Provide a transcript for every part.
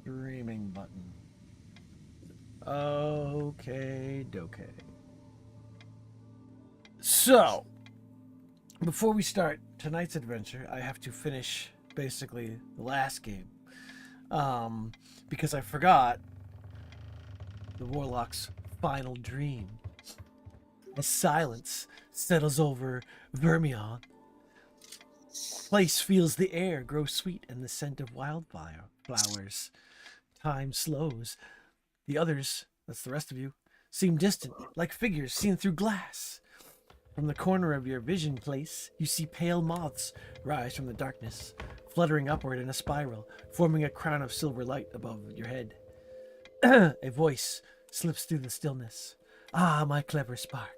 Streaming button. Okay, doke. So, before we start tonight's adventure, I have to finish basically the last game. Because I forgot the Warlock's final dream. As silence settles over Vermion, place feels the air grow sweet and the scent of wildfire flowers. Time slows. The others, that's the rest of you, seem distant, like figures seen through glass. From the corner of your vision place, you see pale moths rise from the darkness, fluttering upward in a spiral, forming a crown of silver light above your head. A voice slips through the stillness. Ah, my clever spark.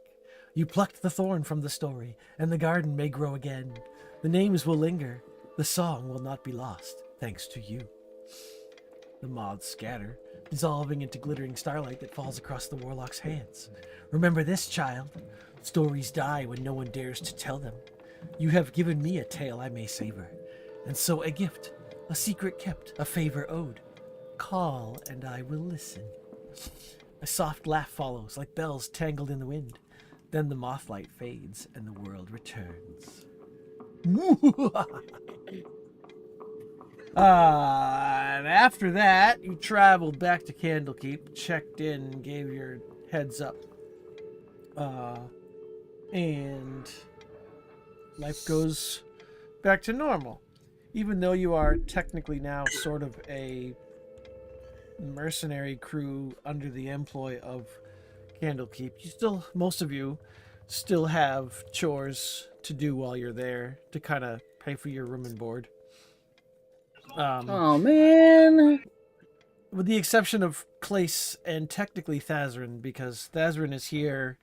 You plucked the thorn from the story, and the garden may grow again. The names will linger. The song will not be lost, thanks to you. The moths scatter, dissolving into glittering starlight that falls across the warlock's hands. Remember this, child. Stories die when no one dares to tell them. You have given me a tale I may savor, and so a gift, a secret kept, a favor owed. Call, and I will listen. A soft laugh follows, like bells tangled in the wind. Then the mothlight fades, and the world returns. And after that, you traveled back to Candlekeep, checked in, gave your heads up. And life goes back to normal. Even though you are technically now sort of a mercenary crew under the employ of Candlekeep, most of you still have chores to do while you're there to kind of pay for your room and board. Oh man. With the exception of Clace and technically Thazarin, because Thazarin is here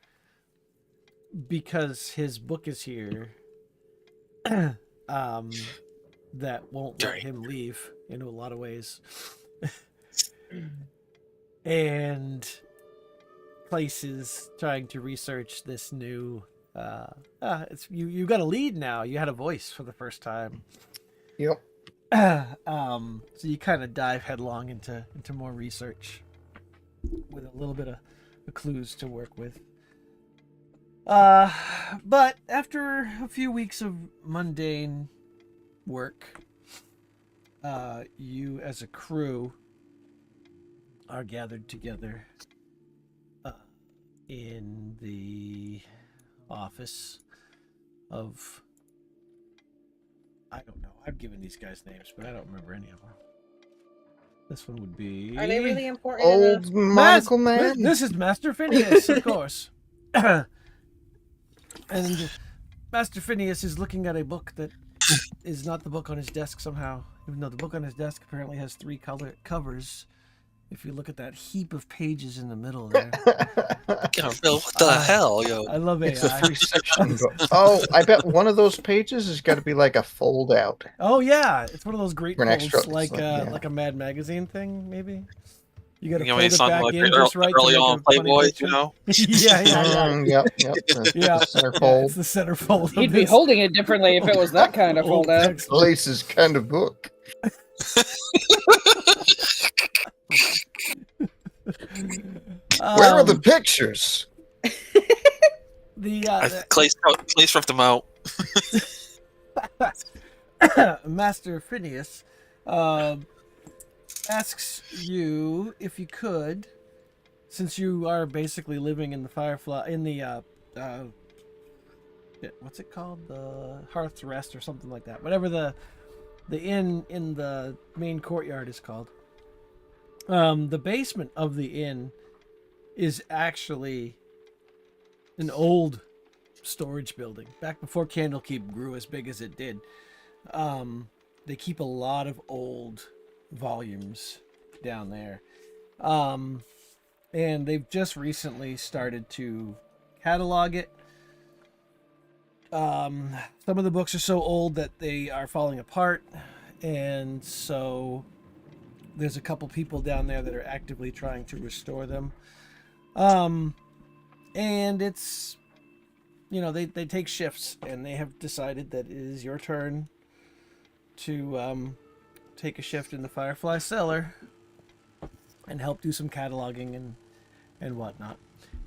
because his book is here. That won't let him leave in a lot of ways. And Clace is trying to research this new it's you got a lead now. You had a voice for the first time. Yep. So you kind of dive headlong into more research with a little bit of clues to work with. But after a few weeks of mundane work, you as a crew are gathered together in the office of, I don't know, I've given these guys names, but I don't remember any of them. This one would be... Are they really important? Old monocle man? This is Master Phineas, of course. And Master Phineas is looking at a book that is not the book on his desk somehow. Even though the book on his desk apparently has 3 covers. If you look at that heap of pages in the middle there. Yeah, Bill, what the hell, yo? I love It's a AI. 3-section book. Oh, I bet one of those pages has got to be like a fold out. Oh yeah, it's one of those great For an folds, extra, like yeah. like a Mad Magazine thing, maybe. You got to You know, fold he's it on back like in just right. early to make on a funny Playboy, picture. you know? Yeah. Yep. Yeah. Center Yeah, fold. it's the center fold. He'd be holding it differently if it was that kind of Old fold out. text. Lace's kind of book. Where are the pictures? Clace ripped them out. Master Phineas asks you if you could, since you are basically living in the Firefly, in the what's it called, the Hearth's Rest or something like that, whatever the inn in the main courtyard is called. The basement of the inn is actually an old storage building. Back before Candlekeep grew as big as it did, they keep a lot of old volumes down there. And they've just recently started to catalog it. Some of the books are so old that they are falling apart, and so there's a couple people down there that are actively trying to restore them. And it's, they take shifts, and they have decided that it is your turn to take a shift in the Firefly cellar and help do some cataloging and whatnot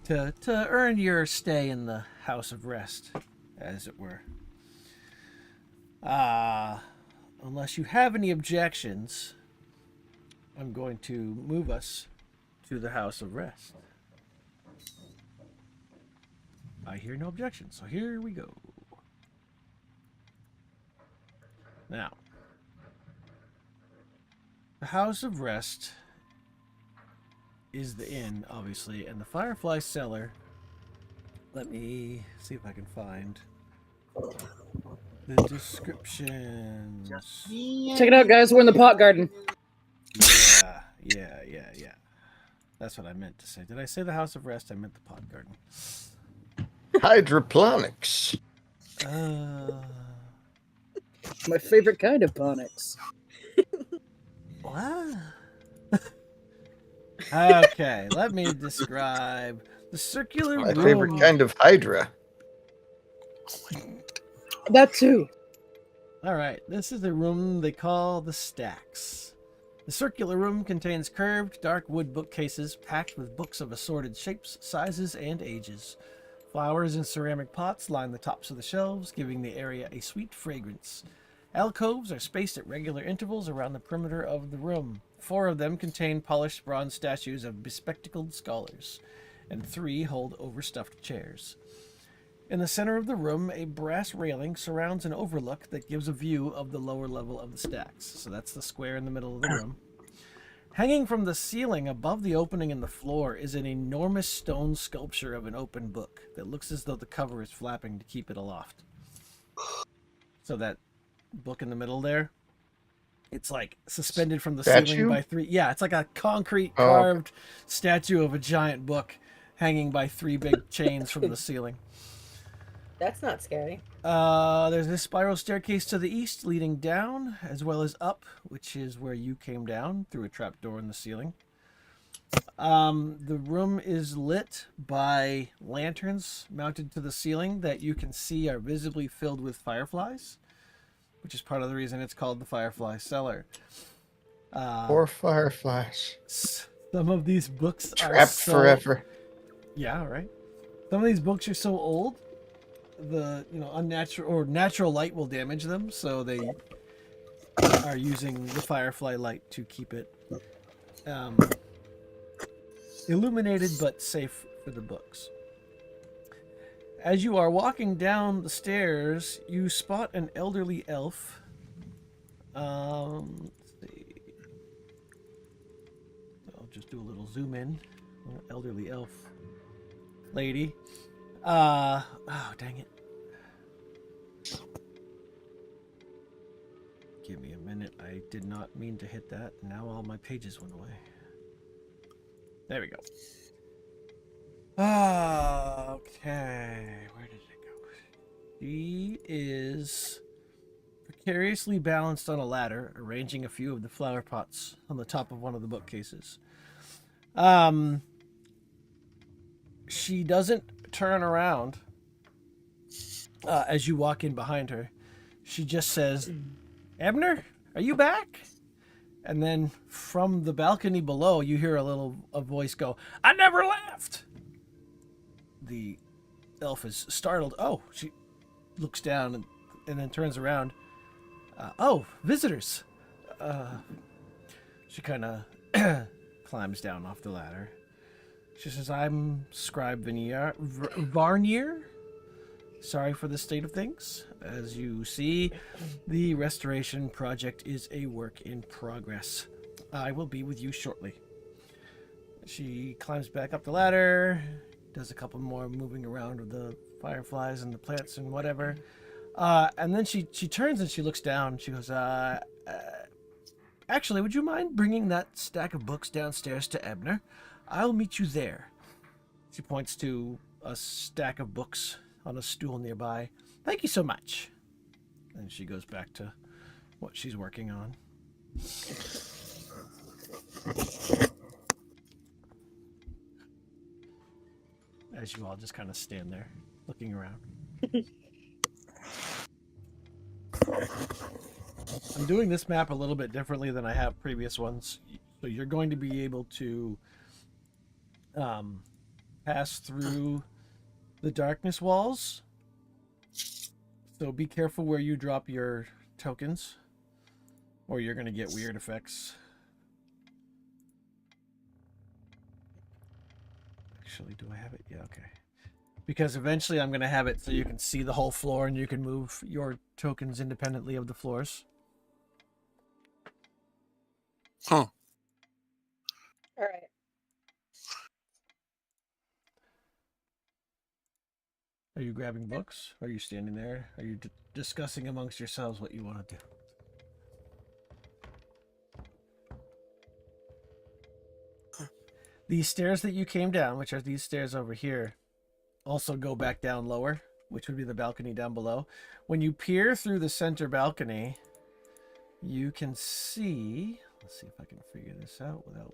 to earn your stay in the House of Rest, as it were. Unless you have any objections, I'm going to move us to the House of Rest. I hear no objections, so here we go. Now, the House of Rest is the inn, obviously, and the Firefly Cellar. Let me see if I can find the descriptions. Check it out, guys. We're in the pot garden. Yeah. That's what I meant to say. Did I say the House of Rest? I meant the pot garden. Hydroponics. My favorite kind of ponics. What? Okay, let me describe the circular My room. favorite kind of Hydra. That too. All right, this is the room they call the Stacks. The circular room contains curved, dark wood bookcases packed with books of assorted shapes, sizes, and ages. Flowers in ceramic pots line the tops of the shelves, giving the area a sweet fragrance. Alcoves are spaced at regular intervals around the perimeter of the room. 4 of them contain polished bronze statues of bespectacled scholars, and 3 hold overstuffed chairs. In the center of the room, a brass railing surrounds an overlook that gives a view of the lower level of the Stacks. So that's the square in the middle of the room. Hanging from the ceiling above the opening in the floor is an enormous stone sculpture of an open book that looks as though the cover is flapping to keep it aloft. So that book in the middle there, it's like suspended from the ceiling by 3. Yeah, it's like a concrete carved statue of a giant book hanging by 3 big chains from the ceiling. That's not scary. There's a spiral staircase to the east leading down, as well as up, which is where you came down through a trapdoor in the ceiling. The room is lit by lanterns mounted to the ceiling that you can see are visibly filled with fireflies, which is part of the reason it's called the Firefly Cellar. Poor fireflies. Some of these books are Trapped forever. Yeah, right. Some of these books are so old, the unnatural or natural light will damage them, so they are using the firefly light to keep it illuminated but safe for the books. As you are walking down the stairs, you spot an elderly elf. Let's see. I'll just do a little zoom in. Elderly elf lady. Oh, dang it. Give me a minute. I did not mean to hit that. Now all my pages went away. There we go. Okay. Where did it go? She is precariously balanced on a ladder, arranging a few of the flower pots on the top of one of the bookcases. She doesn't turn around as you walk in behind her. She just says, "Ebner, are you back?" And then from the balcony below, you hear a voice go, "I never left." The elf is startled. Oh, she looks down and then turns around. Oh, visitors. She kind of climbs down off the ladder. She says, "I'm Scribe Varnier. Sorry for the state of things. As you see, the restoration project is a work in progress. I will be with you shortly." She climbs back up the ladder, does a couple more moving around with the fireflies and the plants and whatever. And then she turns and she looks down. She goes, "Actually, would you mind bringing that stack of books downstairs to Ebner? I'll meet you there." She points to a stack of books on a stool nearby. "Thank you so much." And she goes back to what she's working on. As you all just kind of stand there, looking around. I'm doing this map a little bit differently than I have previous ones. So you're going to be able to pass through the darkness walls. So be careful where you drop your tokens, or you're going to get weird effects. Actually, do I have it? Yeah, okay. Because eventually I'm going to have it so you can see the whole floor and you can move your tokens independently of the floors. Huh. All right. Are you grabbing books? Are you standing there? Are you discussing amongst yourselves what you want to do? These stairs that you came down, which are these stairs over here, also go back down lower, which would be the balcony down below. When you peer through the center balcony, you can see... Let's see if I can figure this out without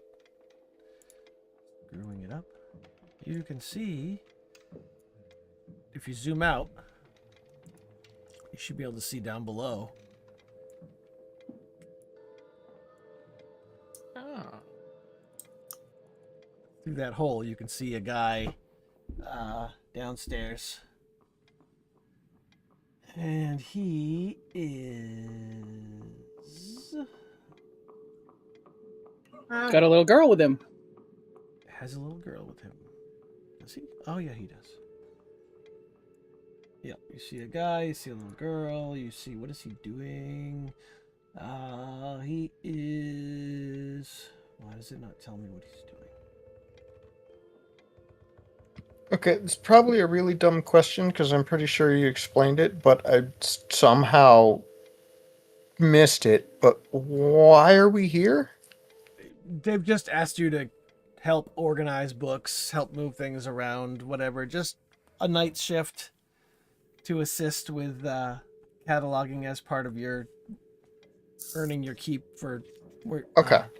screwing it up. You can see... If you zoom out, you should be able to see down below. Oh. Through that hole, you can see a guy downstairs. And he is... Got a little girl with him. has a little girl with him. Does he? Oh, yeah, he does. Yeah, you see a guy, you see a little girl, you see, what is he doing? He is... Why does it not tell me what he's doing? Okay, it's probably a really dumb question because I'm pretty sure you explained it, but I somehow missed it. But why are we here? They've just asked you to help organize books, help move things around, whatever. Just a night shift to assist with cataloging as part of your earning your keep for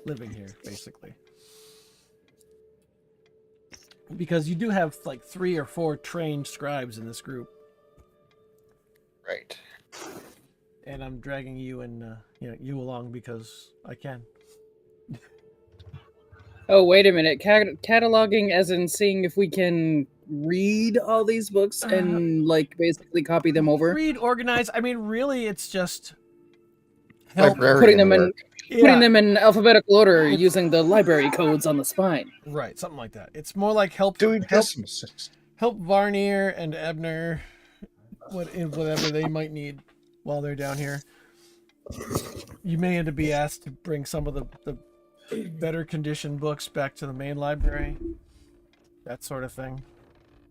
living here, basically. Because you do have like 3 or 4 trained scribes in this group. Right. And I'm dragging you and you along because I can. Oh, wait a minute. Cataloging as in seeing if we can read all these books and, like, basically copy them over? Read, organize. I mean, really, it's just help Putting them in... work. Putting them in alphabetical order using the library codes on the spine. Right, something like that. It's more like help Decimal-system. help Varnier and Ebner whatever they might need while they're down here. You may end up be asked to bring some of the better conditioned books back to the main library. That sort of thing.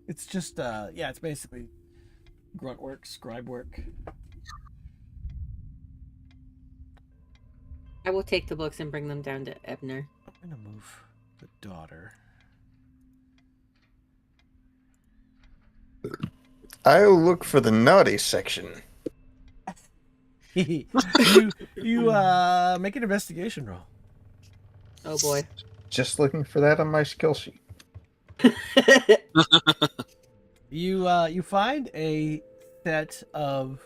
It's just it's basically grunt work, scribe work. I will take the books and bring them down to Ebner. I'm gonna move the daughter. I'll look for the naughty section. you make an investigation roll. Oh boy. Just looking for that on my skill sheet. You find a set of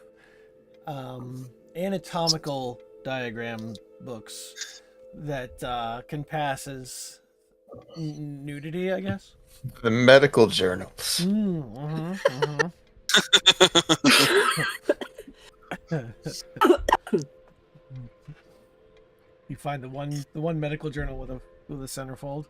anatomical diagram books that can pass as nudity, I guess. The medical journals. You find the one medical journal with a centerfold.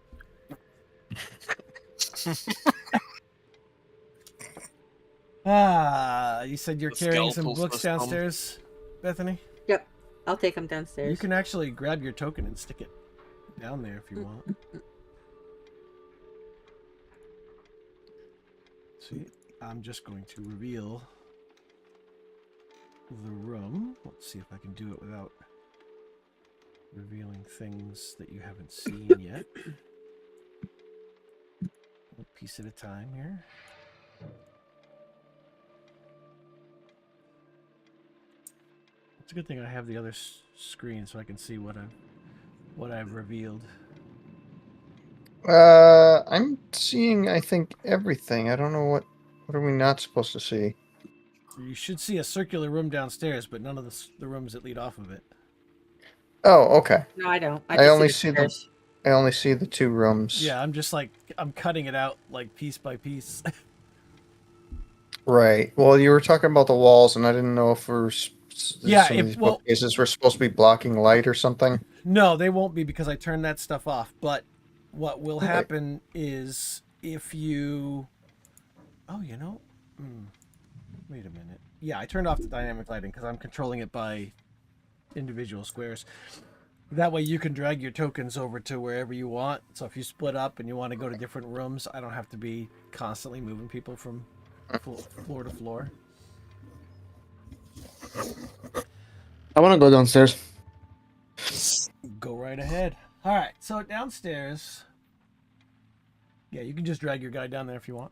You said you're The carrying some skeletal books system. downstairs, Bethany? Yep. I'll take them downstairs. You can actually grab your token and stick it down there if you want. See, I'm just going to reveal the room. Let's see if I can do it without revealing things that you haven't seen yet. A piece at a time here. It's a good thing I have the other screen so I can see what I've revealed. I'm seeing, I think, everything. I don't know what are we not supposed to see. You should see a circular room downstairs, but none of the rooms that lead off of it. Oh, okay. No, I don't. I just only the see the stairs. I only see the 2 rooms. Yeah, I'm just like I'm cutting it out like piece by piece. Right. Well, you were talking about the walls, and I didn't know if Yeah, some of these well, bookcases were supposed to be blocking light or something. no, they won't be because I turned that stuff off. But what will Okay. happen is if you, oh, wait a minute. Yeah, I turned off the dynamic lighting because I'm controlling it by individual squares. That way you can drag your tokens over to wherever you want. So if you split up and you want to go to different rooms, I don't have to be constantly moving people from floor to floor. I want to go downstairs. Go right ahead. All right, so downstairs. Yeah, you can just drag your guy down there if you want.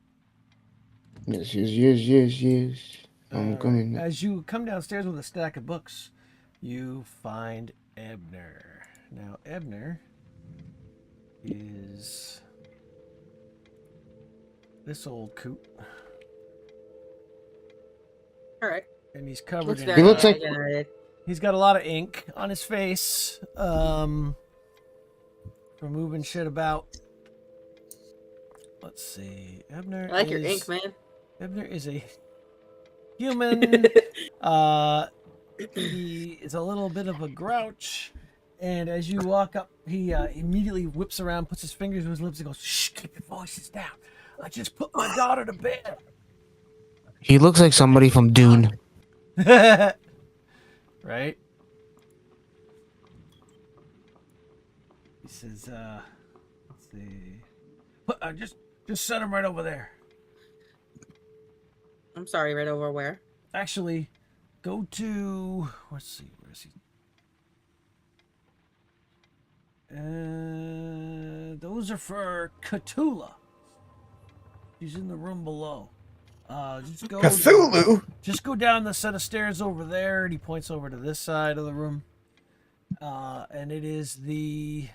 Yes. I'm coming. As you come downstairs with a stack of books, you find Ebner. Now, Ebner is this old coot, All right. and he's covered Looks in. very He looks like- dehydrated. He's got a lot of ink on his face. From moving shit about. Let's see. Ebner. I like your ink, man. Ebner is a human. He is a little bit of a grouch, and as you walk up, he immediately whips around, puts his fingers to his lips, and goes, "Shh, keep your voices down. I just put my daughter to bed." He looks like somebody from Dune. Right? He says, let's see. Just set him right over there. I'm sorry, right over where? Actually, go to, let's see, where is he? Those are for Cthulhu. He's in the room below. Just go. Cthulhu. Just go down the set of stairs over there, and he points over to this side of the room. And it is the.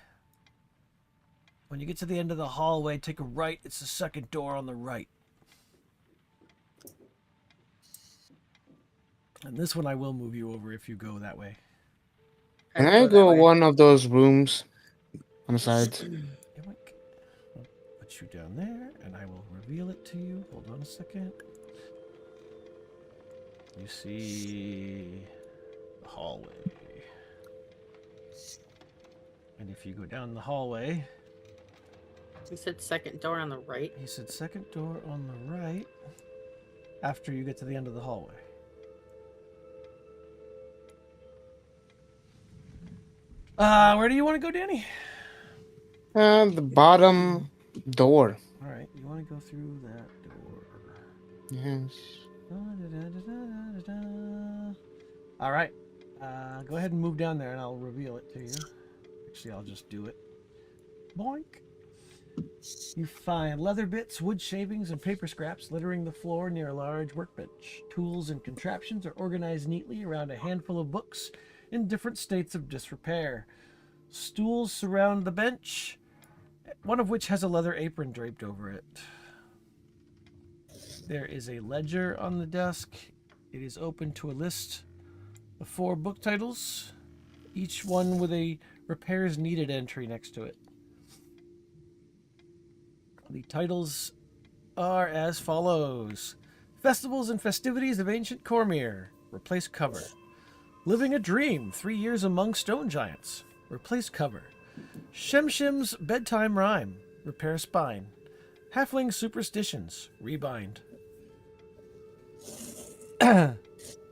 When you get to the end of the hallway, take a right. It's the second door on the right. And this one I will move you over if you go that way. Can Alright, I that go way. one of those rooms on the sides? Yoink. I'll put you down there, and I will reveal it to you. Hold on a second. You see the hallway. And if you go down the hallway, You said second door on the right. he said second door on the right after you get to the end of the hallway. Where do you want to go, Danny? The bottom door. All right, you want to go through that door. Yes. All right. Go ahead and move down there, and I'll reveal it to you. Actually, I'll just do it. Boink. You find leather bits, wood shavings, and paper scraps littering the floor near a large workbench. Tools and contraptions are organized neatly around a handful of books in different states of disrepair. Stools surround the bench, one of which has a leather apron draped over it. There is a ledger on the desk. It is open to a list of 4 book titles, each one with a repairs needed entry next to it. The titles are as follows: Festivals and Festivities of Ancient Cormyr, replace cover. Living a Dream, 3 Years Among Stone Giants, replace cover. Shemshim's Bedtime Rhyme, repair spine. Halfling Superstitions, rebind.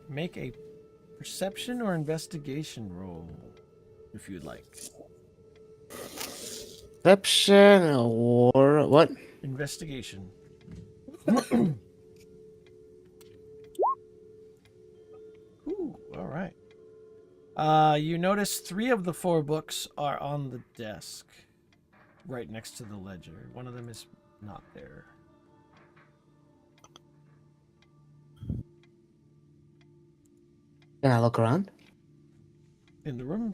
Make a perception or investigation roll, if you'd like. Perception or what? Investigation. Ooh, all right. You notice 3 of the 4 books are on the desk, right next to the ledger. One of them is not there. Can I look around? In the room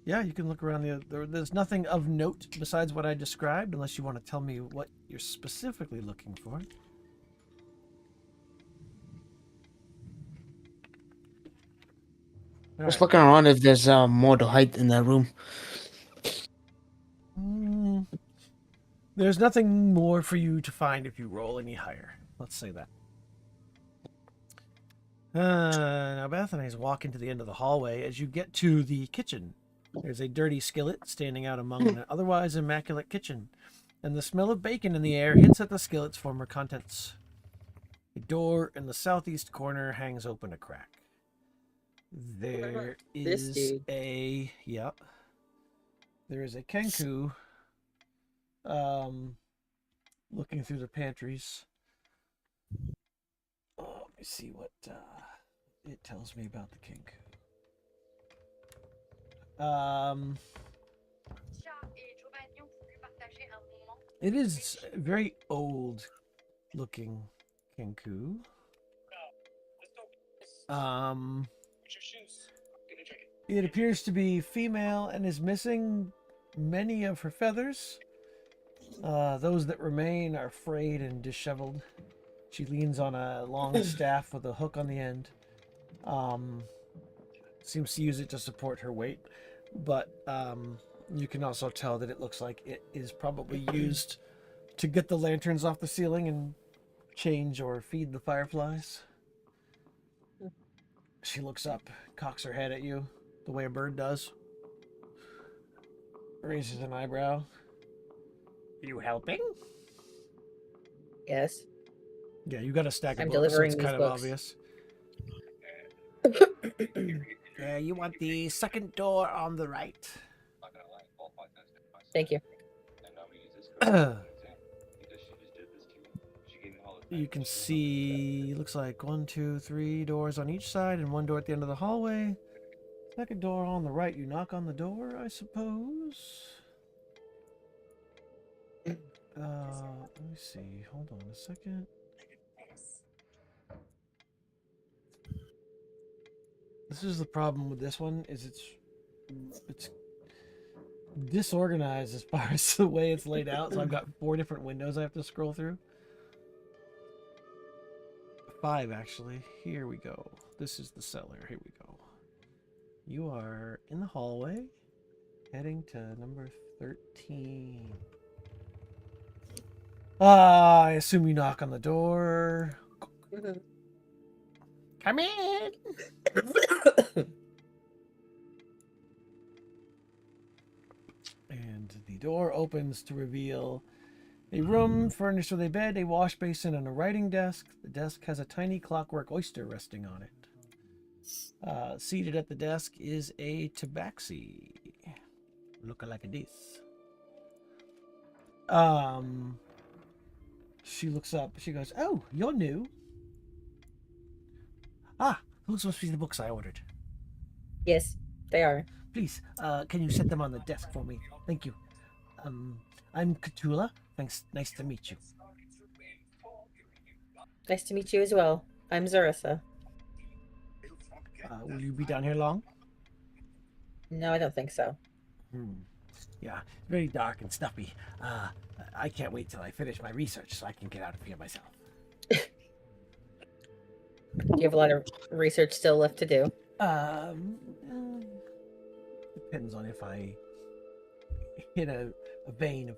yeah, you can look around there's nothing of note besides what I described, unless you want to tell me what you're specifically looking for. Just looking around if there's more to hide in that room. There's nothing more for you to find if you roll any higher. Let's say that. Now Bethany's walking to the end of the hallway. As you get to the kitchen, there's a dirty skillet standing out among an otherwise immaculate kitchen, and the smell of bacon in the air hints at the skillet's former contents. A door in the southeast corner hangs open a crack. There This is dude. a There is a Kenku looking through the pantries. Oh, let me see what it tells me about the Kenku. It is a very old looking Kenku. It appears to be female and is missing many of her feathers. Those that remain are frayed and disheveled. She leans on a long staff with a hook on the end. Seems to use it to support her weight, but you can also tell that it looks like it is probably used to get the lanterns off the ceiling and change or feed the fireflies. She looks up, cocks her head at you the way a bird does. Raises an eyebrow. You helping? Yes. Yeah, you got a stack of I'm books, so delivering it's these kind of books. obvious. You want the second door on the right. Thank you. You can see, looks like 1, 2, 3 doors on each side and one door at the end of the hallway. Second door on the right, you knock on the door, I suppose. Let me see. Hold on a second. This is the problem with this one, is it's disorganized as far as the way it's laid out. So I've got 4 different windows I have to scroll through. 5 actually. Here we go. This is the cellar. Here we go. You are in the hallway, heading to number 13. I assume you knock on the door. Come in. And the door opens to reveal a room furnished with a bed, a wash basin, and a writing desk. The desk has a tiny clockwork oyster resting on it. Seated at the desk is a tabaxi. Looking like a this. She looks up. She goes, "Oh, you're new. Ah, those must be the books I ordered. Yes, they are. Please, can you set them on the desk for me? Thank you. I'm Katula. Thanks. Nice to meet you. Nice to meet you as well. I'm Zarissa. Will you be down here long?" No, I don't think so. Yeah, very dark and stuffy. I can't wait till I finish my research so I can get out of here myself. Do you have a lot of research still left to do? Depends on if I hit a vein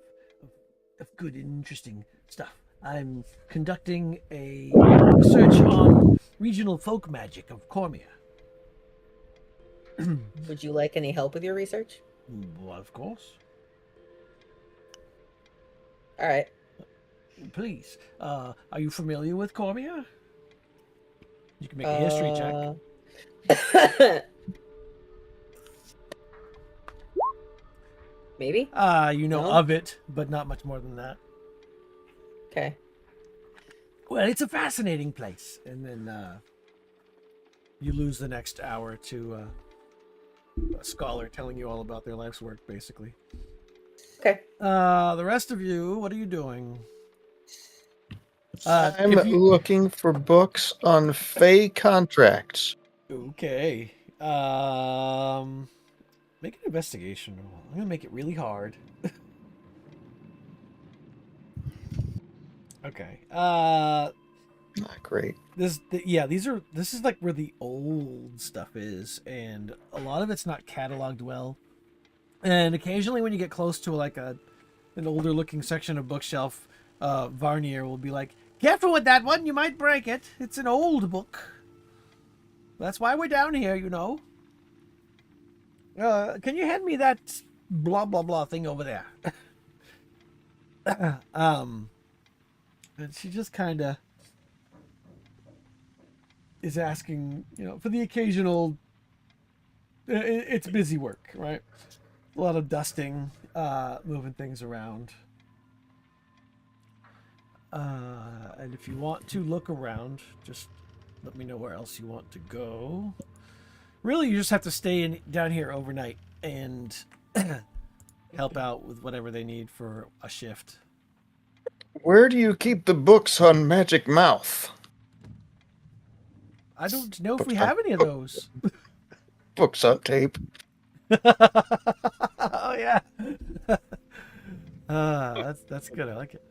of good and interesting stuff. I'm conducting a research on regional folk magic of Cormia. Would you like any help with your research? Well, of course. All right. Please. Are you familiar with Cormia? You can make a history check. Maybe? You know No? of it, but not much more than that. Okay. Well, it's a fascinating place. And then you lose the next hour to a scholar telling you all about their life's work, basically. Okay. The rest of you, what are you doing? I'm if you- looking for books on Fey contracts. Okay. Make an investigation roll. I'm gonna make it really hard. Okay. Not great. This is like where the old stuff is, and a lot of it's not cataloged well. And occasionally when you get close to like a an older looking section of bookshelf, Varnier will be like, "Careful with that one, you might break it. It's an old book. That's why we're down here, you know. Can you hand me that blah blah blah thing over there?" And she just kind of is asking, for the occasional. It's busy work, right? A lot of dusting, moving things around. And if you want to look around, just let me know where else you want to go. Really, you just have to stay down here overnight and help out with whatever they need for a shift. Where do you keep the books on Magic Mouth? I don't know if we have any of those. Books on tape. Oh yeah. That's good. I like it.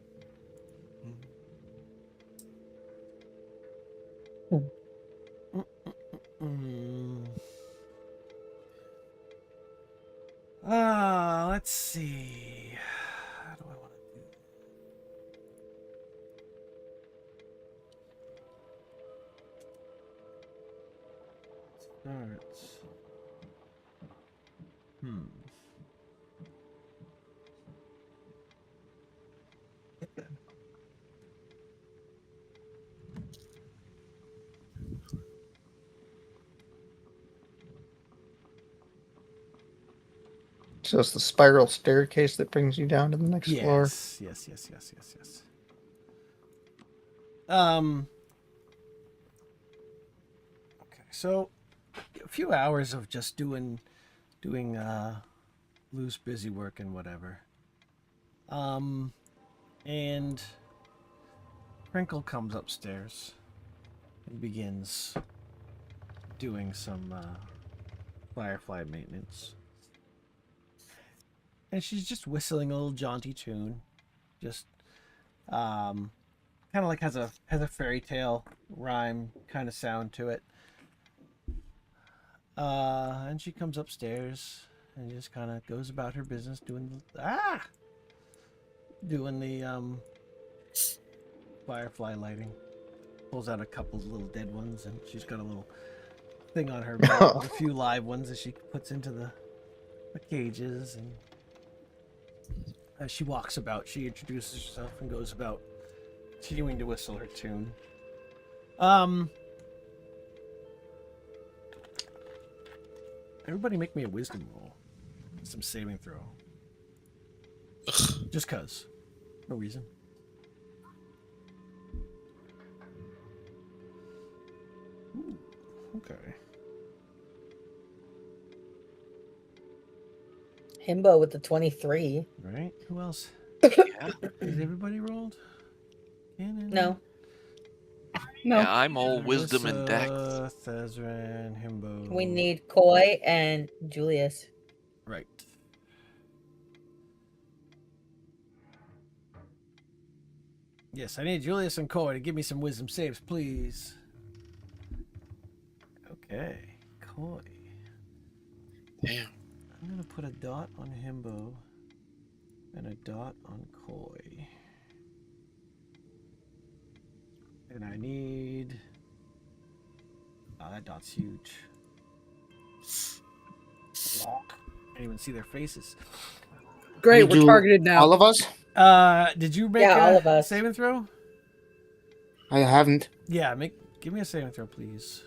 Let's see. How do I want to do that? Starts. So it's the spiral staircase that brings you down to the next floor. Yes. Okay, so a few hours of just doing loose busy work and whatever. And Crinkle comes upstairs and begins doing some Firefly maintenance. And she's just whistling a little jaunty tune. Just kind of like has a fairy tale rhyme kind of sound to it. And she comes upstairs and just kind of goes about her business doing the firefly lighting. Pulls out a couple of little dead ones, and she's got a little thing on her belt with a few live ones that she puts into the cages. And as she walks about, she introduces herself and goes about continuing to whistle her tune. Everybody make me a wisdom roll. Some saving throw. Just cause. No reason. Ooh, okay. Himbo with the 23. Right? Who else? Yeah. Is everybody rolled? Cannon? No. No. Yeah, I'm all wisdom and dex. Thezran, Himbo. We need Koi and Julius. Right. Yes, I need Julius and Koi to give me some wisdom saves, please. Okay, Koi. Damn. I'm gonna put a dot on Himbo and a dot on Koi. And I need... Oh, that dot's huge. Walk. Can't even see their faces. Great, You we're do targeted now. All of us? Did you make Yeah, all of a us. saving throw? I haven't. Yeah, give me a saving throw, please.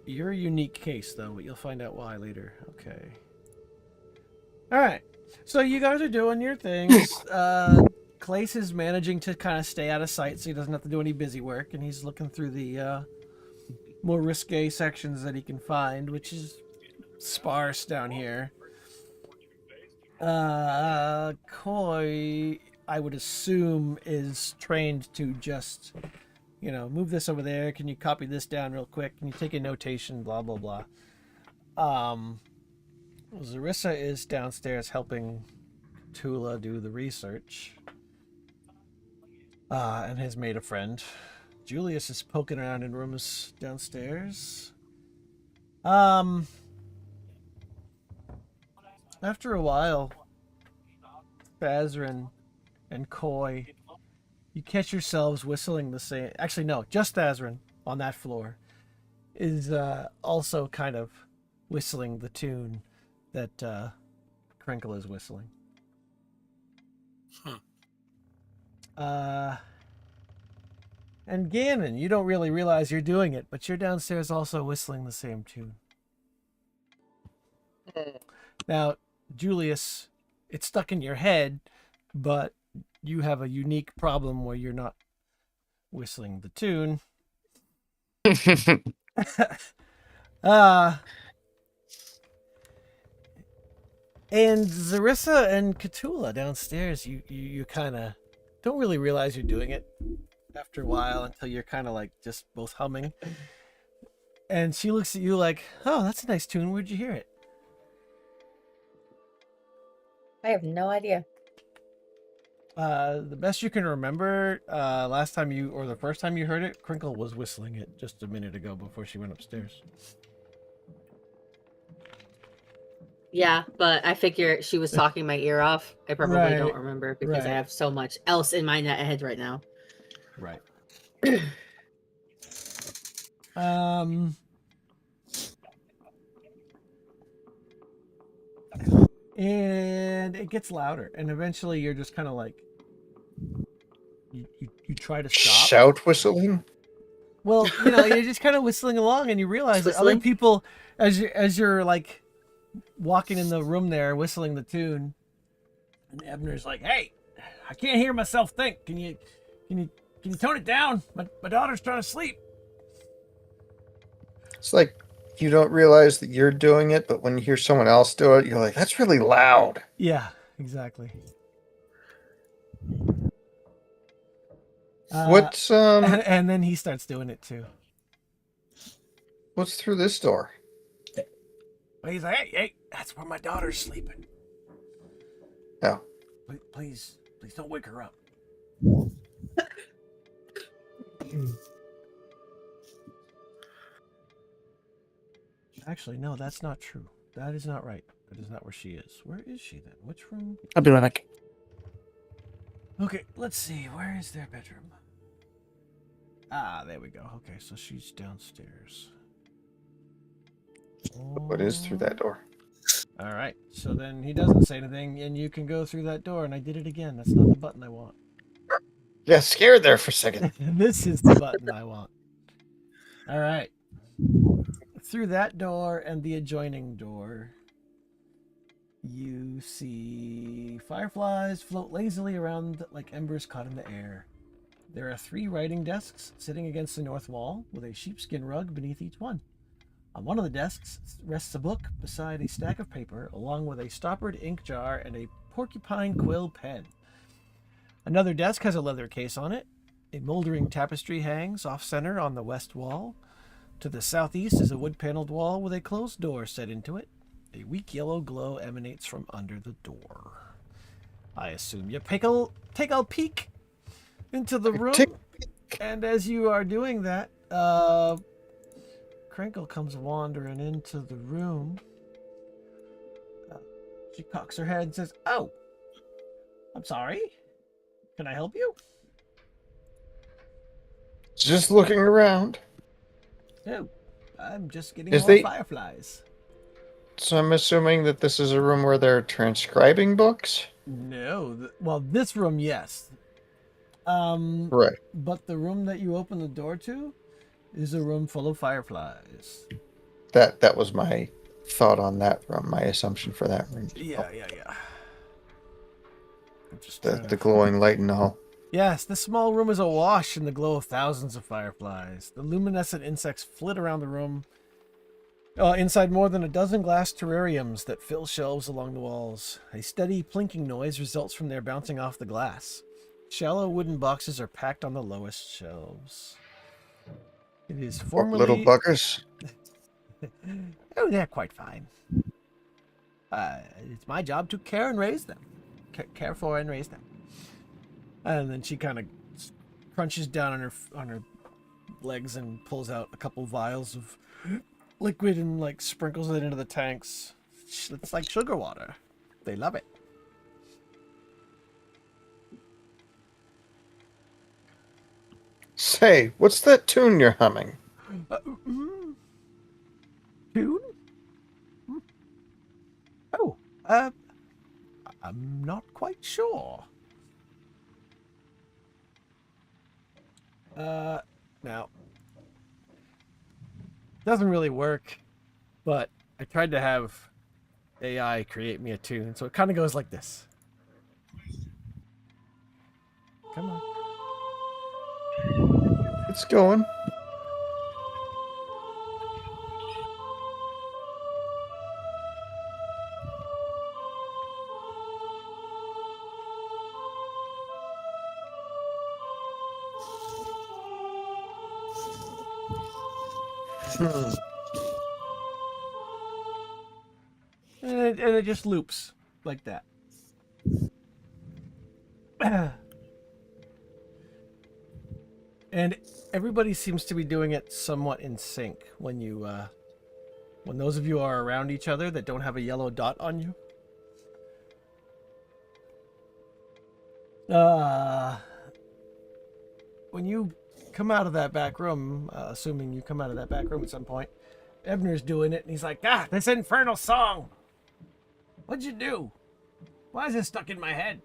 You're a unique case, though, but you'll find out why later. Okay. All right. So you guys are doing your things. Clace is managing to kind of stay out of sight so he doesn't have to do any busy work, and he's looking through the more risque sections that he can find, which is sparse down here. Koi, I would assume, is trained to just, move this over there. Can you copy this down real quick? Can you take a notation? Blah, blah, blah. Zarissa is downstairs helping Tula do the research. And has made a friend. Julius is poking around in rooms downstairs. After a while, Bazrin, and Koi, you catch yourselves whistling the same. Actually, no, just Azrin on that floor is also kind of whistling the tune that Crinkle is whistling. And Ganon, you don't really realize you're doing it, but you're downstairs also whistling the same tune. Now, Julius, it's stuck in your head, but you have a unique problem where you're not whistling the tune. And Zarissa and Cthulhu downstairs, you kind of don't really realize you're doing it after a while until you're kind of like just both humming. And she looks at you like, oh, that's a nice tune. Where'd you hear it? I have no idea. The best you can remember, last time you, or the first time you heard it, Crinkle was whistling it just a minute ago before she went upstairs. Yeah, but I figure she was talking my ear off. I probably Right, don't remember because I right. have so much else in my head right now. Right. And it gets louder, and eventually you're just kind of like, you try to stop. Shout whistling? Well, you know, you're just kind of whistling along, and you realize that other Whistling? people, as you're like walking in the room there, whistling the tune, and Ebner's like, "Hey, I can't hear myself think. Can you tone it down? My daughter's trying to sleep." It's like you don't realize that you're doing it, but when you hear someone else do it, you're like, that's really loud. Yeah, exactly. What's and then he starts doing it too. what's through this door? He's like, hey, that's where my daughter's sleeping. Oh. Please don't wake her up. Actually, no, that's not true. That is not right. That is not where she is. Where is she then? Which room? I'll be right back. Okay, let's see. Where is their bedroom? Ah, there we go. Okay, so she's downstairs. What is through that door? All right. So then he doesn't say anything, and you can go through that door, and I did it again. That's not the button I want. Yeah, scared there for a second. This is the button I want. All right. Through that door and the adjoining door, you see fireflies float lazily around like embers caught in the air. There are 3 writing desks sitting against the north wall with a sheepskin rug beneath each one. On one of the desks rests a book beside a stack of paper, along with a stoppered ink jar and a porcupine quill pen. Another desk has a leather case on it. A moldering tapestry hangs off-center on the west wall. To the southeast is a wood-paneled wall with a closed door set into it. A weak yellow glow emanates from under the door. I assume you take a peek into the room, and as you are doing that, Crinkle comes wandering into the room. She cocks her head and says, "Oh, I'm sorry. Can I help you?" Just looking around. "No, I'm just getting Is more they- fireflies." So I'm assuming that this is a room where they're transcribing books? No, well, this room, yes. Right. But the room that you open the door to is a room full of fireflies. That was my thought on that room, my assumption for that room. Yeah. I'm just The, trying to- the glowing light and all. Yes, the small room is awash in the glow of thousands of fireflies. The luminescent insects flit around the room. Inside more than a dozen glass terrariums that fill shelves along the walls. A steady plinking noise results from their bouncing off the glass. Shallow wooden boxes are packed on the lowest shelves. It is formerly... Little buggers. Oh, they're quite fine. It's my job to care and raise them. Care for and raise them. And then she kind of crunches down on her legs and pulls out a couple vials of liquid and like sprinkles it into the tanks. It's like sugar water. They love it. Say, what's that tune you're humming? Tune? Oh, I'm not quite sure. Now, doesn't really work, but I tried to have AI create me a tune, so it kind of goes like this. Come on. It's going. Hmm. And it just loops like that. And everybody seems to be doing it somewhat in sync when you when those of you are around each other that don't have a yellow dot on you. When you come out of that back room, assuming you come out of that back room at some point, Ebner's doing it, and he's like, this infernal song! What'd you do? Why is it stuck in my head?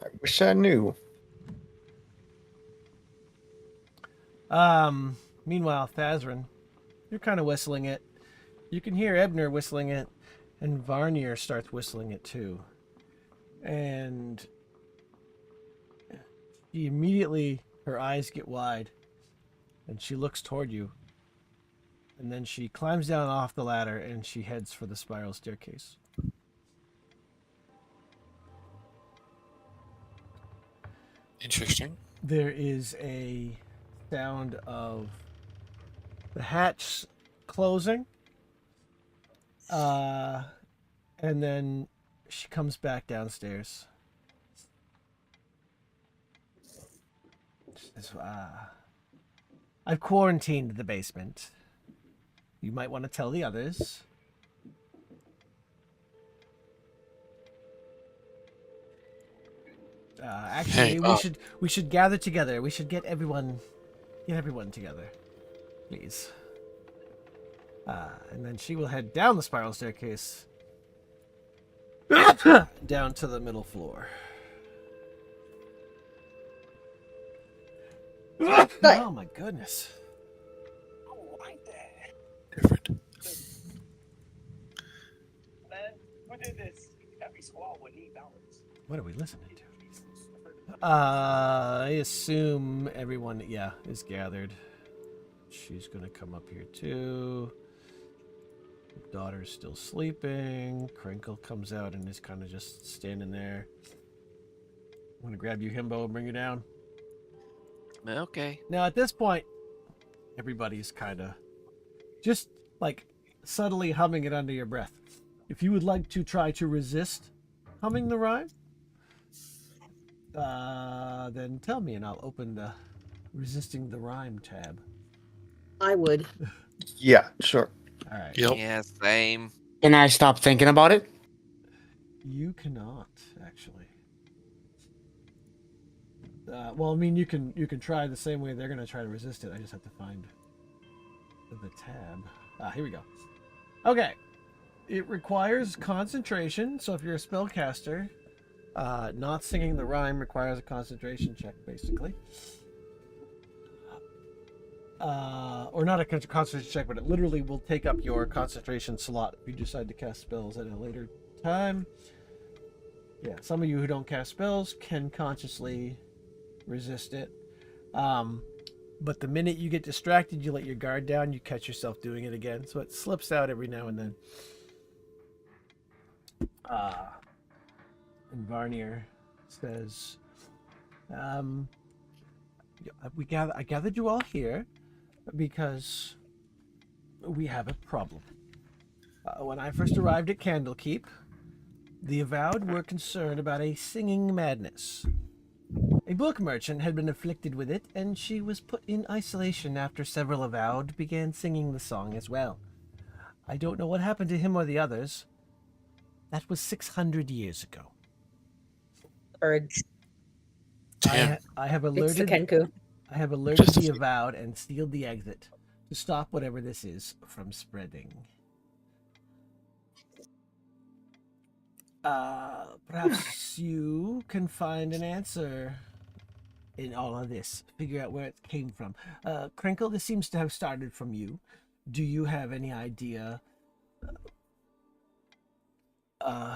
I wish I knew. Meanwhile, Thazrin, you're kind of whistling it. You can hear Ebner whistling it, and Varnier starts whistling it too. And she immediately, her eyes get wide, and she looks toward you. And then she climbs down off the ladder, and she heads for the spiral staircase. Interesting. There is a sound of the hatch closing. And then she comes back downstairs. She says, I've quarantined the basement. You might want to tell the others. Actually, Hey, we should gather together. We should get everyone together, please. And then she will head down the spiral staircase down to the middle floor. Oh my goodness! Different. What are we listening to? I assume everyone, is gathered. She's gonna come up here too. Daughter's still sleeping. Crinkle comes out and is kind of just standing there. I'm gonna grab you, Himbo, and bring you down. Okay. Now, at this point, everybody's kind of just like subtly humming it under your breath. If you would like to try to resist humming the rhyme, then tell me and I'll open the resisting the rhyme tab. I would. Yeah, sure. All right. Yep. Yeah, same. Can I stop thinking about it? You cannot actually. Well, I mean, you can try the same way they're gonna try to resist it. I just have to find the tab. Here we go. Okay. It requires concentration, so if you're a spellcaster, not singing the rhyme requires a concentration check, basically. Or not a concentration check, but it literally will take up your concentration slot if you decide to cast spells at a later time. Yeah, some of you who don't cast spells can consciously resist it. But the minute you get distracted, you let your guard down, you catch yourself doing it again. So it slips out every now and then. And Varnier says, I gathered you all here because we have a problem. When I first arrived at Candlekeep, the Avowed were concerned about a singing madness. A book merchant had been afflicted with it, and she was put in isolation after several Avowed began singing the song as well. I don't know what happened to him or the others. That was 600 years ago. Birds. Damn. I have It's the alerted. Kenku. I have alerted Just a the few. avowed and sealed the exit to stop whatever this is from spreading. Perhaps you can find an answer in all of this. Figure out where it came from. Crinkle, this seems to have started from you. Do you have any idea?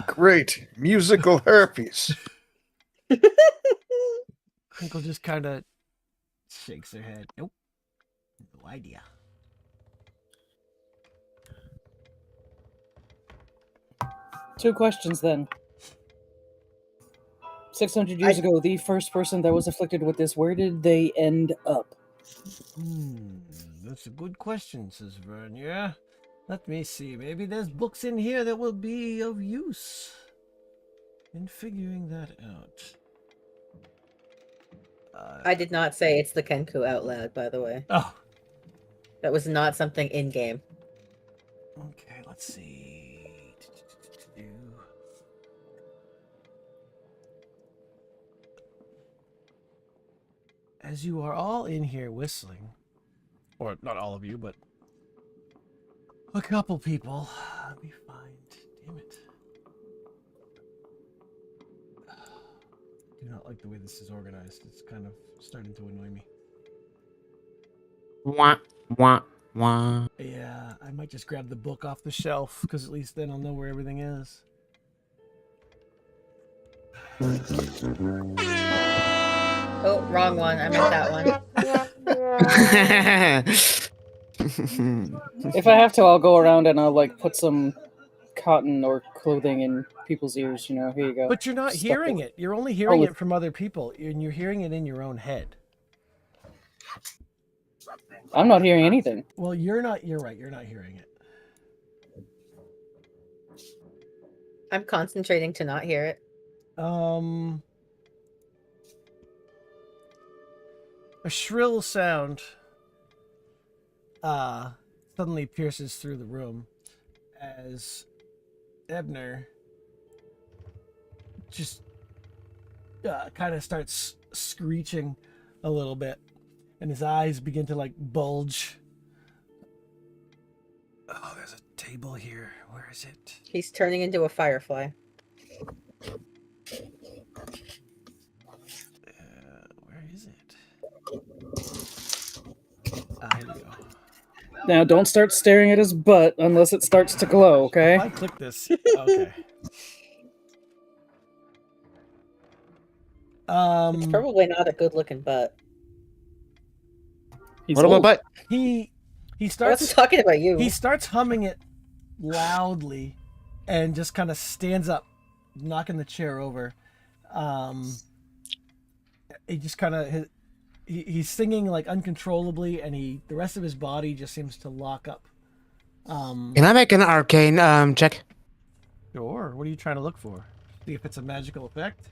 Great musical herpes. Crinkle just kind of shakes her head. Nope. No idea. Two questions then. 600 years ago, the first person that was afflicted with this, where did they end up? That's a good question, says Vern. Yeah. Let me see. Maybe there's books in here that will be of use in figuring that out. I did not say it's the Kenku out loud, by the way. Oh. That was not something in game. Okay, let's see. As you are all in here whistling, or not all of you, but a couple people, let me find. Damn it. I do not like the way this is organized. It's kind of starting to annoy me. Wah, wah, wah. Yeah, I might just grab the book off the shelf, because at least then I'll know where everything is. Oh, wrong one. I meant that one. If I have to, I'll go around and I'll like put some cotton or clothing in people's ears. You know, here you go. But you're not Stuff hearing it. it. You're only hearing Oh, it from other people, and you're hearing it in your own head. I'm not hearing anything. Well, you're not. You're right. You're not hearing it. I'm concentrating to not hear it. A shrill sound suddenly pierces through the room as Ebner just kind of starts screeching a little bit, and his eyes begin to like bulge. Oh, there's a table here. Where is it? He's turning into a firefly. Where is it? Here we go. Now, don't start staring at his butt unless it starts to glow, okay? If I click this. Okay. It's probably not a good looking butt. He's What about old. butt? He I wasn't starts talking about you. he starts humming it loudly and just kind of stands up, knocking the chair over. He just kind of he's singing like uncontrollably, and the rest of his body just seems to lock up. Can I make an arcane check? Sure. What are you trying to look for? See if it's a magical effect.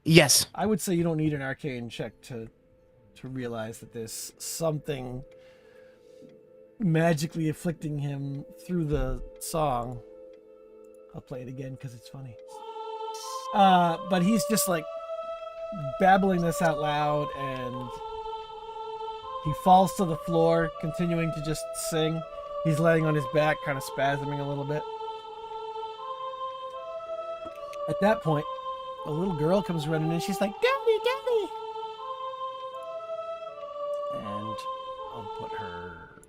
Yes. I would say you don't need an arcane check to realize that there's something magically afflicting him through the song. I'll play it again because it's funny. But he's just like babbling this out loud, and he falls to the floor, continuing to just sing. He's laying on his back, kind of spasming a little bit. At that point, a little girl comes running in. She's like, "Daddy, Daddy!" And I'll put her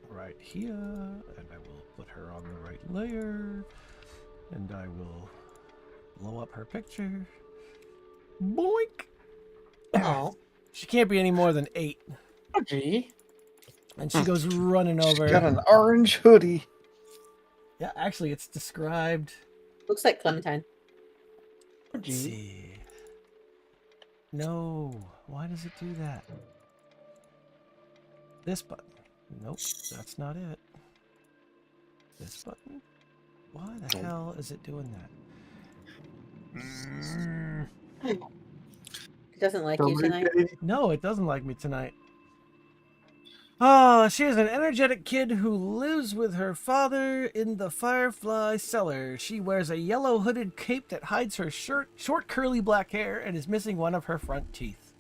right here, and I will put her on the right layer, and I will blow up her picture. Boink! Oh, She can't be any more than 8. Okay. And she goes running She's over. got an orange hoodie. Yeah, actually, it's described. looks like Clementine. Let's see. No. Why does it do that? This button. Nope, that's not it. This button? Why the hell is it doing that? He doesn't like you tonight. No, it doesn't like me tonight. Oh, she is an energetic kid who lives with her father in the Firefly cellar. She wears a yellow hooded cape that hides her short curly black hair and is missing one of her front teeth.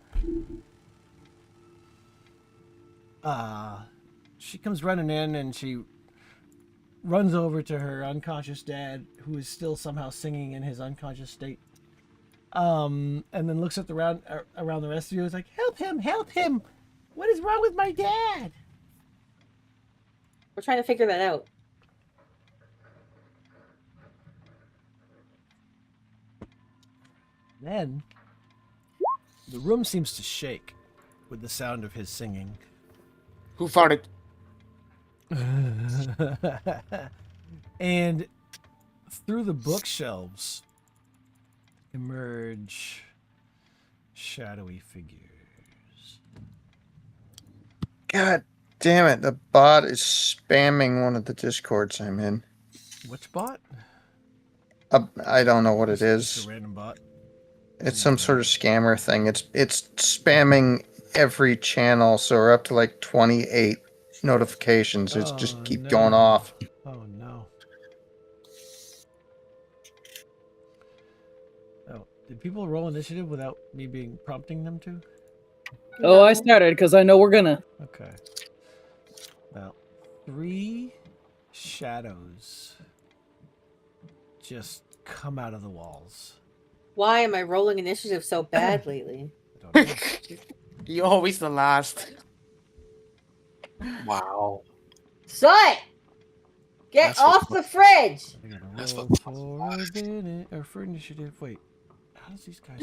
She comes running in and she runs over to her unconscious dad, who is still somehow singing in his unconscious state. And then looks at around the rest of you. Is like, help him! Help him! What is wrong with my dad? We're trying to figure that out. Then the room seems to shake with the sound of his singing. Who farted? And through the bookshelves emerge shadowy figures. God damn it! The bot is spamming one of the discords I'm in. Which bot? I don't know what it Just is. a random bot. It's some sort of scammer thing. It's spamming every channel, so we're up to like 28 notifications. It's just Oh, keep no. going off. Oh no. Oh, did people roll initiative without me prompting them to? Oh, I started because I know we're gonna. Okay. Well, 3 shadows just come out of the walls. Why am I rolling initiative so bad lately? I don't know. You're always the last. Wow. Son! Get That's what- off the fridge! I gotta That's roll what- for a minute or for initiative. Wait, how does these guys?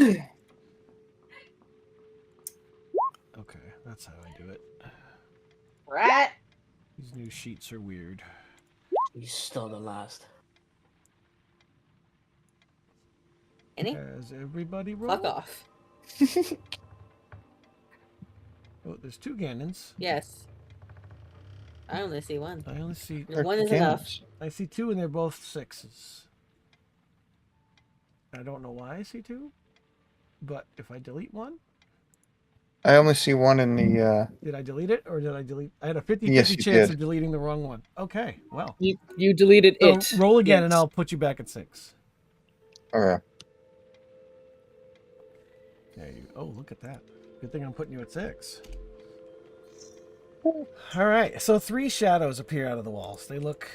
Okay, that's how I do it. Rat! These new sheets are weird. You're still the last. Any? Has everybody rolled? Fuck off. Oh, there's 2 Ganons. Yes. I only see one. I only see. One is enough. I see 2, and they're both 6s. I don't know why I see 2, but if I delete one, I only see one in the. did I delete it or did I delete? I had a 50-50 Yes, you chance did. of deleting the wrong one. Okay, well. You deleted So it. roll again, and Yes. I'll put you back at 6. Okay. There you. Oh, look at that. Good thing I'm putting you at 6. All right. So 3 shadows appear out of the walls. They look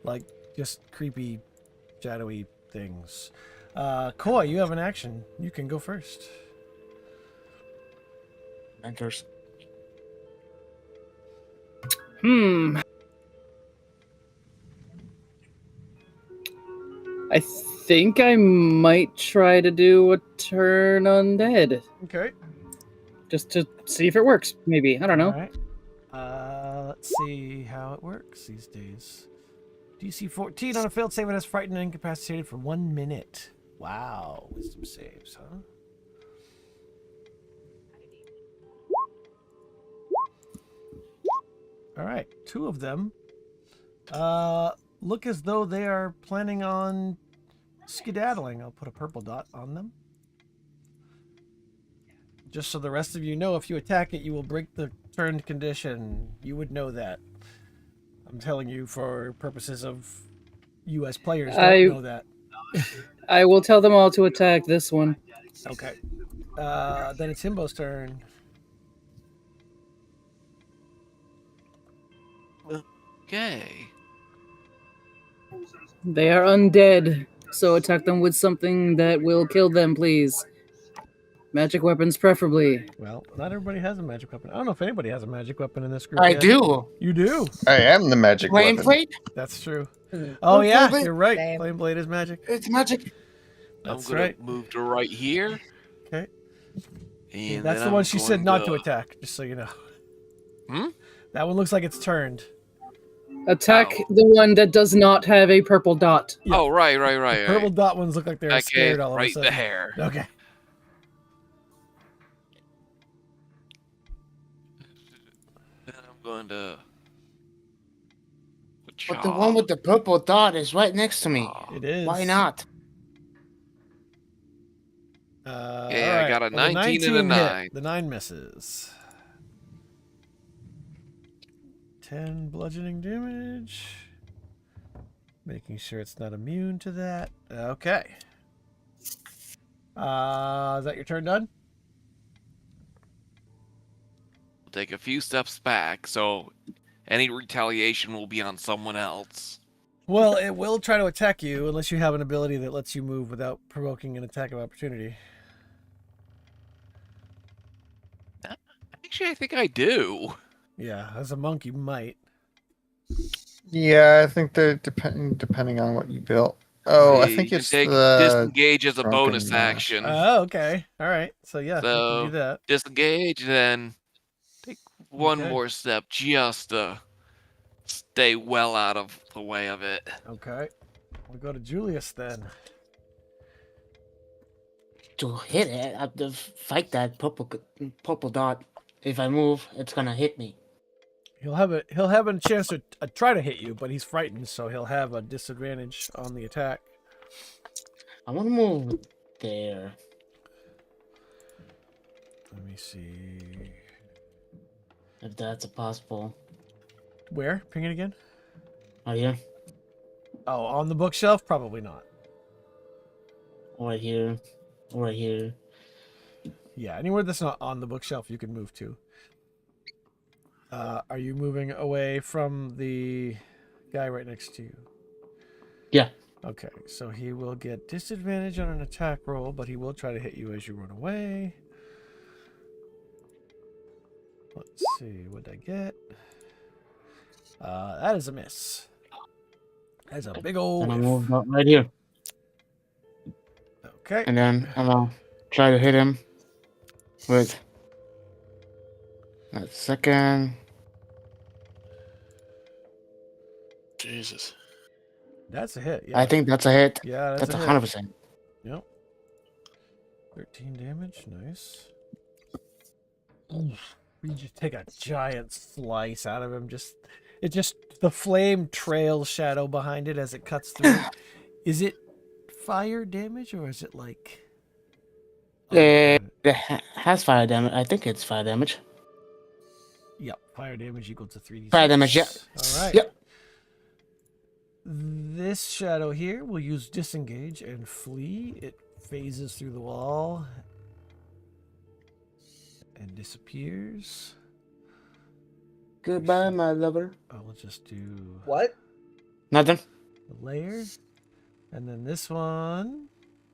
like just creepy, shadowy things. Koi, you have an action. You can go first. Mentors. I think I might try to do a turn undead. Okay. Just to see if it works, maybe. I don't know. All right. Let's see how it works these days. DC 14 on a failed save and is frightened and incapacitated for 1 minute. Wow. Wisdom saves, huh? All right. 2 of them look as though they are planning on skedaddling. I'll put a purple dot on them. Just so the rest of you know, if you attack it, you will break the turned condition. You would know that. I'm telling you for purposes of you as players don't know that. I will tell them all to attack this one. Okay. Then it's Himbo's turn. Okay. They are undead, so attack them with something that will kill them, please. Magic weapons, preferably. Well, not everybody has a magic weapon. I don't know if anybody has a magic weapon in this group. I yet. do. You do. I am the magic Flame weapon. plate? That's true. Oh yeah, Flame blade? you're right. Same. Flame blade is magic. It's magic. That's I'm gonna right. move to right here. Okay. And That's then the one I'm she said going not to attack. Just so you know. Hmm? That one looks like it's turned. Attack Ow. the one that does not have a purple dot. Yeah. Oh, right. Purple dot ones look like they're Okay, scared all of a right sudden. there. Okay. Then I'm going to. But the one with the purple dot is right next to me. It is. Why not? Yeah, I got a Well, the 19 and a 19 hit. 9. The 9 misses. 10 bludgeoning damage. Making sure it's not immune to that. Okay. Is that your turn done? Take a few steps back, so any retaliation will be on someone else. Well, it will try to attack you unless you have an ability that lets you move without provoking an attack of opportunity. Actually, I think I do. Yeah, as a monk, you might. Yeah, I think they're depending on what you built. Oh, I See, think you can it's take the disengage as a drunken bonus mass. action. Oh, okay. All right. So, yeah, you can So do that. disengage, then take one Okay. more step just to stay well out of the way of it. Okay. We'll go to Julius then. To hit it, I have to fight that purple dot. If I move, it's gonna hit me. He'll have a chance to try to hit you, but he's frightened, so he'll have a disadvantage on the attack. I want to move there. Let me see. If that's possible. Where? Ping it again. Right here. Oh, on the bookshelf? Probably not. Right here. Right here. Yeah, anywhere that's not on the bookshelf, you can move to. Are you moving away from the guy right next to you? Yeah. Okay, so he will get disadvantage on an attack roll, but he will try to hit you as you run away. Let's see, what did I get? That is a miss. That's a big old And I whiff. move up right here. Okay. And then I'm gonna try to hit him with that second. Jesus. That's a hit, yeah. I think that's a hit. Yeah, That's a hit. 100%. Yep. 13 damage, nice. Oof. You just take a giant slice out of him. The flame trails shadow behind it as it cuts through. Is it fire damage or is it like? It has fire damage. I think it's fire damage. Yep, fire damage equal to 3d6. Fire damage, yeah. All right. Yep. This shadow here will use disengage and flee. It phases through the wall and disappears. Goodbye, my lover. I'll just do What? Nothing. the layer. And then this one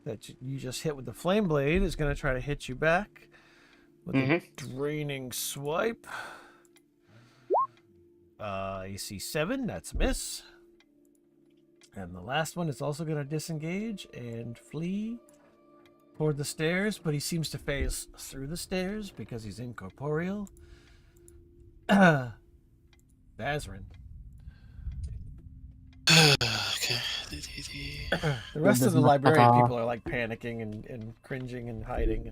that you just hit with the flame blade is going to try to hit you back with a draining swipe. AC 7, that's a miss. And the last one is also going to disengage and flee toward the stairs, but he seems to phase through the stairs because he's incorporeal. Bazrin. Okay. The rest of the Doesn't matter. librarian people are like panicking and cringing and hiding.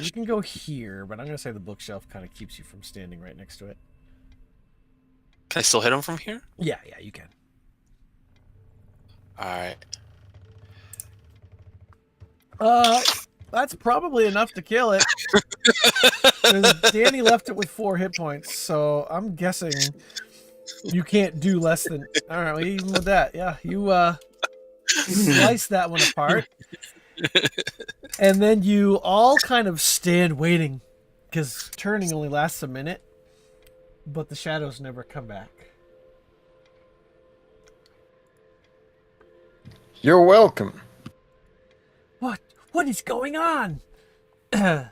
You can go here, but I'm going to say the bookshelf kind of keeps you from standing right next to it. Can I still hit him from here? Yeah, you can. Alright. That's probably enough to kill it. 'Cause Danny left it with 4 hit points, so I'm guessing you can't do less than. All right, well, even with that, yeah, you slice that one apart, and then you all kind of stand waiting, because turning only lasts a minute, but the shadows never come back. You're welcome. What is going on? There's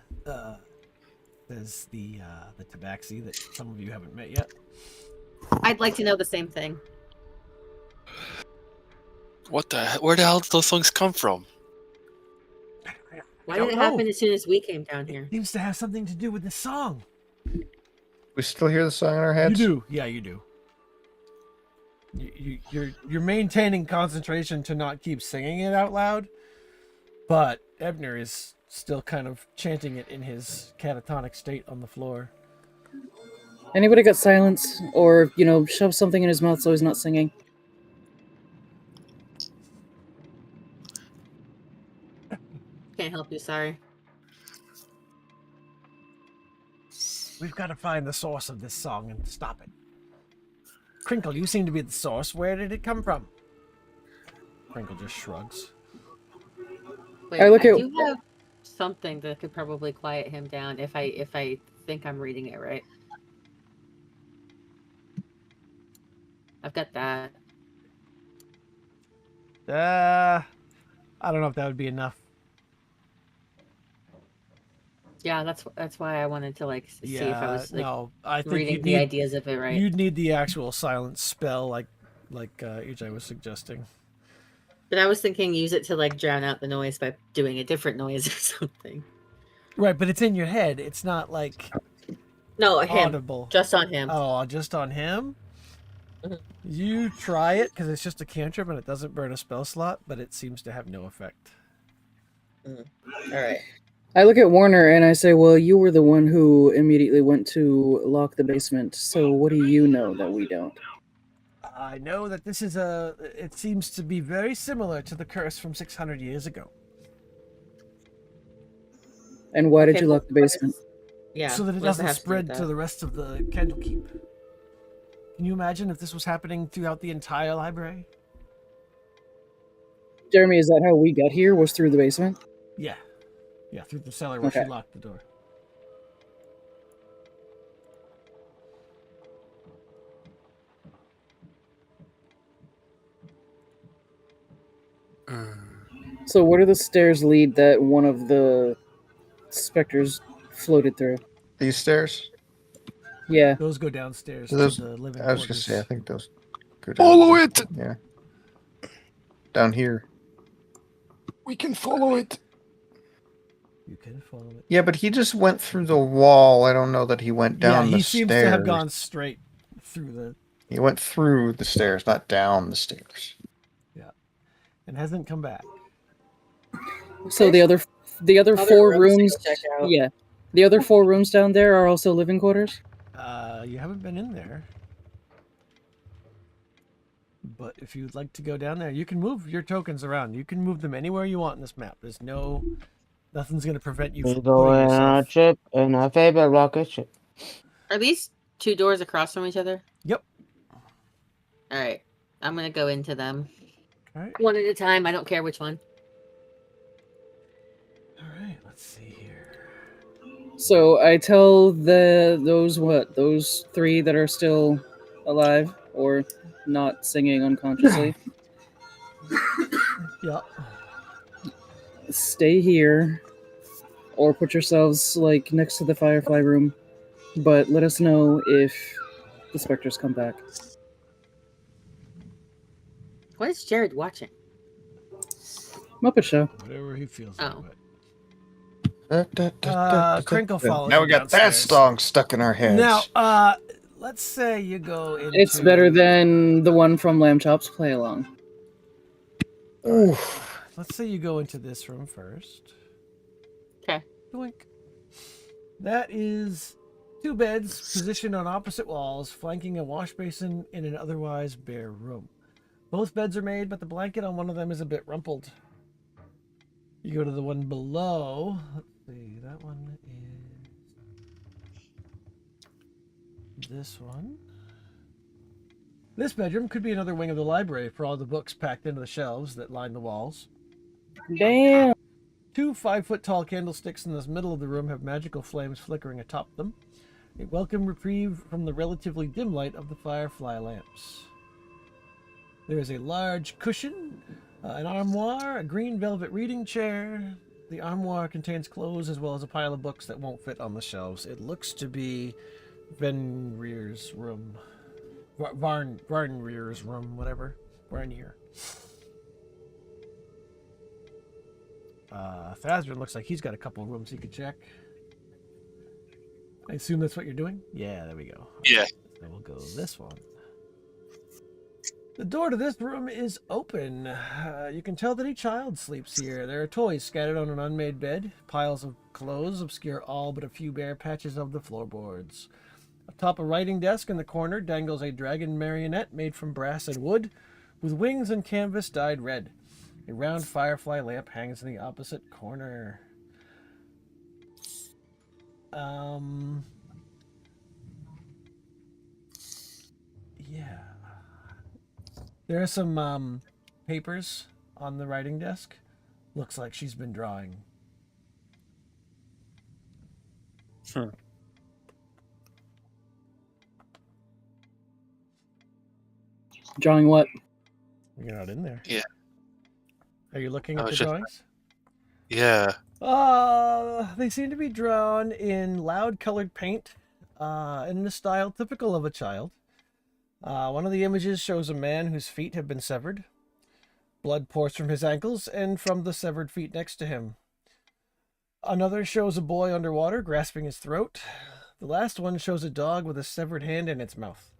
the tabaxi that some of you haven't met yet. I'd like to know the same thing. What the hell? Where the hell did those songs come from? Why did it happen as soon as we came down here? Seems to have something to do with the song. We still hear the song in our You heads? do, yeah, you do. You're maintaining concentration to not keep singing it out loud, but Ebner is still kind of chanting it in his catatonic state on the floor. Anybody got silence or, shove something in his mouth so he's not singing? Can't help you, sorry. We've got to find the source of this song and stop it. Crinkle, you seem to be the source. Where did it come from? Crinkle just shrugs. Wait, I look at- do have something that could probably quiet him down if I think I'm reading it right. I've got that. I don't know if that would be enough. Yeah, that's why I wanted to like see if I was like no. I think reading you'd the need, ideas of it right. You'd need the actual silence spell, like EJ was suggesting. But I was thinking use it to like drown out the noise by doing a different noise or something. Right, but it's in your head. It's not like No, him. audible. Just on him. Oh, just on him? Mhm. You try it, because it's just a cantrip and it doesn't burn a spell slot, but it seems to have no effect. All right. I look at Warner and I say, well, you were the one who immediately went to lock the basement, so what do you know that we don't? I know that this is it seems to be very similar to the curse from 600 years ago. And why did Okay, you lock the basement? Yeah. So that it what does doesn't have to do with spread to that? the rest of the Candlekeep. Can you imagine if this was happening throughout the entire library? Jeremy, is that how we got here, was through the basement? Yeah. Yeah, through the cellar where she Okay. locked the door. So where do the stairs lead that one of the specters floated through? These stairs? Yeah. Those go downstairs Those- to the living I was quarters. gonna say, I think those go down. Follow it! Yeah. Down here. We can follow it. You can follow it. Yeah, but he just went through the wall. I don't know that he went down yeah, the he stairs. seems to have gone straight through the He went through the stairs, not down the stairs. and hasn't come back. So the other Other four rooms to rooms, go check out. yeah. The other 4 rooms down there are also living quarters? You haven't been in there. But if you'd like to go down there, you can move your tokens around. You can move them anywhere you want in this map. There's nothing's going to prevent you We from go putting in on a yourself. ship, in a favorite rocket ship. Are these 2 doors across from each other? Yep. All right. I'm gonna go into them All right. one at a time. I don't care which one. All right. Let's see here. So I tell those 3 that are still alive or not singing unconsciously, Yep. stay here or put yourselves like next to the Firefly room, but let us know if the specters come back. What is Jared watching? Muppet Show. Whatever he feels Oh. like. Crinkle follows Now you we got that downstairs. song stuck in our heads. Now, let's say you go into... It's better than the one from Lamb Chop's Play Along. Oof. Let's say you go into this room first. Okay. Doink. That is 2 beds positioned on opposite walls, flanking a wash basin in an otherwise bare room. Both beds are made, but the blanket on one of them is a bit rumpled. You go to the one below. Let's see, that one is this one. This bedroom could be another wing of the library for all the books packed into the shelves that line the walls. Damn. 2 5-foot-tall candlesticks in the middle of the room have magical flames flickering atop them. A welcome reprieve from the relatively dim light of the firefly lamps. There is a large cushion, an armoire, a green velvet reading chair. The armoire contains clothes as well as a pile of books that won't fit on the shelves. It looks to be Venrier's room. Varnrier's room, whatever. Varnier. Thazrin looks like he's got a couple of rooms he could check. I assume that's what you're doing? Yeah, there we go. Yeah. So we'll go this one. The door to this room is open. You can tell that a child sleeps here. There are toys scattered on an unmade bed. Piles of clothes obscure all but a few bare patches of the floorboards. Atop a writing desk in the corner dangles a dragon marionette made from brass and wood, with wings and canvas dyed red. A round firefly lamp hangs in the opposite corner. Yeah. There are some papers on the writing desk. Looks like she's been drawing. Drawing what? You're not in there. Yeah. Are you looking I at the was just- drawings? Yeah. They seem to be drawn in loud colored paint, in a style typical of a child. One of the images shows a man whose feet have been severed. Blood pours from his ankles and from the severed feet next to him. Another shows a boy underwater grasping his throat. The last one shows a dog with a severed hand in its mouth.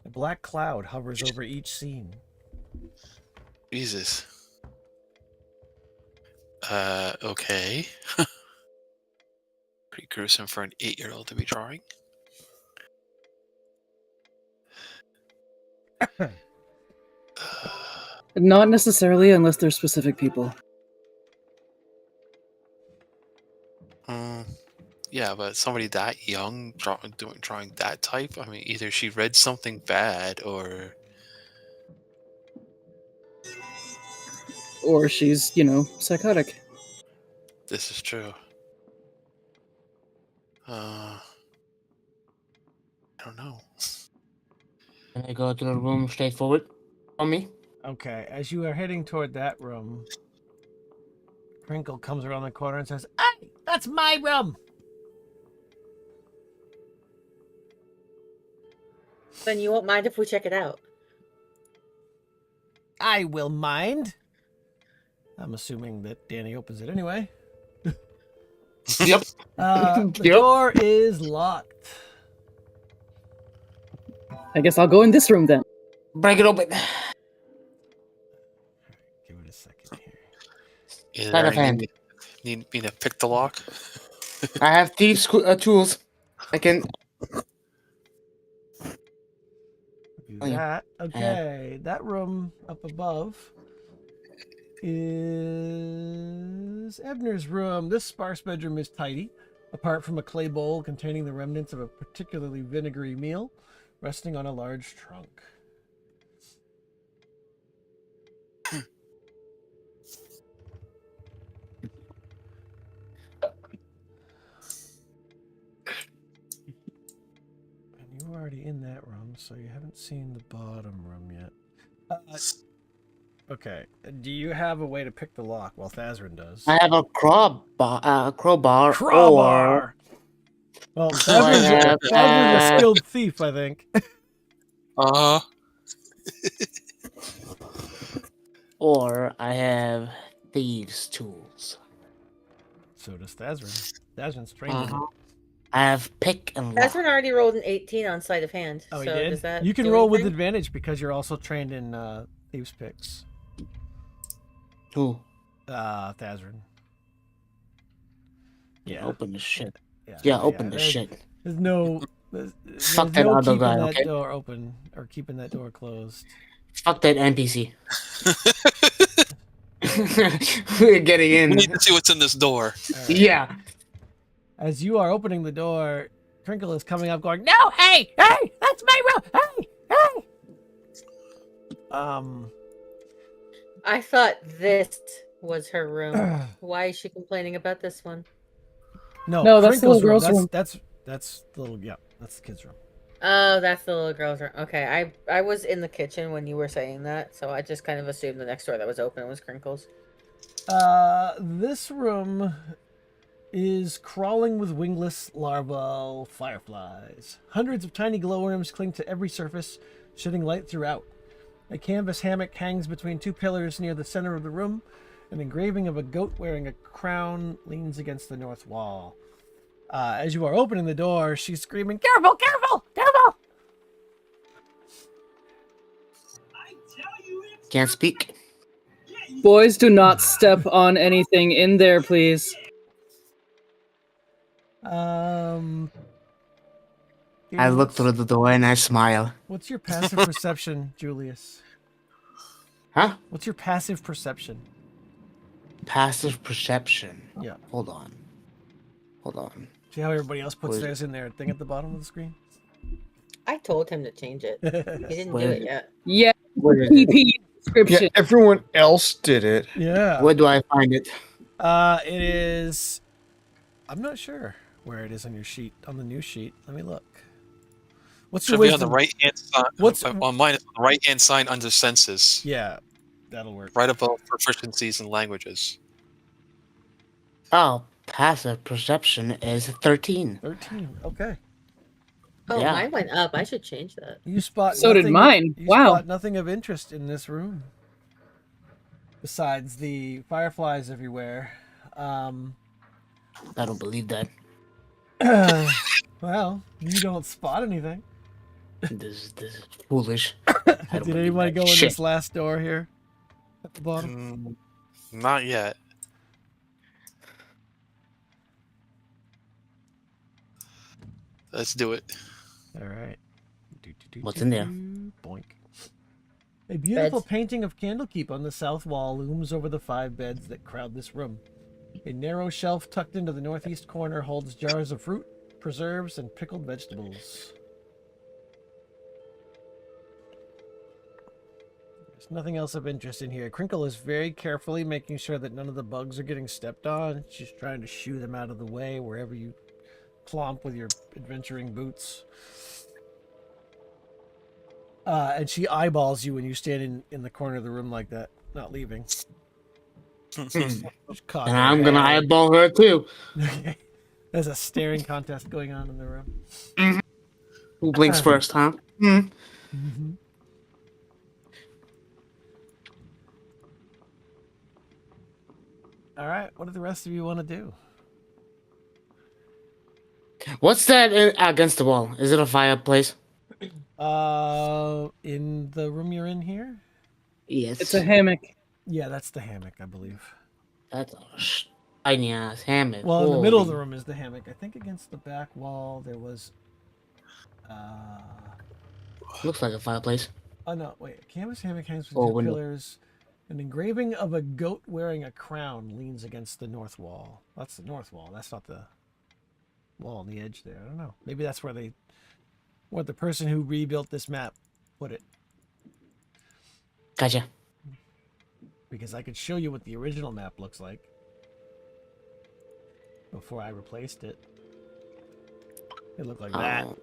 A black cloud hovers over each scene. Jesus. Okay. Pretty gruesome for an 8-year-old to be drawing. Not necessarily, unless they're specific people. Yeah, but somebody that young drawing that type, I mean, either she read something bad or Or she's, psychotic. this is true. I don't know. Can I go to the room straight forward from me? Okay, as you are heading toward that room, Crinkle comes around the corner and says, "Hey, that's my room!" Then you won't mind if we check it out. I will mind. I'm assuming that Danny opens it anyway. Yep. The Yep. door is locked. I guess I'll go in this room then. Break it open. Give it a second here. Either Sleight of I hand. need me to pick the lock. I have thieves' tools. I can. Do Oh, yeah. that. Okay, that room up above is Ebner's room. This sparse bedroom is tidy, apart from a clay bowl containing the remnants of a particularly vinegary meal, resting on a large trunk. And you were already in that room, so you haven't seen the bottom room yet. Okay, do you have a way to pick the lock? Well, Thazrin does. I have a crowbar. Crowbar! Well, Thazrin's a skilled thief, I think. Or I have thieves' tools. So does Thazrin. Thazrin's trained in it. I have pick and lock. Thazrin already rolled an 18 on sleight of hand. Oh, so he did? Does that You can do roll with anything? advantage because you're also trained in thieves' picks. Who? Thazrin. Yeah. Open the shit. Yeah, Yeah, open the there's- shit. There's no... There's Fuck that no other keeping guy, that okay? door open or keeping that door closed. Fuck that NPC. We're getting We in. need to see what's in this door. All right. Yeah. As you are opening the door, Crinkle is coming up going, "No, hey, that's my room, hey. I thought this was her room. Why is she complaining about this one? No, that's the Crinkle's little girl's room. That's the little, yeah, that's the kid's room. Oh, that's the little girl's room. Okay, I was in the kitchen when you were saying that, so I just kind of assumed the next door that was open was Crinkle's. This room is crawling with wingless larval fireflies. Hundreds of tiny glowworms cling to every surface, shedding light throughout. A canvas hammock hangs between two pillars near the center of the room. An engraving of a goat wearing a crown leans against the north wall. As you are opening the door, she's screaming, "Careful, careful, careful!" Can't speak. Boys, do not step on anything in there, please. I look through the door and I smile. What's your passive perception, Julius? Huh? What's your passive perception? Passive perception. Yeah. Hold on. Hold on. See how everybody else puts Where's- theirs in their thing at the bottom of the screen? I told him to change it. He didn't do Where, it yet. Yeah, where is it? PP description. Yeah, everyone else did it. Yeah. Where do I find it? It is. I'm not sure where it is on your sheet, on the new sheet. Let me look. What's your Should be on the wisdom? right hand side. What's- On mine? It's on the right hand side under census, Yeah, that'll work. right above proficiencies in languages. Oh, passive perception is 13. 13. Okay. Oh, Yeah. mine went up. I should change that. You spot. So did nothing- mine. You Wow. spot nothing of interest in this room. Besides the fireflies everywhere. I don't believe that. Well, you don't spot anything. This is foolish. I don't Did believe anybody that go in shit. this last door here at the bottom? Not yet. Let's do it. All right. What's in there? Boink. A beautiful Beds. painting of Candlekeep on the south wall looms over the 5 beds that crowd this room. A narrow shelf tucked into the northeast corner holds jars of fruit, preserves, and pickled vegetables. There's nothing else of interest in here. Crinkle is very carefully making sure that none of the bugs are getting stepped on. She's trying to shoo them out of the way wherever you clomp with your adventuring boots. And she eyeballs you when you stand in the corner of the room like that, not leaving. Just caught And her I'm gonna hand. eyeball her too. Okay. There's a staring contest going on in the room. Who blinks first, huh? Mm-hmm. All right, what do the rest of you want to do? What's that against the wall? Is it a fireplace? In the room you're in here? Yes. It's a hammock. Yeah, that's the hammock, I believe. That's a tiny ass hammock. Well, in the middle of the Holy- room is the hammock. I think against the back wall there was. Looks like a fireplace. Oh no! Wait, a canvas hammock hangs with Oh, two window. pillars. An engraving of a goat wearing a crown leans against the north wall. That's the north wall. That's not the wall on the edge there. I don't know. Maybe that's where the person who rebuilt this map put it. Gotcha. Because I could show you what the original map looks like before I replaced it. It looked like that. Oh.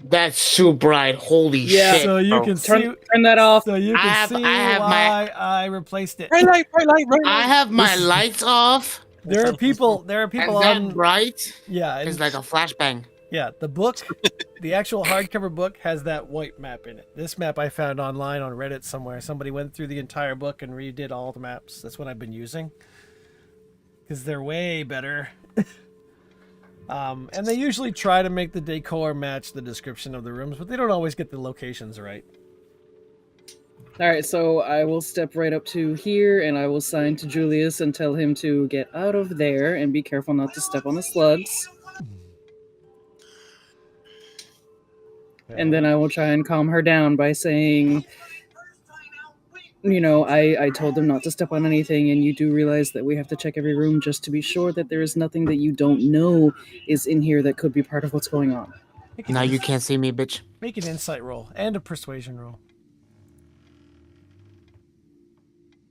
That's too bright. Holy Yeah. shit. So you Oh. can see. Turn that off. So you can I have- see I have why I replaced it. Bright light. I have my lights off. There are people. There are And people that on. bright Yeah, and is like a flashbang. yeah. The book, the actual hardcover book, has that white map in it. This map I found online on Reddit somewhere. Somebody went through the entire book and redid all the maps. That's what I've been using because they're way better. And they usually try to make the decor match the description of the rooms, but they don't always get the locations right. All right, so I will step right up to here and I will sign to Julius and tell him to get out of there and be careful not to step on the slugs. And then I will try and calm her down by saying, you know, I told them not to step on anything, and you do realize that we have to check every room just to be sure that there is nothing that you don't know is in here that could be part of what's going on. Now you can't see me, bitch. Make an insight roll and a persuasion roll.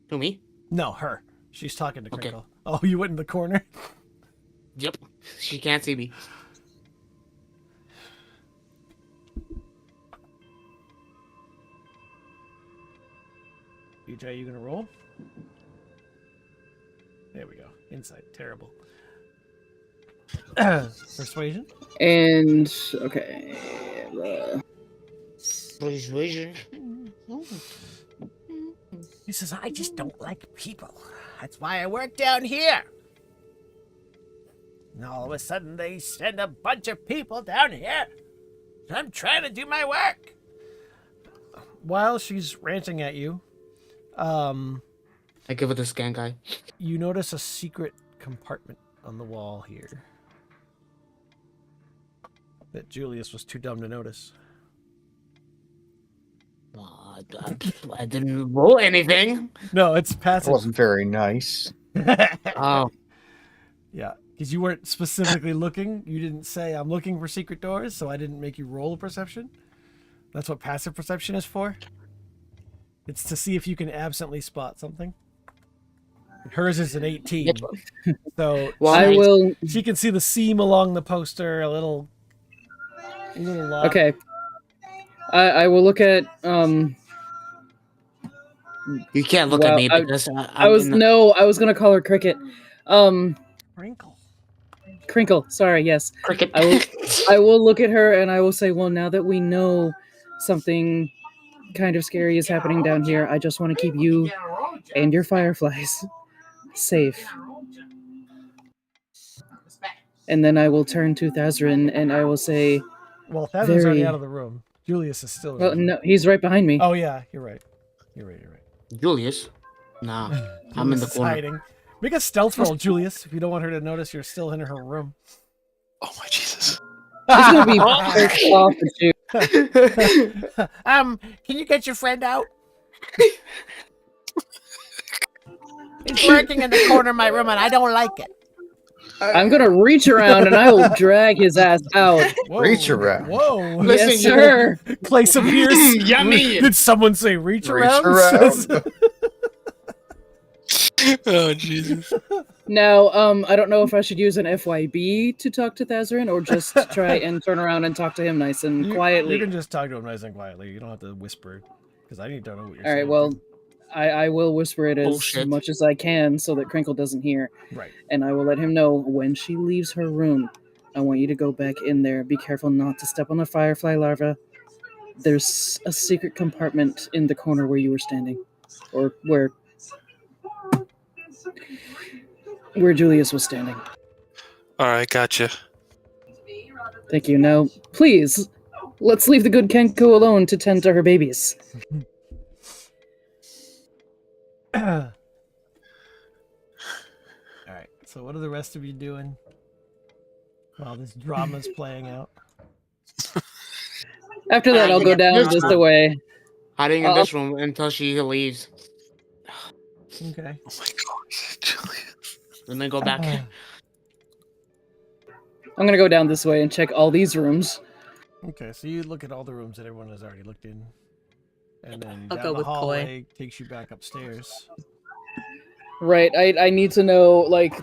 To me? No, her. She's talking to Okay. Crinkle. Oh, you went in the corner? Yep. She can't see me. BJ, you gonna roll? There we go. Insight. Terrible. Persuasion? And, okay. Persuasion. He says, I just don't like people. That's why I work down here. And all of a sudden, they send a bunch of people down here. So I'm trying to do my work. While she's ranting at you, I give it a scan guy. you notice a secret compartment on the wall here that Julius was too dumb to notice. I didn't roll anything. No, it's That passive. wasn't very nice. Oh, Yeah. Because you weren't specifically looking. You didn't say, I'm looking for secret doors, so I didn't make you roll a perception. That's what passive perception is for. It's to see if you can absently spot something. Hers is an 18. So Well, I will. she can see the seam along the poster, a little Okay. I will look at. You can't look Wow, at me because I was gonna call her Cricket. Crinkle. Sorry. Yes. Cricket. I will look at her and I will say, well, now that we know something kind of scary is happening down here, I just want to keep you and your fireflies safe. And then I will turn to Thazrin and I will say, well, Thazrin's already out of the room. Julius is still in well, the room. no, he's right behind me. Oh, yeah, you're right. You're right. Julius? Nah, I'm in the Julius is corner. hiding. Make a stealth roll, Julius, if you don't want her to notice you're still in her room. Oh my Jesus! It's gonna be pissed off at you. Can you get your friend out? He's lurking in the corner of my room, and I don't like it. I'm gonna reach around and I will drag his ass out. Whoa. Reach around. Whoa. Yes, sir. Place of Pierce. Yummy. Did someone say reach around? Oh Jesus! Now, I don't know if I should use an FYB to talk to Thazrin or just try and turn around and talk to him nice and quietly. You can just talk to him nice and quietly. You don't have to whisper, because I need to know what you're All saying. right, well, I will whisper it as Bullshit. much as I can so that Crinkle doesn't hear. Right. And I will let him know when she leaves her room. I want you to go back in there. Be careful not to step on the firefly larva. There's a secret compartment in the corner where you were standing. Or where Julius was standing. All right, gotcha. Thank you. Now, please, let's leave the good Kenko alone to tend to her babies. All right. So what are the rest of you doing while this drama's playing out? After that, I'll go down just the way. Hiding in this room until she leaves. Okay. Oh my God, Julius. And then go back. I'm gonna go down this way and check all these rooms. Okay, so you look at all the rooms that everyone has already looked in. And then I'll down go the with Koi. hallway takes you back upstairs. Right, I need to know, like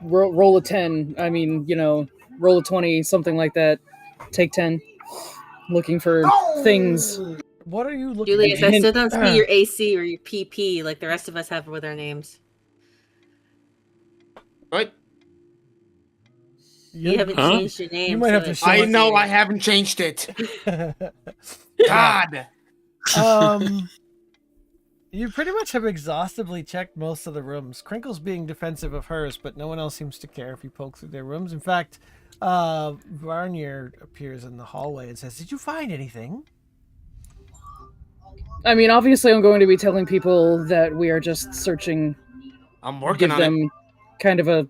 roll a 10. I mean, roll a 20, something like that. Take 10. Looking for things. What are you looking Julius, at? I still don't see your AC or your PP like the rest of us have with our names. What? You haven't changed your name. You might have to show I us know your- I haven't changed it. God. You pretty much have exhaustively checked most of the rooms. Crinkle's being defensive of hers, but no one else seems to care if you poke through their rooms. In fact, Varnier appears in the hallway and says, "Did you find anything?" I mean, obviously I'm going to be telling people that we are just searching. I'm working Give on them it. kind of a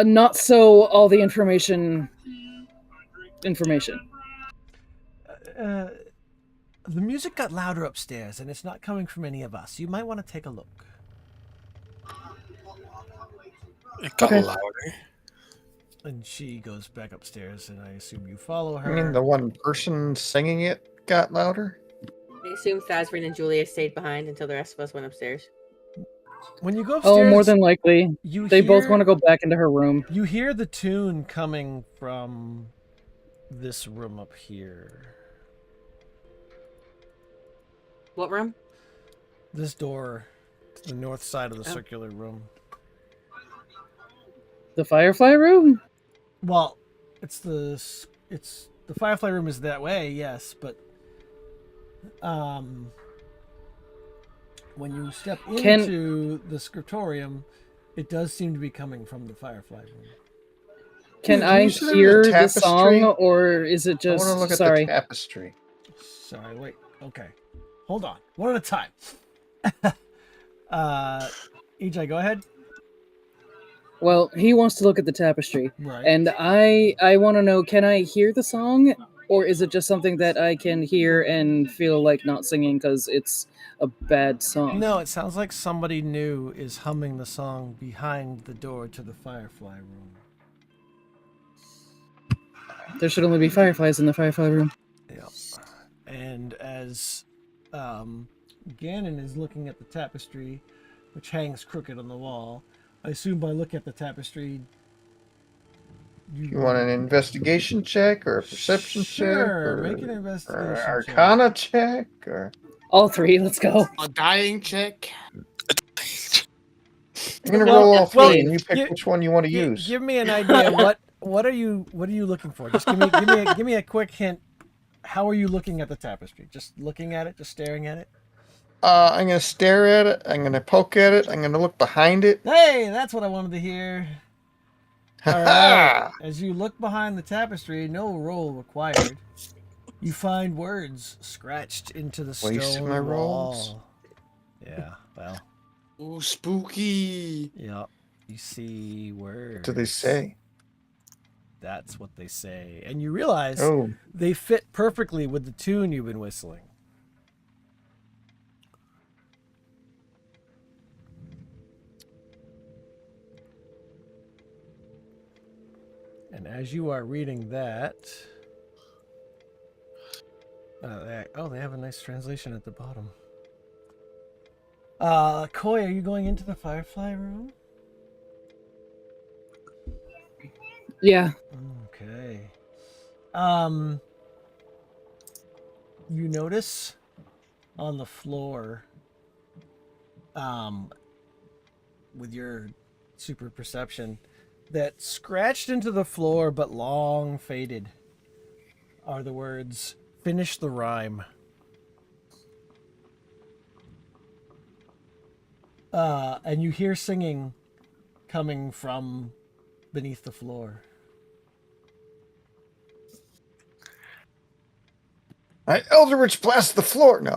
not so all the information. The music got louder upstairs, and it's not coming from any of us. You might want to take a look. It got Okay. louder. And she goes back upstairs, and I assume you follow her. I mean, the one person singing it got louder? I assume Thazrin and Julia stayed behind until the rest of us went upstairs. When you go upstairs, Oh, more than likely. They both want to go back into her room. You hear the tune coming from this room up here. What room? This door to the north side of the circular room. The Firefly room? Well, it's the Firefly room is that way, yes, but when you step into the scriptorium, it does seem to be coming from the Firefly room. Can Can I you see the hear the tapestry? song, or is it I just... want to look at Sorry. the tapestry. Sorry, wait. Okay. Hold on. One at a time. EJ, go ahead. Well, he wants to look at the tapestry. Right. And I want to know, can I hear the song Or is it just something that I can hear and feel like not singing because it's a bad song? No, it sounds like somebody new is humming the song behind the door to the Firefly room. There should only be fireflies in the firefly room. Yep. And as Ganon is looking at the tapestry, which hangs crooked on the wall, I assume by looking at the tapestry, You want an investigation check or a perception check? Sure, Or, make an or investigation check. Arcana check? Or All three, let's go. A dying check. I'm gonna Well- roll all three, well, and you pick gi- which one you want to use. Give me an idea. What are you looking for? Just give me a quick hint. How are you looking at the tapestry? Just looking at it, just staring at it. I'm gonna stare at it. I'm gonna poke at it. I'm gonna look behind it. Hey, that's what I wanted to hear. All right. As you look behind the tapestry, no roll required. You find words scratched into the Wasting stone my wall. rolls. Yeah. Well. Ooh, spooky. Yep. You see words. What do they say? That's what they say, and you realize Oh, they fit perfectly with the tune you've been whistling. And as you are reading that, they have a nice translation at the bottom. Koi, are you going into the Firefly room? Yeah. Okay. You notice on the floor, with your super perception, that scratched into the floor but long faded are the words, "Finish the rhyme." And you hear singing coming from beneath the floor. I Eldritch blast the floor. No,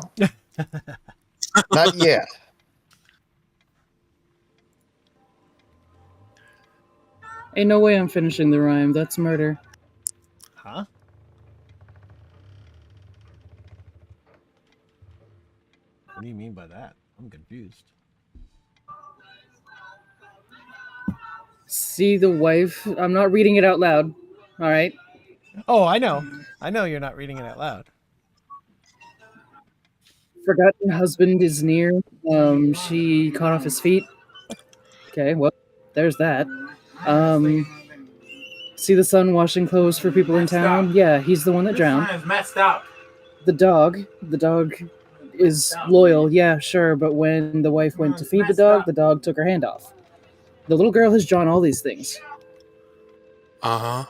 not yet. Ain't no way I'm finishing the rhyme. That's murder. Huh? What do you mean by that? I'm confused. See the wife? I'm not reading it out loud. All right. Oh, I know. I know you're not reading it out loud. Forgotten husband is near. She caught off his feet. Okay, well, there's that. See the son washing clothes for people in town? Yeah, he's the one that drowned. This is messed up. The dog is loyal, yeah, sure, but when the wife went to feed the dog took her hand off. The little girl has drawn all these things. Uh huh.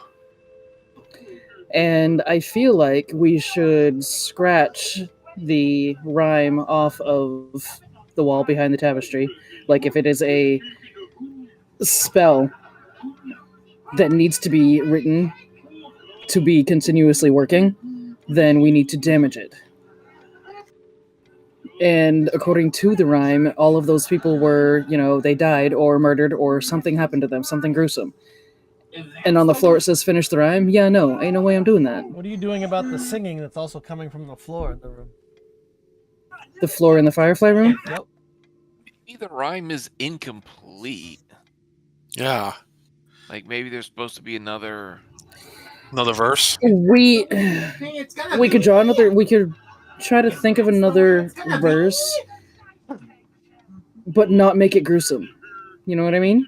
And I feel like we should scratch the rhyme off of the wall behind the tapestry. Like if it is a spell that needs to be written to be continuously working, then we need to damage it. And according to the rhyme, all of those people were, they died or murdered or something happened to them, something gruesome. And on the floor it says finish the rhyme. Yeah, no, ain't no way I'm doing that. What are you doing about the singing that's also coming from the floor in the room? The floor in the Firefly room? Yep. Maybe the rhyme is incomplete. Yeah. Like maybe there's supposed to be another verse. We could draw another. We could try to think of another verse, but not make it gruesome. You know what I mean?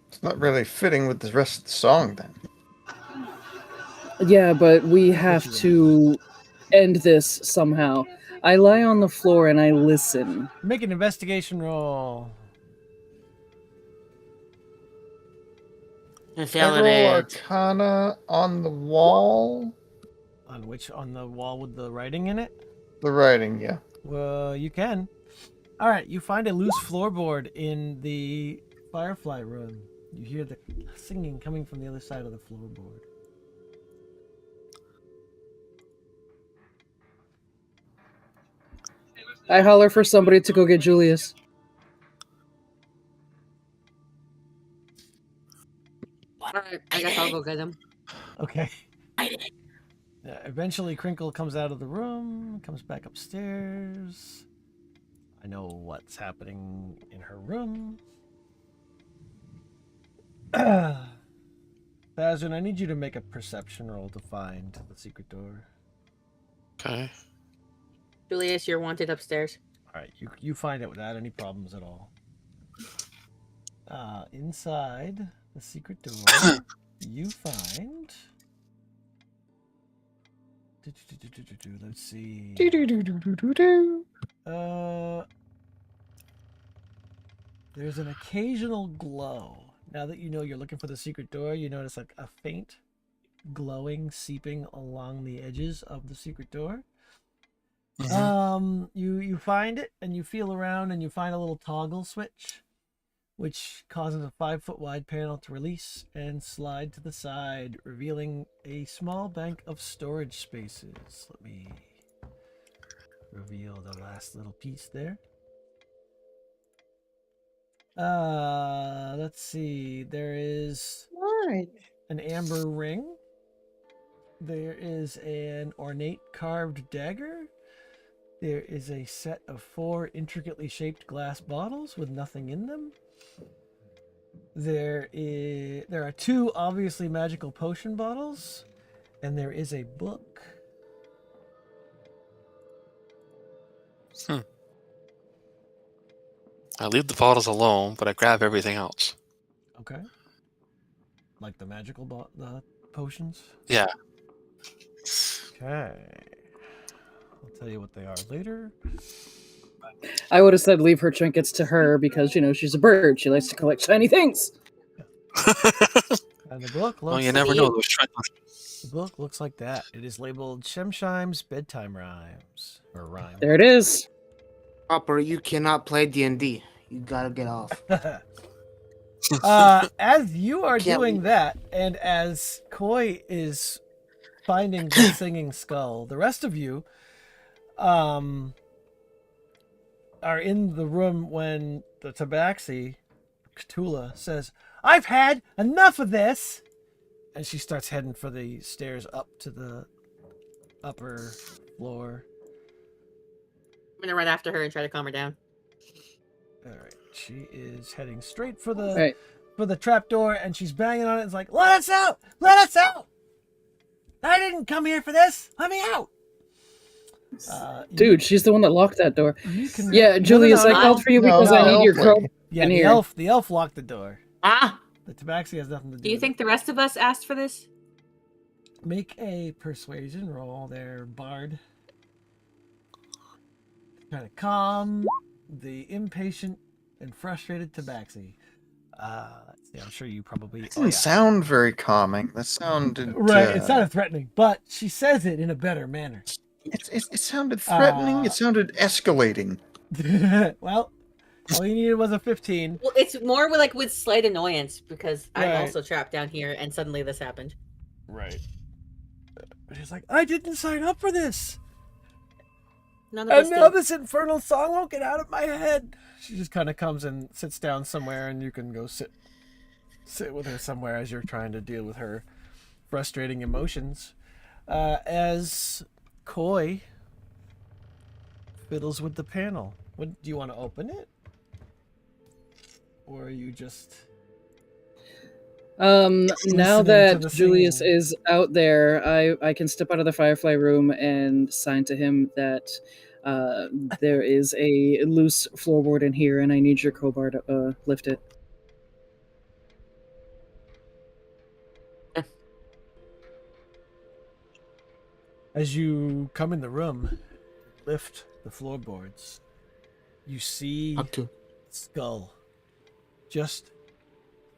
It's not really fitting with the rest of the song, then. Yeah, but we have to end this somehow. I lie on the floor and I listen. Make an investigation roll. Roll Intelligent. Arcana on the wall. On the wall with the writing in it? The writing, yeah. Well, you can. All right, you find a loose floorboard in the Firefly room. You hear the singing coming from the other side of the floorboard. I holler for somebody to go get Julius. go get him. Okay. Eventually, Crinkle comes out of the room, comes back upstairs. I know what's happening in her room. Bazin, I need you to make a perception roll to find the secret door. Okay. Julius, you're wanted upstairs. All right, you find it without any problems at all. Inside the secret door, you find. Let's see. There's an occasional glow. Now that you know you're looking for the secret door, you notice like a faint glowing seeping along the edges of the secret door. You find it and you feel around and you find a little toggle switch, which causes a 5-foot wide panel to release and slide to the side, revealing a small bank of storage spaces. Let me reveal the last little piece there. Let's see. There is an amber ring. There is an ornate carved dagger. There is a set of 4 intricately shaped glass bottles with nothing in them. There are 2 obviously magical potion bottles, and there is a book. I leave the bottles alone, but I grab everything else. Okay. Like the magical the potions? Yeah. Okay. I'll tell you what they are later. I would have said leave her trinkets to her because, you know, she's a bird. She likes to collect shiny things. And the book looks Oh, you never know those The book looks like that. It is labeled Shemshime's Bedtime Rhymes. Or Rhyme. There it is. Hopper, you cannot play D&D. You gotta get off. As you are Can't doing leave. that, and as Koi is finding the singing skull, the rest of you are in the room when the Tabaxi, Cthulhu, says, "I've had enough of this!" And she starts heading for the stairs up to the upper floor. I'm gonna run after her and try to calm her down. All right, she is heading straight for the Right. trap door, and she's banging on it. It's like, "Let us out! Let us out! I didn't come here for this. Let me out!" Dude, she's the one that locked that door. You can. Yeah, Julius, I no. called for you No, because I no, need your Elfling. girl Yeah, in the here. elf locked the door. Ah! The Tabaxi has nothing to do. Do you with think the rest of us asked for this? it. Make a persuasion roll there, Bard. Trying to calm the impatient and frustrated Tabaxi. Let's see, I'm sure you probably. It didn't sound very calming. That sounded Right, it sounded threatening, but she says it in a better manner. It sounded threatening. It sounded escalating. Well, all you needed was a 15. Well, it's more like with slight annoyance because I'm Right. also trapped down here, and suddenly this happened. Right. She's like, "I didn't sign up for this. None of And us now did. this infernal song won't get out of my head." She just kind of comes and sits down somewhere, and you can go sit with her somewhere as you're trying to deal with her frustrating emotions. As Koi fiddles with the panel. Do you want to open it? Or are you just... Now Listening to that the Julius singing. is out there, I can step out of the Firefly room and sign to him that there is a loose floorboard in here, and I need your crowbar to lift it. As you come in the room, lift the floorboards, you see Up to. Skull just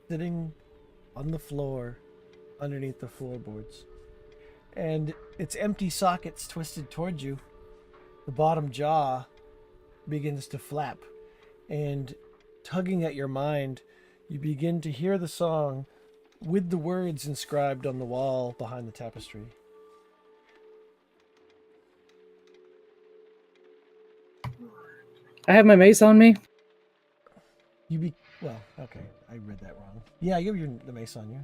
sitting on the floor underneath the floorboards. And its empty sockets twisted towards you. The bottom jaw begins to flap, and tugging at your mind, you begin to hear the song with the words inscribed on the wall behind the tapestry. I have my mace on me. Well, okay, I read that wrong. Yeah, you have the mace on you.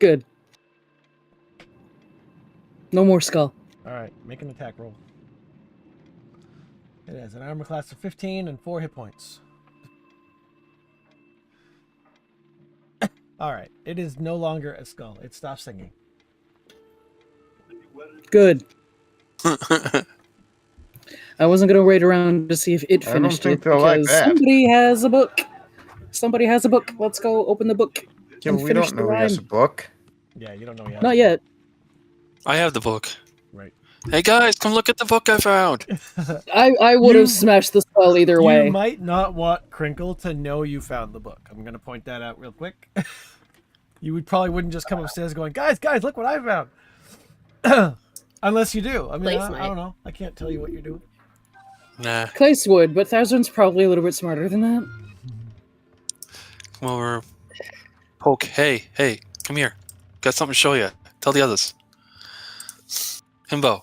Good. No more skull. All right, make an attack roll. It has an armor class of 15 and 4 hit points. All right, it is no longer a skull. It stops singing. Good. I wasn't gonna wait around to see if it I don't finished think it they'll like because that. somebody has a book. Somebody has a book. Let's go open the book. Yeah, and but we finish don't the know he has a rhyme. book. Yeah, you don't know yet. Not yet. I have the book. Right. Hey guys, come look at the book I found. I would You- have smashed the skull either You way. might not want Crinkle to know you found the book. I'm going to point that out real quick. You probably wouldn't just come upstairs going, guys, look what I found. Unless you do. I mean, Place I might. don't know. I can't tell you what you're doing. Nah, Clace would, but Thazrin's probably a little bit smarter than that. come over. Poke. Hey, come here. Got something to show you. Tell the others. Himbo.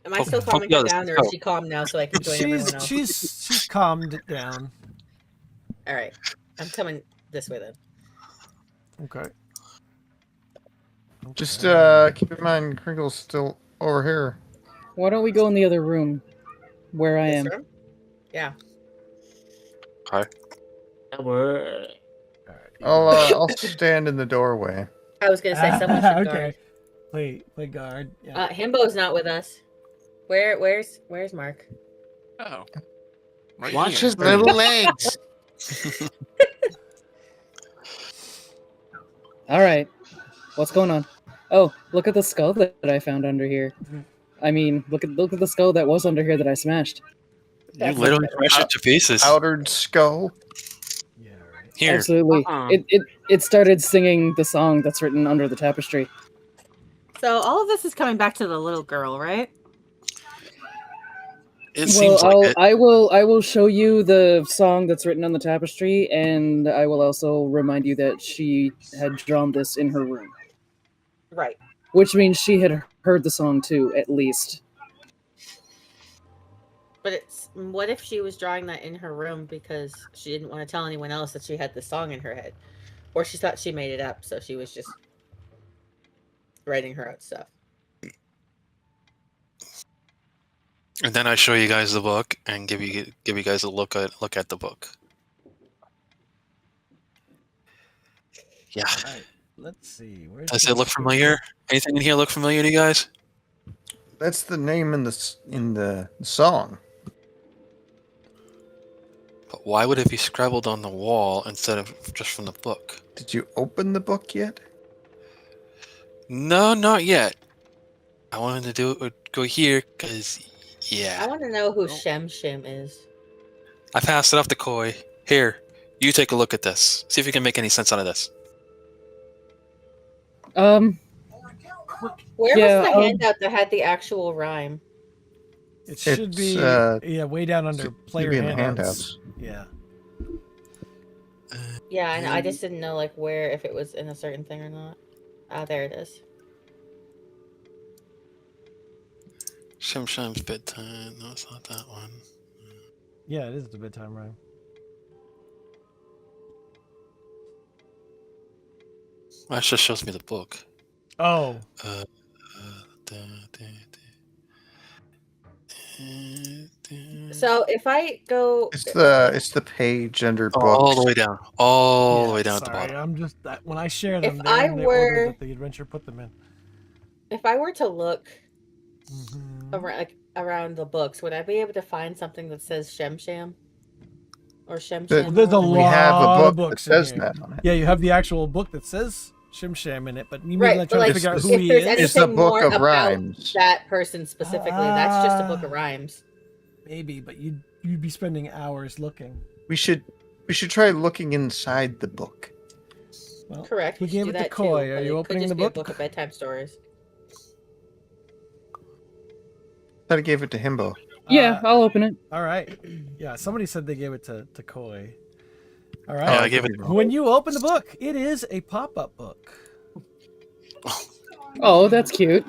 Am I Poke- still poke calming the her others, down, let's or is go. she calm now so I can join everyone else? She's calmed it down. All right, I'm coming this way then. Okay. Just keep in mind, Crinkle's still over here. Why don't we go in the other room where I This am? room? Yeah. We're I'll stand in the doorway. I was gonna say someone should Okay. guard. Play guard. Yeah. Himbo's not with us. Where's Mark? Oh. Right watch here. his little legs. All right. What's going on? Oh, look at the skull that I found under here. I mean, look at the skull that was under here that I smashed. You That's literally okay. smashed it to pieces. Powdered skull. Yeah, right. Here. Absolutely. It started singing the song that's written under the tapestry. So all of this is coming back to the little girl, right? It seems like it. I will show you the song that's written on the tapestry, and I will also remind you that she had drawn this in her room, Right. which means she had heard the song too, at least. But it's what if she was drawing that in her room because she didn't want to tell anyone else that she had the song in her head, or she thought she made it up, so she was just writing her own stuff. And then I show you guys the book and give you guys a look at the book. Yeah. All right. Let's see. Where's Does the it look book? familiar? Anything in here look familiar to you guys? That's the name in the song. But why would it be scribbled on the wall instead of just from the book? Did you open the book yet? No, not yet. I wanted to go here because, I yeah. want to know who Shem Shim is. I passed it off to Koi. Here, you take a look at this. See if you can make any sense out of this. Where Yeah, was the handout that had the actual rhyme? It should It's, be way down under should player be in the handouts. handouts. Yeah. Yeah, I know. I just didn't know like where, if it was in a certain thing or not. Ah, there it is. Shem Shem's bedtime. No, it's not that one. Yeah, it is the bedtime rhyme. That just shows me the book. Oh. So if I go, It's the page under books. All the way down. All the Yeah, way down at the sorry, bottom. I'm just when I share them, If they're I in the were- order that the adventure put them in. if I were to look Mhm. around the books, would I be able to find something that says Shem Sham? Or Shem The- Sham? There's a We have a lot book of books that says in here. that on it. Yeah, you have the actual book that says Shim Sham in it, but you Right, like but, trying like, to figure out if who he there's is. It's the anything book more of about rhymes. that person specifically, that's just a book of rhymes. Maybe, but you'd be spending hours looking. We should try looking inside the book. Well, Correct. We we should gave do it to that Koi. too, Are but you it could opening just the be a book? book of bedtime stories. Thought I gave it to Himbo. Yeah, I'll open it. All right. Yeah, somebody said they gave it to Koi. All right. Yeah, I gave it. When you open the book, it is a pop-up book, Oh, that's cute.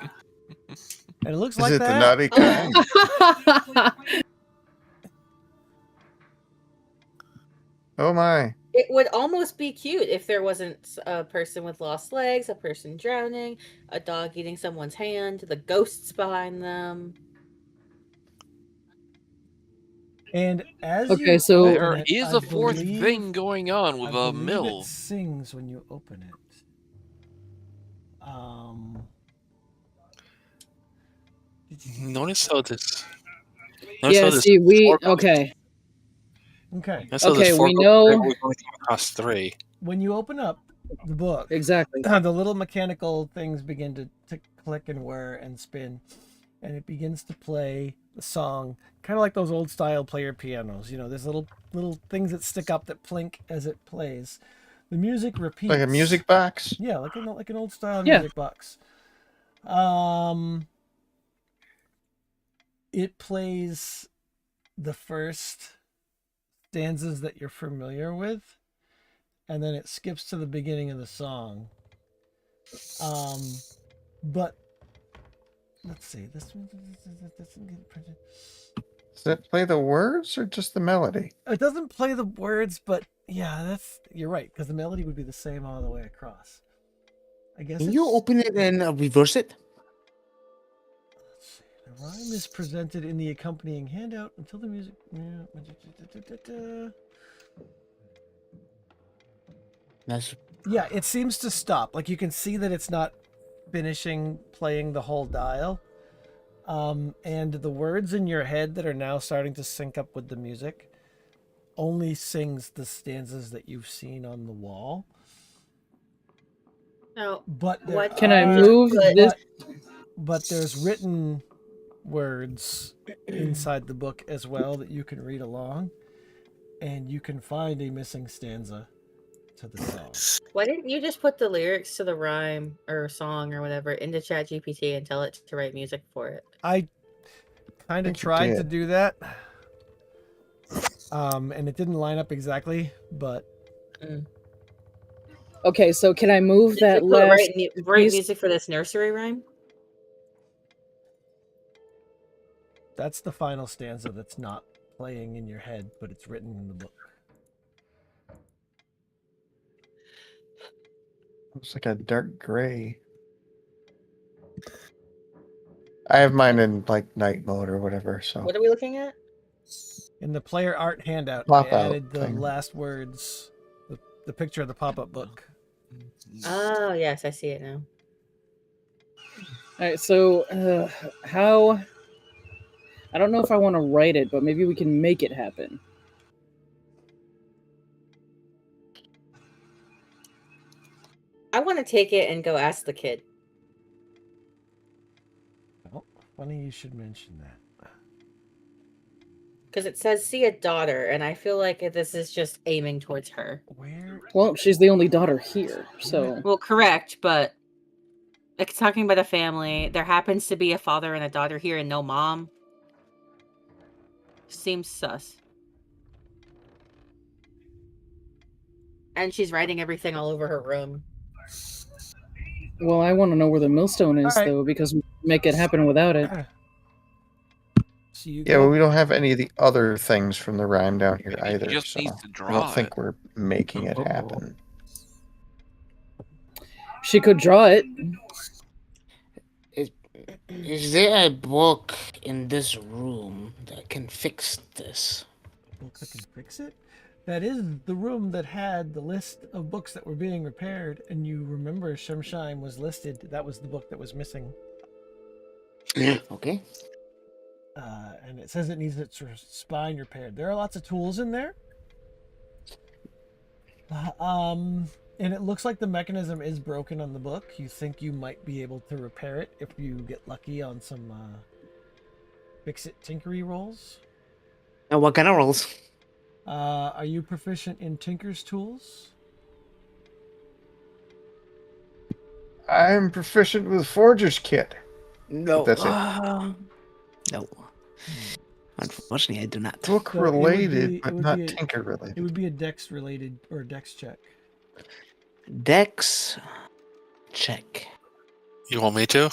and it looks Is like it that. the naughty kind? Oh my! It would almost be cute if there wasn't a person with lost legs, a person drowning, a dog eating someone's hand, the ghosts behind them. And as Okay, you so- open There it, is I a fourth believe, thing going on I with a believe it mill. sings when you open it. Notice how this. Yeah, see, okay. Okay. Notice how Okay, this four we goes know- there, we're going across 3. When you open up the book, Exactly. the little mechanical things begin to click and whir and spin, and it begins to play the song, kind of like those old style player pianos. You know, there's little things that stick up that plink as it plays. The music repeats. Like a music box? Yeah, like an old style Yeah. music box. It plays the first stanzas that you're familiar with, and then it skips to the beginning of the song. But let's see. This one doesn't get printed. Does it play the words or just the melody? It doesn't play the words, but yeah, you're right, because the melody would be the same all the way across. I guess. Can you open it and reverse it? Let's see. The rhyme is presented in the accompanying handout until the music. Yeah, it seems to stop. Like you can see that it's not finishing playing the whole dial. And the words in your head that are now starting to sync up with the music only sings the stanzas that you've seen on the wall. No. But What Can I move this? But there's written words inside the book as well that you can read along, and you can find a missing stanza to the song. Why didn't you just put the lyrics to the rhyme or song or whatever into ChatGPT and tell it to write music for it? I kind of tried to do that, and it didn't line up exactly, but. Okay, so can I move Did that you put last write piece? music for this nursery rhyme? That's the final stanza that's not playing in your head, but it's written in the book. It's like a dark gray. I have mine in like night mode or whatever. So What are we looking at? In the player art handout, Pop I out added the thing. last words, the picture of the pop-up book. Oh, yes, I see it now. All right, so how? I don't know if I want to write it, but maybe we can make it happen. I want to take it and go ask the kid. Oh, funny you should mention that. Because it says see a daughter, and I feel like this is just aiming towards her. Where? Well, she's the only daughter here, so. Well, correct, but it's talking about a family. There happens to be a father and a daughter here and no mom. Seems sus. And she's writing everything all over her room. Well, I want to know where the millstone is, All right. though, because we can make it happen without it. So you yeah, go. but we don't have any of the other things from the rhyme down here He either. just So needs to I draw don't think it. we're making it happen. She could draw it. Is there a book in this room that can fix this? Book that can fix it. That is the room that had the list of books that were being repaired, and you remember Shemshine was listed. That was the book that was missing. Okay. And it says it needs its spine repaired. There are lots of tools in there. And it looks like the mechanism is broken on the book. You think you might be able to repair it if you get lucky on some fix-it tinkery rolls. And what kind of rolls? Are you proficient in Tinker's tools? I'm proficient with Forger's Kit. No. That's it. No. Unfortunately, I do not. Book So it would related, be- but it would not be a- Tinker related. It would be a dex related or a dex check. Dex check. You want me to?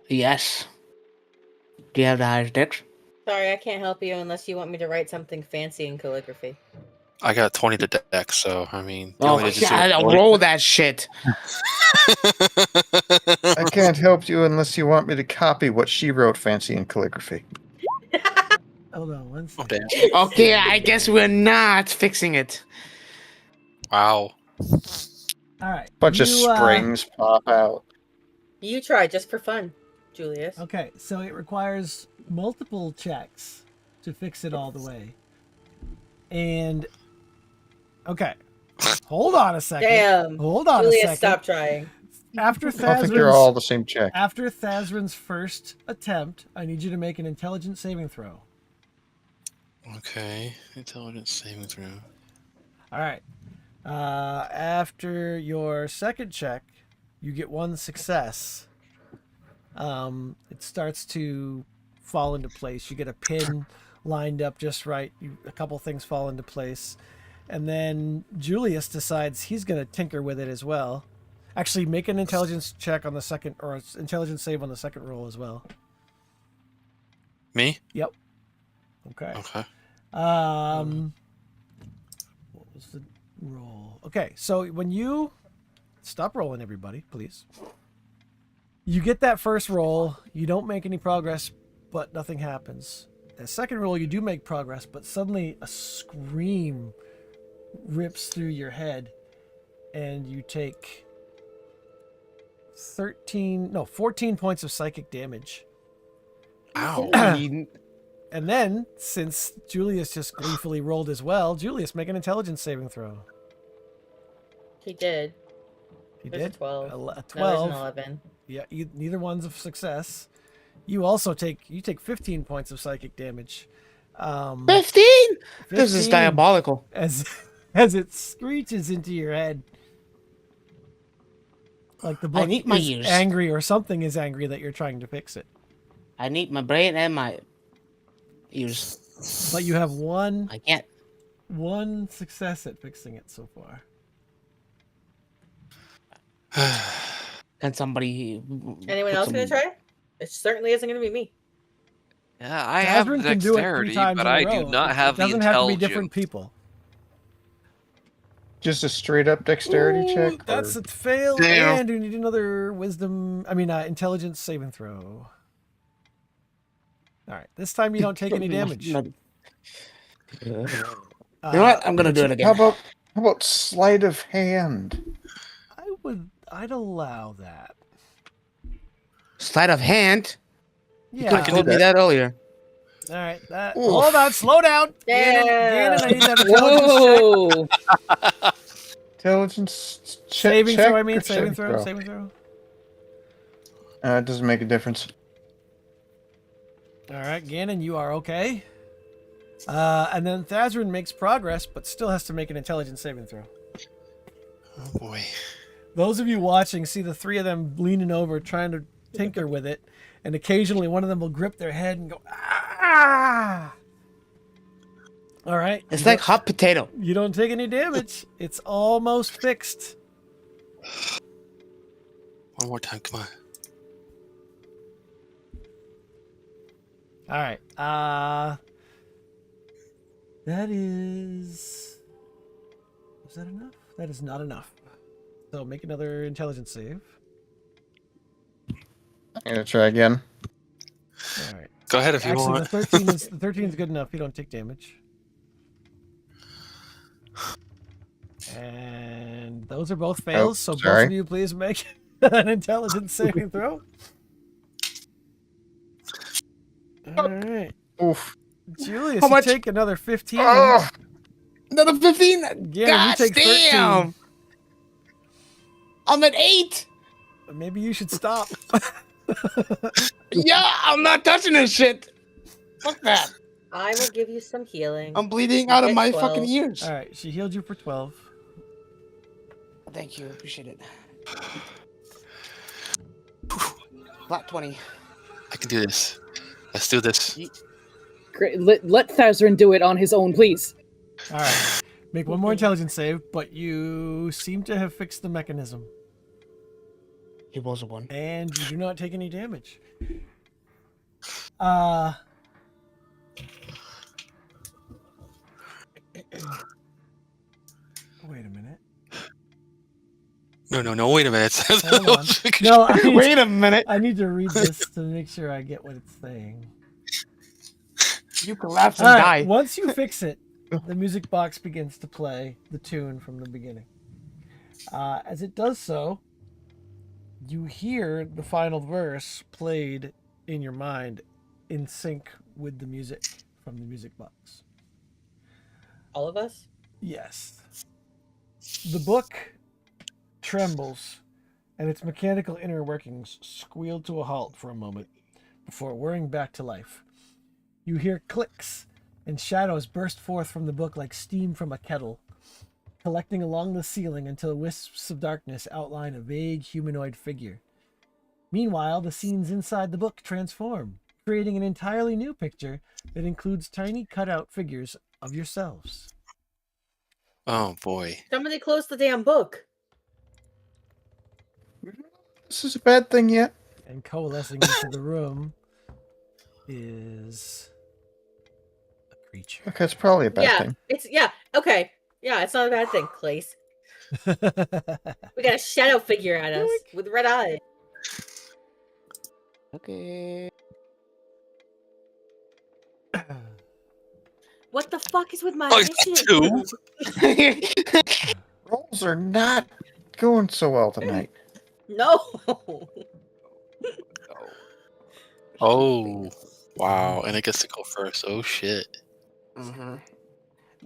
Yes. Do you have the highest dex? Sorry, I can't help you unless you want me to write something fancy in calligraphy. I got 20 to deck, so I mean, you Oh, want me to just do yeah, a I'll 40? roll that shit. I can't help you unless you want me to copy what she wrote fancy in calligraphy. Hold on one Oh, second. damn. Okay, I guess we're not fixing it. Wow. All right. Bunch of you, springs pop out. You try just for fun, Julius. Okay, so it requires multiple checks to fix it all the way. And okay, hold on a second. Damn. Hold on a Julius, second. stop trying. After I don't think you're all the same check. After Thazrin's first attempt, I need you to make an intelligence saving throw. Okay. Intelligence saving throw. All right. After your second check, you get one success. It starts to fall into place. You get a pin lined up just right. A couple things fall into place. And then Julius decides he's going to tinker with it as well. Actually, make an intelligence check on the second, or intelligence save on the second roll as well. Me? Yep. Okay. Okay. What was the roll? Okay, so when you stop rolling, everybody, please. You get that first roll, you don't make any progress, but nothing happens. The second roll, you do make progress, but suddenly a scream rips through your head, and you take 14 points of psychic damage. Ow. And then, since Julius just gleefully rolled as well, Julius, make an intelligence saving throw. He did. He There's a did? 12. A No, there's 12. an 11. Yeah, neither one's a success. You also take 15 points of psychic damage. 15? This is 15 diabolical. As it screeches into your head. Like the book need my is ears. angry, or something is angry that you're trying to fix it. I need my brain and my ears. But you have one I can't. success at fixing it so far. Can somebody... Anyone put else some- going to try? It certainly isn't going to be me. Yeah, I have the Thazrin can do it 3 dexterity, times but in a I do row. not have It the doesn't have to be intelligence. different people. Just a straight up dexterity Ooh, check? That's or- a fail, Damn. and you need another intelligence saving throw. All right, this time you don't take any damage. You know what? I'm gonna do it again. How about sleight of hand? I'd allow that. Sleight of hand? You Yeah. could have told me that earlier. All right. Oof. Hold on. Slow down. Gannon, I need that intelligence check. Whoa! Intelligence Saving check throw. I or mean, saving throw? throw. Saving throw. It doesn't make a difference. All right, Gannon, you are okay. And then Thazrin makes progress, but still has to make an intelligence saving throw. Oh boy. Those of you watching see the three of them leaning over, trying to tinker with it, and occasionally one of them will grip their head and go, ah! All right. It's like hot potato. You don't take any damage. It's almost fixed. One more time, come on. All right. That is that enough? That is not enough. So make another intelligence save. I'm gonna try again. All right. Go ahead if you Actually, want. the 13 is good enough. You don't take damage. And those are both fails. So both sorry. of you, please make an intelligence saving throw. All right, Oof. Julius, How you much? take another 15. Oh, Another 15? Garen, you God take 13. damn! I'm at 8! Maybe you should stop. Yeah, I'm not touching this shit! Fuck that. I will give you some healing. I'm bleeding out of Get my 12. fucking ears. All right, she healed you for 12. Thank you, appreciate it. Flat 20. I can do this. Let's do this. Great. Let Thazrin do it on his own, please. All right, make one more intelligence save, but you seem to have fixed the mechanism, He was a 1. and you do not take any damage. Wait a minute. No, wait a minute. Hold on. No, Wait a minute. I need to read this to make sure I get what it's saying. You collapse All and right, die. once you fix it, the music box begins to play the tune from the beginning. As it does so, you hear the final verse played in your mind in sync with the music from the music box. All of us? Yes. The book trembles, and its mechanical inner workings squeal to a halt for a moment before whirring back to life. You hear clicks, and shadows burst forth from the book like steam from a kettle, collecting along the ceiling until wisps of darkness outline a vague humanoid figure. Meanwhile, the scenes inside the book transform, creating an entirely new picture that includes tiny cutout figures of yourselves. Oh boy. Somebody close the damn book. This is a bad thing yet. And coalescing into the room is a creature. Okay, it's probably a bad Yeah, thing. okay. Yeah, it's not a bad thing, Clace. We got a shadow figure at us with red eyes. Okay. What the fuck is with my Oh, initiative? two? Rolls are not going so well tonight. No. Oh, wow. And it gets to go first. Oh, shit. Mm-hmm.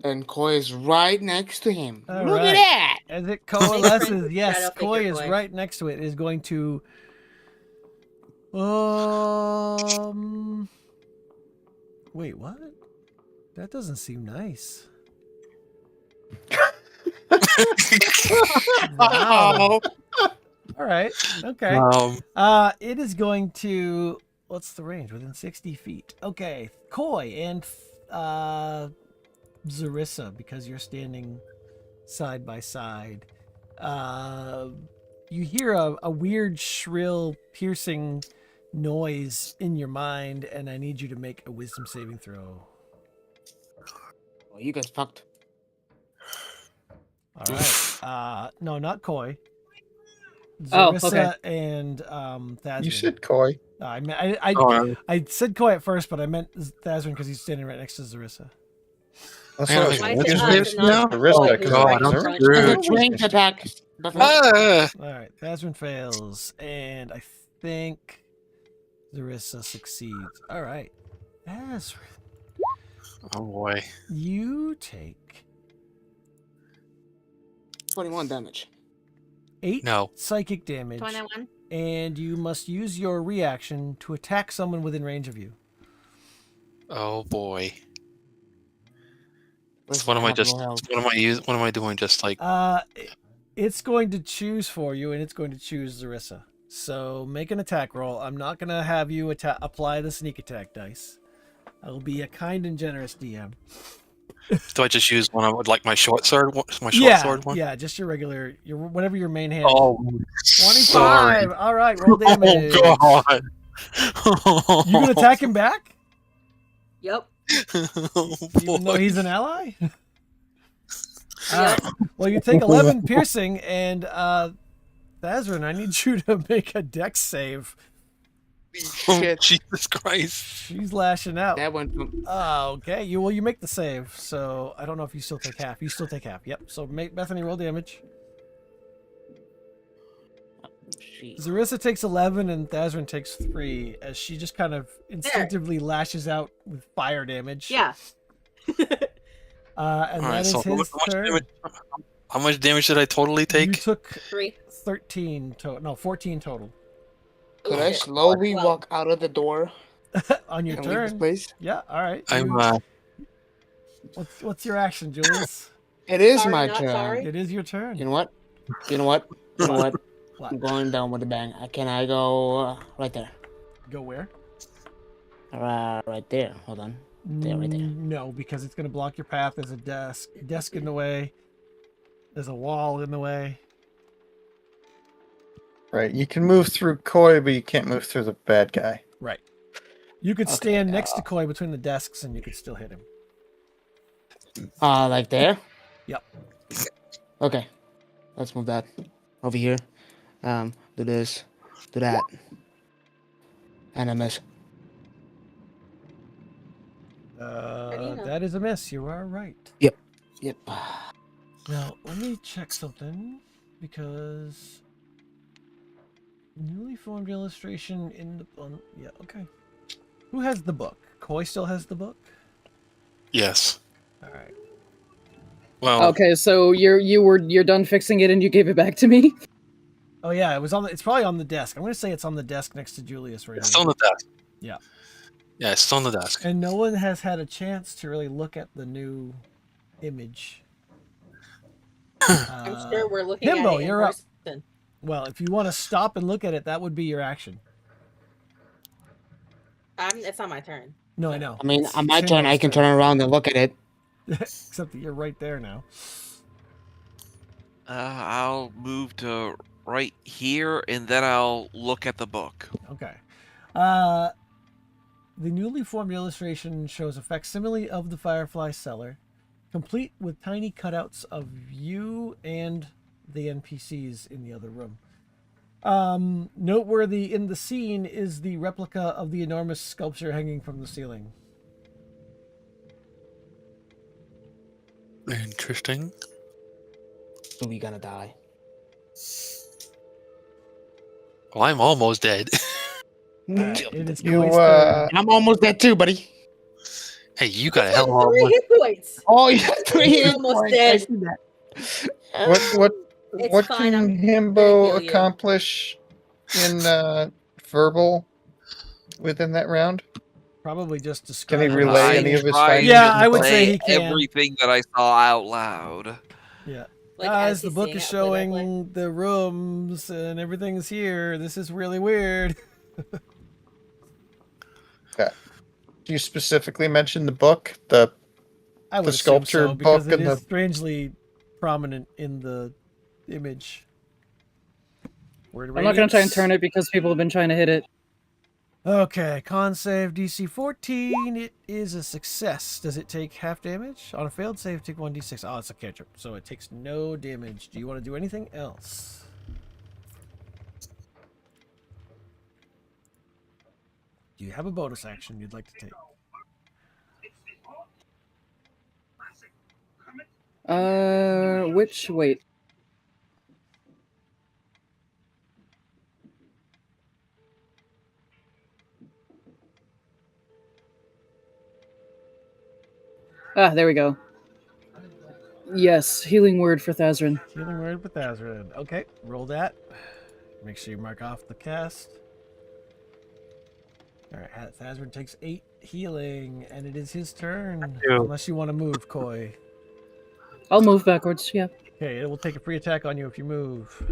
And Koi is right next to him. All Look right. at that! As it friends coalesces, with yes, shadow Koi figure is boy. right next to it. Is going to wait, what? That doesn't seem nice. Wow. All right. Okay. It is going to, what's the range? Within 60 feet. Okay. Koi and Zarissa, because you're standing side by side. You hear a weird, shrill, piercing noise in your mind, and I need you to make a wisdom saving throw. Oh, you guys fucked. All right. No, not Koi. Oh, Zarissa okay. and Thazrin. You said Koi. I said Koi at first, but I meant Thazrin because he's standing right next to Zarissa. That's Man, what I I was think wondering. I it's said Maybe us, it's not Arista, Koi, 'cause who's God, right in I'm front. screwed. It's a range attack. All right, Thazrin fails, and I think Zarissa succeeds. All right, Thazrin, Oh, boy. you take 21 damage. 8 No. psychic damage, 21. and you must use your reaction to attack someone within range of you. Oh, boy. With So what am I just, capital health. what am I doing? Just like, It's going to choose for you, and it's going to choose Zarissa. So make an attack roll. I'm not going to have you apply the sneak attack dice. I will be a kind and generous DM. do I just use one of like my short sword? My short Yeah, sword one? yeah, just your regular, whatever your main hand. Oh, 25. sorry. All right, roll damage. Oh, God. You gonna attack him back, Yep. Oh, even though boy. he's an ally? Well, you take 11 piercing, and Thazrin, I need you to make a dex save. Oh, Shit. Jesus Christ. She's lashing out. That went from. Okay. You make the save, so I don't know if you still take half. You still take half. Yep. So make Bethany roll damage. Zarissa takes 11 and Thazrin takes 3 as she just kind of instinctively lashes out with fire damage. Yeah. And All that right, is so his turn. how much damage did I totally You take? took 3. 13 total. No, 14 total. Could I slowly Well. walk out of the door On your and leave this turn. place? Yeah, all right. I'm What's your action, Julius? It is Sorry, my not turn. sorry. It is your turn. You know what? You know what? You know what? What? I'm going down with a bang. Can I go right there? Go where? Right there. Hold on. There, right there. No, because it's going to block your path. There's a desk in the way. There's a wall in the way. Right, you can move through Koi, but you can't move through the bad guy. Right. You could Okay, stand next to Koi between the desks, and you could still hit him. Like there? Yep. Okay, let's move that over here. Do this, do that, and I miss. That is a miss. You are right. Yep. Now, let me check something because newly formed illustration in the yeah, okay. Who has the book? Koi still has the book? Yes. All right. Well, Okay, so you're done fixing it and you gave it back to me? Oh yeah, it's probably on the desk. I'm going to say it's on the desk next to Julius right it's here. still on the desk. Yeah. Yeah, it's still on the desk. And no one has had a chance to really look at the new image. I'm sure we're looking at Himbo, it in you're up. person. Well, if you want to stop and look at it, that would be your action. It's not my turn. No, I know. I mean, It's on my turn, I Himbo's can turn around and look at it. Except that you're right there now. I'll move to right here, and then I'll look at the book. Okay. The newly formed illustration shows a facsimile of the Firefly cellar, complete with tiny cutouts of you and the NPCs in the other room. Noteworthy in the scene is the replica of the enormous sculpture hanging from the ceiling. Interesting. So we gonna die. Well, I'm almost dead. It is You, Koi's turn. And I'm almost dead too, buddy. Hey, you got a It's hell like of a 3 lot. hit points. Oh, yeah, 3 He's hit almost points. I dead. see that. It's What fine, can I'm gonna Himbo heal you. accomplish in verbal within that round? Probably just Can he describe. relay I any of his tried findings? Yeah, to I would say say he can. everything that I saw out loud. Yeah. Like, As as the he's book seeing is it play by play. showing the rooms and everything's here. This is really weird. Okay. Do you specifically mention the book, the I would The assume sculpture so because book it and is the- strangely prominent in the image. Word I'm not going to try and radiance. turn it because people have been trying to hit it. Okay, con save DC 14. It is a success. Does it take half damage? On a failed save, take 1d6. Oh, it's a cantrip, so it takes no damage. Do you want to do anything else? Do you have a bonus action you'd like to take? Wait. Ah, there we go. Yes, healing word for Thazrin. Healing word with Azrin. Okay, roll that. Make sure you mark off the cast. Alright, Thazrin takes 8 healing, and it is his turn. you. Unless you want to move, Koi. I'll move backwards, yeah. Okay, it will take a free attack on you if you move.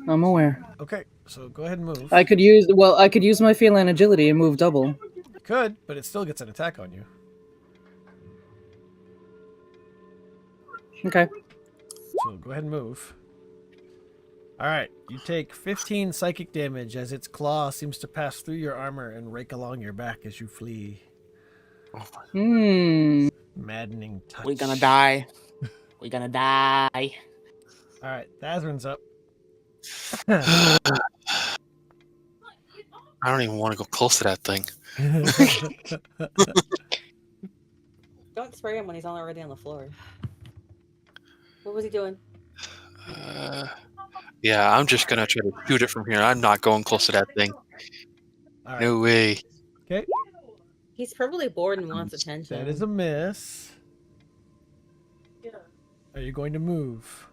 I'm aware. Okay, so go ahead and move. I could use my feline agility and move double. You could, but it still gets an attack on you. Okay. So go ahead and move. Alright, you take 15 psychic damage as its claw seems to pass through your armor and rake along your back as you flee. Maddening touch. We're gonna die. We're gonna die. Alright, Thazrin's up. I don't even want to go close to that thing. Don't spray him when he's already on the floor. What was he doing? Yeah, I'm just gonna try to shoot it from here. I'm not going close to that thing. Alright, No way. okay. He's probably bored and wants attention. That is a miss. Are you going to move?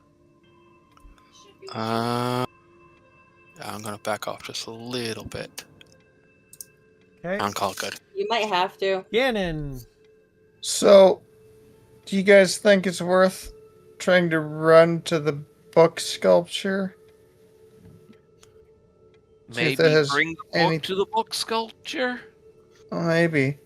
I'm gonna back off just a little bit. Okay. I'm call it good. You might have to. Ganon. So, do you guys think it's worth trying to run to the book sculpture? See if Maybe that has bring the book any- to the book sculpture. Oh, maybe.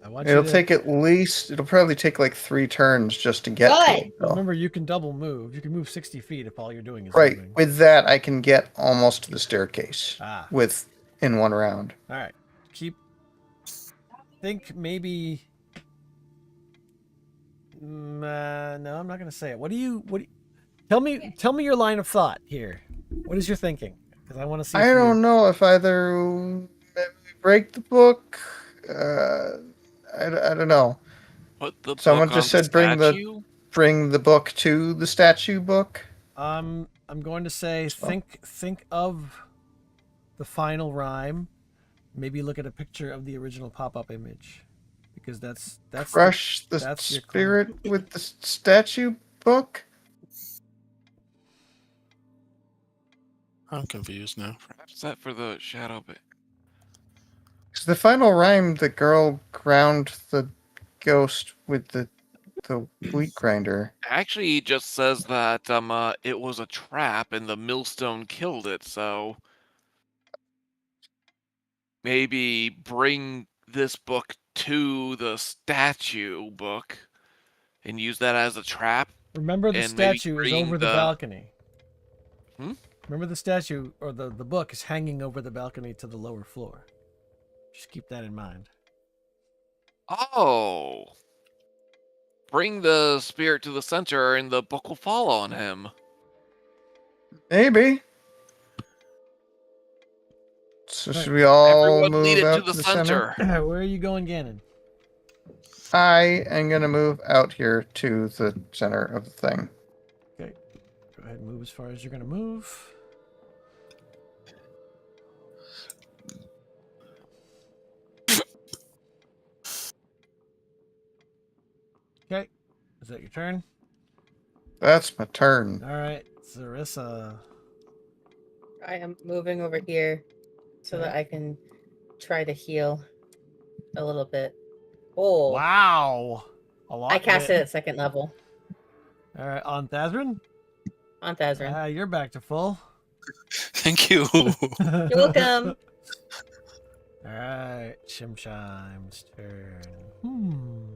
I want It'll you to... take it'll probably take like 3 turns just to get to Good. it. though. Remember, you can double move. You can move 60 feet if all you're doing is Right. moving. With that, I can get almost to the staircase Ah, in one round. all right. Think maybe No, I'm not gonna say it. What do you? Tell me your line of thought here. What is your thinking? Because I want to see. I don't know if either maybe we break the book. I don't know. Put the Someone book on just the said statue. bring the book to the statue book. I'm going to say So- think of the final rhyme. Maybe look at a picture of the original pop-up image, because that's Crush the that's your clue. spirit with the statue book. I'm confused now. Perhaps that for the shadow bit. Because the final rhyme, the girl ground the ghost with the wheat grinder. Actually, he just says that it was a trap and the millstone killed it. So maybe bring this book to the statue book and use that as a trap. Remember, the And maybe statue is bring over the the- balcony. Hmm? Remember, the statue or the book is hanging over the balcony to the lower floor. Just keep that in mind. Oh. Bring the spirit to the center and the book will fall on him. Maybe. So should we all Everyone move lead it out to the center. Where are you going, Ganon? I am gonna move out here to the center of the thing. Okay. Go ahead and move as far as you're going to move. Okay. Is that your turn? That's my turn. All right. Zarissa. I am moving over here so that I can try to heal a little bit. Oh, Wow. A lot. I cast it at second level All right. On Thazrin? on Thazrin. You're back to full. Thank you. You're welcome. All right. Shimshime's turn.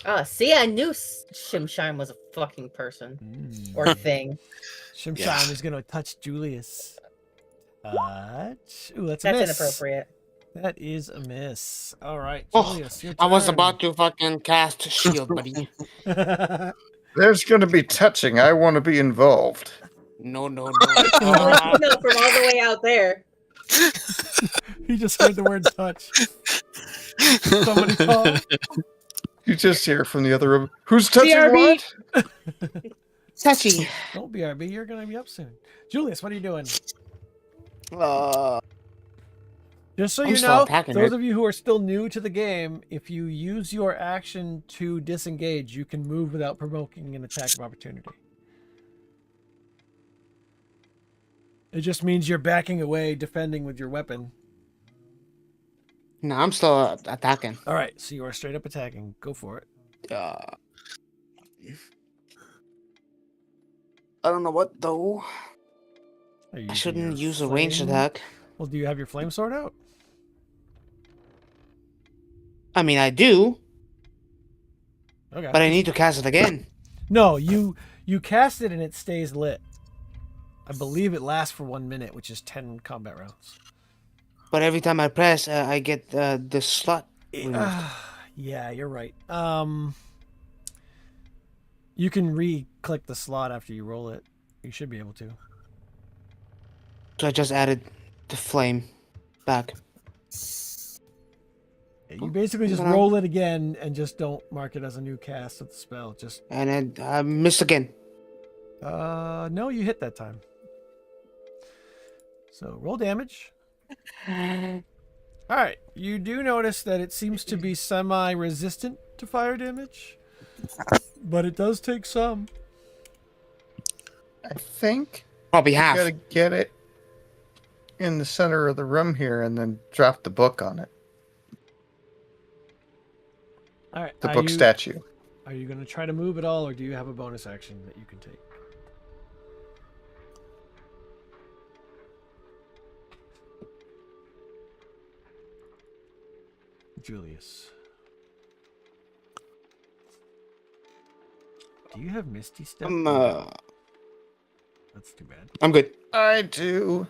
Oh, see, I knew Shimshine was a fucking person or thing. Shimshime Yeah. is going to touch Julius. Touch. Ooh, that's a That's miss. inappropriate. That is a miss. All right, Oh, Julius, your I was turn. about to fucking cast shield, buddy. There's gonna be touching. I want to be involved. No, no, no. Oh, no, from all the way out there. He just heard the word touch. Somebody call. You just hear from the other room. Who's touching BRB? what? Touchy. Don't BRB. You're gonna be up soon. Julius, what are you doing? Just so I'm you still know, attacking those it. of you who are still new to the game, if you use your action to disengage, you can move without provoking an attack of opportunity. It just means you're backing away, defending with your weapon. No, I'm still attacking. All right, so you are straight up attacking. Go for it. I don't know what though. Are you I using shouldn't your use a ranged flame- attack. Well, do you have your flame sword out? I mean, I do, Okay. but I need to cast it again. No, you cast it and it stays lit. I believe it lasts for 1 minute, which is 10 combat rounds. But every time I press, I get the slot removed. Yeah, you're right. You can re-click the slot after you roll it. You should be able to. So I just added the flame back. You basically just Uh-huh. roll it again and just don't mark it as a new cast of the spell. Just And then I missed again. no, you hit that time. So roll damage. All right, you do notice that it seems to be semi-resistant to fire damage, but it does take some. I think Probably you half. gotta get it in the center of the room here and then drop the book on it. All right, The book statue. Are you going to try to move at all, or do you have a bonus action that you can take? Julius. Do you have Misty Step? That's too bad. I'm good. I do.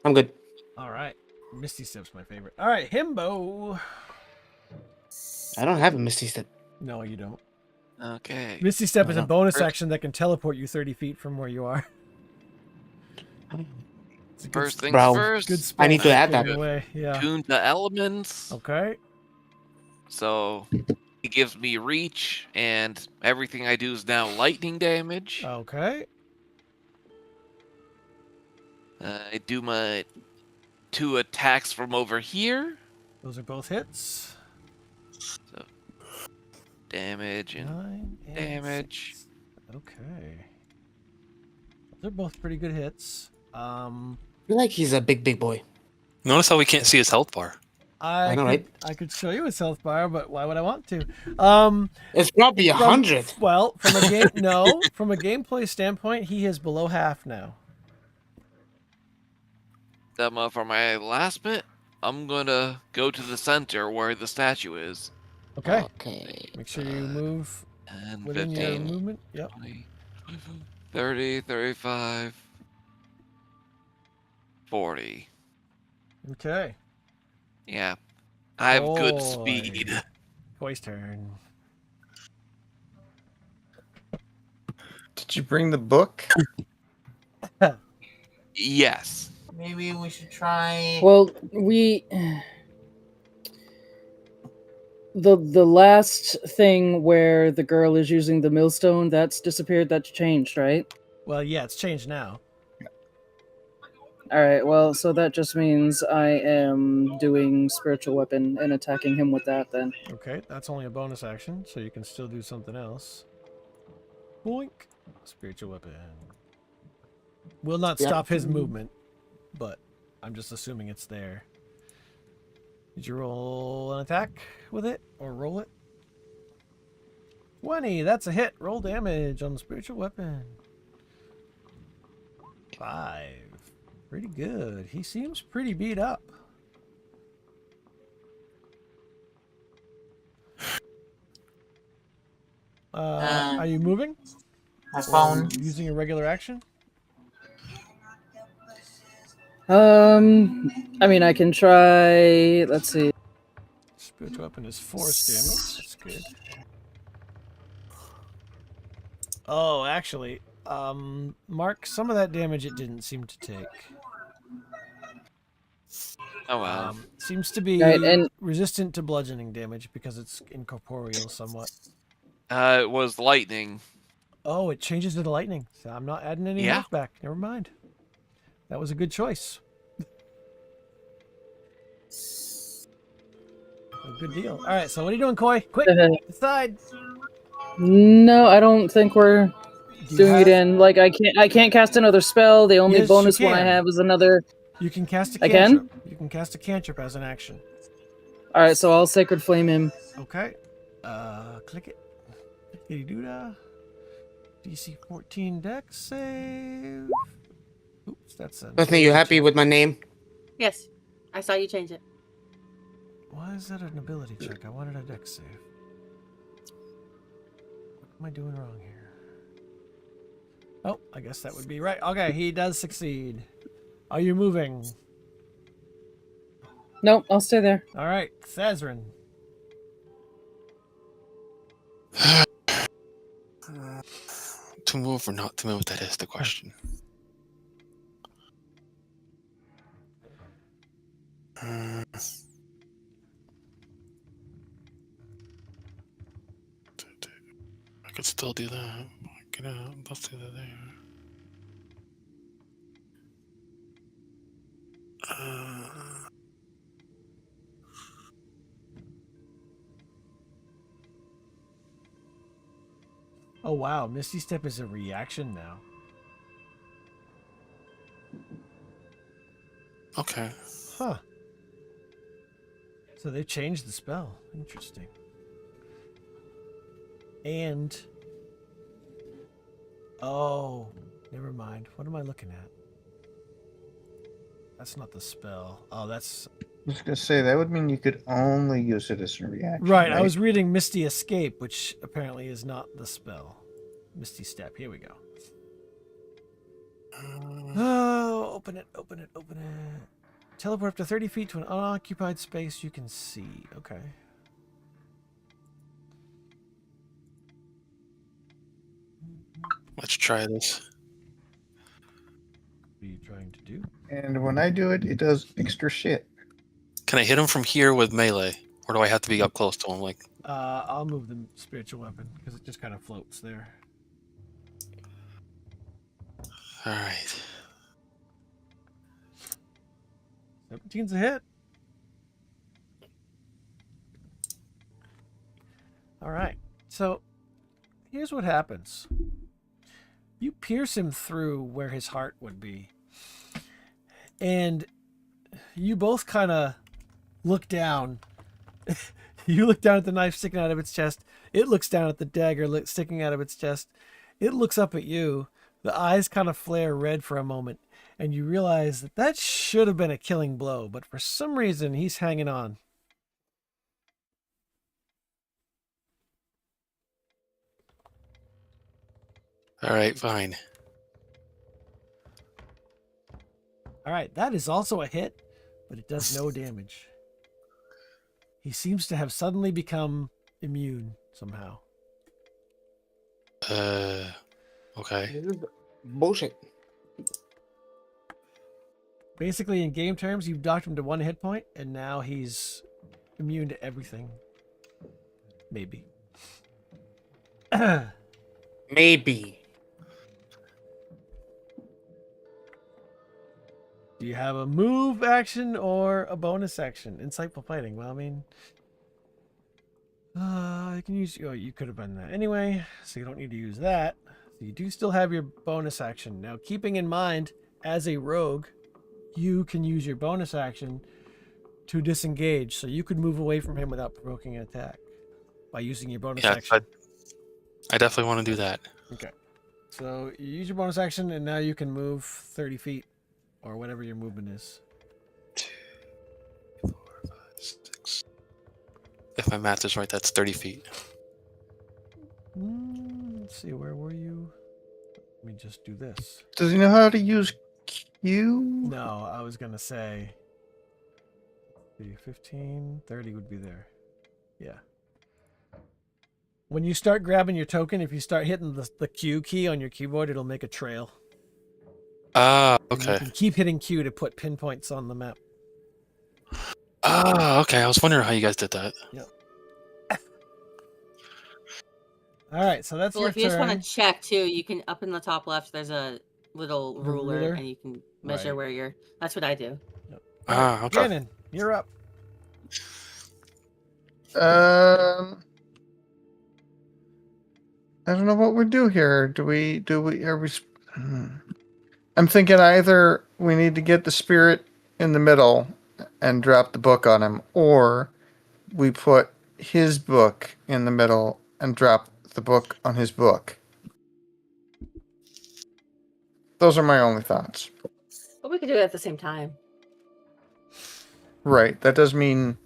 I'm good. All right. Misty Step's my favorite. All right, Himbo. I don't have a Misty Step. No, you don't. Okay. Misty Step is a bonus First- action that can teleport you 30 feet from where you are. It's a good, First things Bro, first. good spell. I need to for add that. getting away. Yeah. Tune the elements. Okay. So it gives me reach, and everything I do is now lightning damage. Okay. I do my 2 attacks from over here. Those are both hits. So damage and 9 and damage. 6. Okay. Those are both pretty good hits. I feel like he's a big boy. Notice how we can't see his health bar. I know, could, right? I could show you a health bar, but why would I want to? It's probably From- 100. Well, from a from a gameplay standpoint, he is below half now. For my last bit, I'm gonna go to the center where the statue is. Okay. Okay. Make sure you move 10, within your 15, movement. Yep. 20, 30, 35, 40. Okay. Yeah. I have good Boy. speed. Koi's turn. Did you bring the book? Yes. Maybe we should try. Well, the last thing where the girl is using the millstone, that's disappeared, that's changed, right? Well, yeah, it's changed now. Alright, well, so that just means I am doing spiritual weapon and attacking him with that then. Okay, that's only a bonus action, so you can still do something else. Boink. Spiritual weapon. Will not Yep. stop his movement, but I'm just assuming it's there. Did you roll an attack with it, or roll it? 20, that's a hit. Roll damage on the spiritual weapon. 5. Pretty good. He seems pretty beat up. Are you moving? My phone. Using a regular action? I mean, I can try, let's see. Spiritual weapon is force damage. That's good. Oh, actually, Mark, some of that damage it didn't seem to take. Oh well. Seems to be Right, and- resistant to bludgeoning damage because it's incorporeal somewhat. It was lightning. Oh, it changes to the lightning. So I'm not adding any Yeah. health back. Never mind. That was a good choice. A good deal. All right, so what are you doing, Koi? Quick, decide. No, I don't think we're Do you doing have- it in. Like, I can't cast another spell. The only Yes, you bonus one I can. have is another. You can cast a I can? cantrip. You can cast a cantrip as an action. Alright, so I'll Sacred Flame him. Okay. Click it. Doo-da. DC 14 dex save. Oops, that's a. Bethany, you happy with my name? Yes, I saw you change it. Why is that an ability check? I wanted a dex save. What am I doing wrong here? Oh, I guess that would be right. Okay, he does succeed. Are you moving? Nope, I'll stay there. All right, Thazrin. To move or not to move, that is the question. I could still do that. Get out. Let's do that there. Oh wow, Misty Step is a reaction now. Okay. Huh. So they changed the spell. Interesting. And oh, never mind. What am I looking at? That's not the spell. Oh, that's I was gonna say that would mean you could only use it as a reaction. right. I was reading Misty Escape, which apparently is not the spell. Misty Step. Here we go. Oh, open it, open it, open it. Teleport up to 30 feet to an unoccupied space you can see. Okay. Let's try this. What are you trying to do? And when I do it, it does extra shit. Can I hit him from here with melee, or do I have to be up close to him? Like, I'll move the spiritual weapon because it just kind of floats there. all right. 17's a hit. All right. So here's what happens. You pierce him through where his heart would be. And you both kind of look down. You look down at the knife sticking out of its chest. It looks down at the dagger sticking out of its chest. It looks up at you. The eyes kind of flare red for a moment. And you realize that that should have been a killing blow. But for some reason, he's hanging on. All right, fine. All right, that is also a hit, but it does no damage. He seems to have suddenly become immune somehow. Okay. This is bullshit. Basically, in game terms, you've docked him to 1 hit point, and now he's immune to everything. Maybe. Maybe. Do you have a move action or a bonus action? Insightful fighting. Well, I mean, you can use. Oh, you could have done that anyway, so you don't need to use that. So you do still have your bonus action. Now, keeping in mind, as a rogue, you can use your bonus action to disengage, so you could move away from him without provoking an attack by using your bonus Yeah, action. I definitely want to do that. Okay. So you use your bonus action, and now you can move 30 feet, or whatever your movement is. 2, 4, 5, 6. If my math is right, that's 30 feet. Let's see, where were you? Let me just do this. Does he know how to use Q? No, I was going to say 15, 30 would be there. Yeah. When you start grabbing your token, if you start hitting the Q key on your keyboard, it'll make a trail. Ah, And okay. you can keep hitting Q to put pinpoints on the map. Ah, okay. I was wondering how you guys did that. Yep. All right, so that's Well, your if you just want turn. to check too, you can up in the top left. There's a little The ruler, ruler? and you can measure Right. where you're. That's what I do. Yep. Ah, Alright, okay. Gannon, you're up. I don't know what we do here. I'm thinking either we need to get the spirit in the middle and drop the book on him, or we put his book in the middle and drop the book on his book. Those are my only thoughts. But we could do it at the same time. Right. That does mean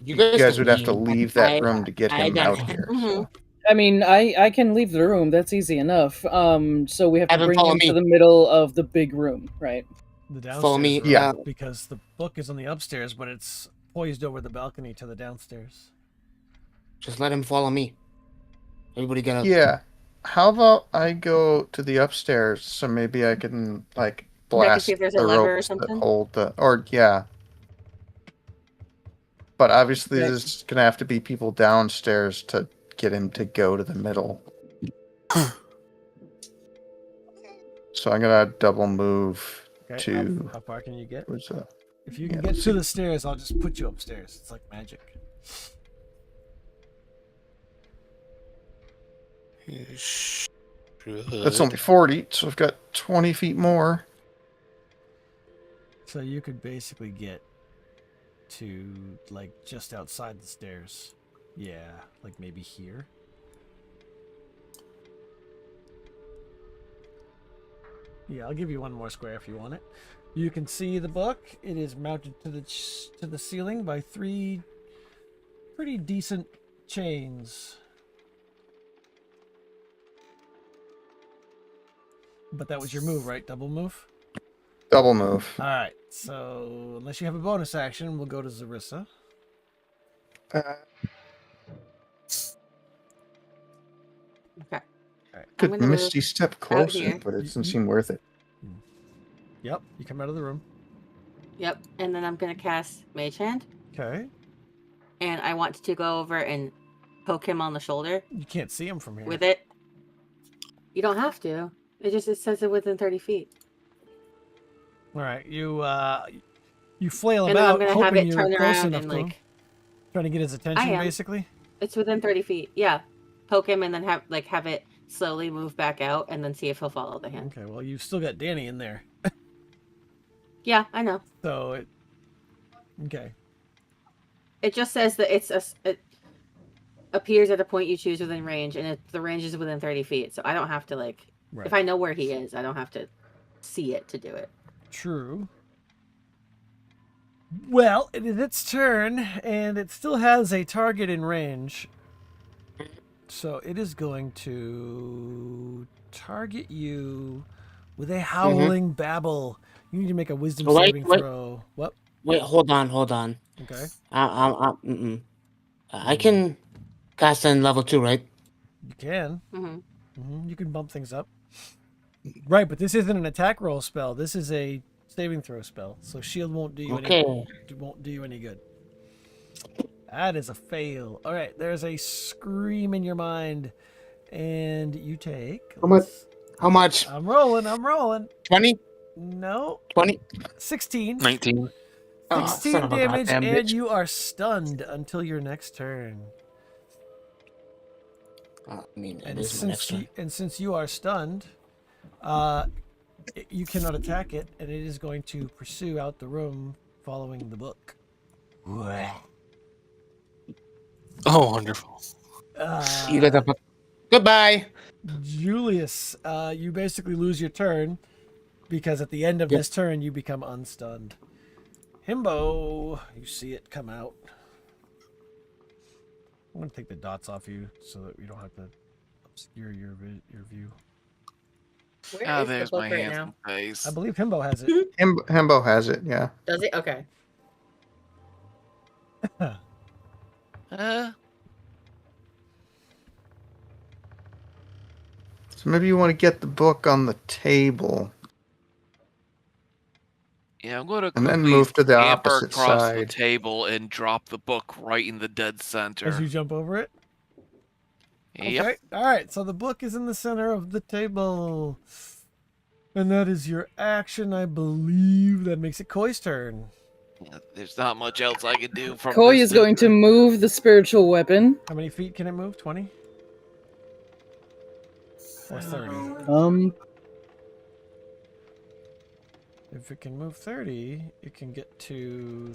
You you guys can would have to leave. leave that room to get I him don't out have- here. Mhm. I mean, I can leave the room. That's easy enough. So we have to Have him bring follow him to me. the middle of the big room, right? The downstairs Follow me. room, Yeah. because the book is on the upstairs, but it's poised over the balcony to the downstairs. Just let him follow me. Everybody get up. Yeah. How about I go to the upstairs so maybe I can like blast see if there's a the lever or ropes that something? hold the yeah. But obviously Okay. there's gonna have to be people downstairs to get him to go to the middle. So I'm gonna double move Okay, to how far can you get? where's that? If you can Yeah, get let's to see. the stairs, I'll just put you upstairs. It's like magic. That's only 40, so I've got 20 feet more. So you could basically get to like just outside the stairs. Yeah, like maybe here. Yeah, I'll give you one more square if you want it. You can see the book. It is mounted to the ceiling by 3 pretty decent chains. But that was your move, right? Double move? Double move. All right. So, unless you have a bonus action, we'll go to Zarissa. Uh, Okay. All right. could gonna move misty step closer, here. but it doesn't seem worth it. Yep, you come out of the room. Yep, and then I'm gonna cast Mage Hand, Okay. and I want to go over and poke him on the shoulder You can't see him from here. with it. You don't have to. It says it within 30 feet. All right, you flail And then I'm about, gonna have hoping it you're turn close around enough and to him, like trying to get his attention, am. basically. it's within 30 feet. Yeah, poke him and then have it slowly move back out, and then see if he'll follow the hand. Okay, well, you've still got Danny in there, Yeah, I know. so it. Okay. It just says that it appears at a point you choose within range, and the range is within 30 feet. So I don't have to Right. if I know where he is, I don't have to see it to do it. True. Well, it is its turn, and it still has a target in range. So it is going to target you with a howling babble. You need to make a wisdom saving throw. What? Wait, hold on. Okay. I can cast in level 2, right? You can. Mm-hmm. You can bump things up. Right, but this isn't an attack roll spell. This is a saving throw spell. So shield won't do you any good. That is a fail. All right, there's a scream in your mind, and you take. How much? I'm rolling. 20? No. 20? 16. 19. 16 damage, goddamn and bitch. you are stunned until your next turn. Since you are stunned, you cannot attack it, and it is going to pursue out the room, following the book. Oh, wonderful. You got the goodbye. Julius, you basically lose your turn because at the end of this turn you become unstunned. Himbo, you see it come out. I'm going to take the dots off you so that we don't have to obscure your view. Where is There's the my book right hands now? and face. I believe Himbo has it. Himbo has it, yeah. Does it? Okay. So maybe you want to get the book on the table. Yeah, I'm going to And then quickly move to the scamper opposite across the side. table and drop the book right in the dead center. As you jump over it? Yep. Okay. All right. So the book is in the center of the table. And that is your action, I believe. That makes it Koi's turn. Yeah, there's not much else I can do from Koi this is going to move the spiritual weapon. How many feet can it move? 20? Or 30? If it can move 30, it can get to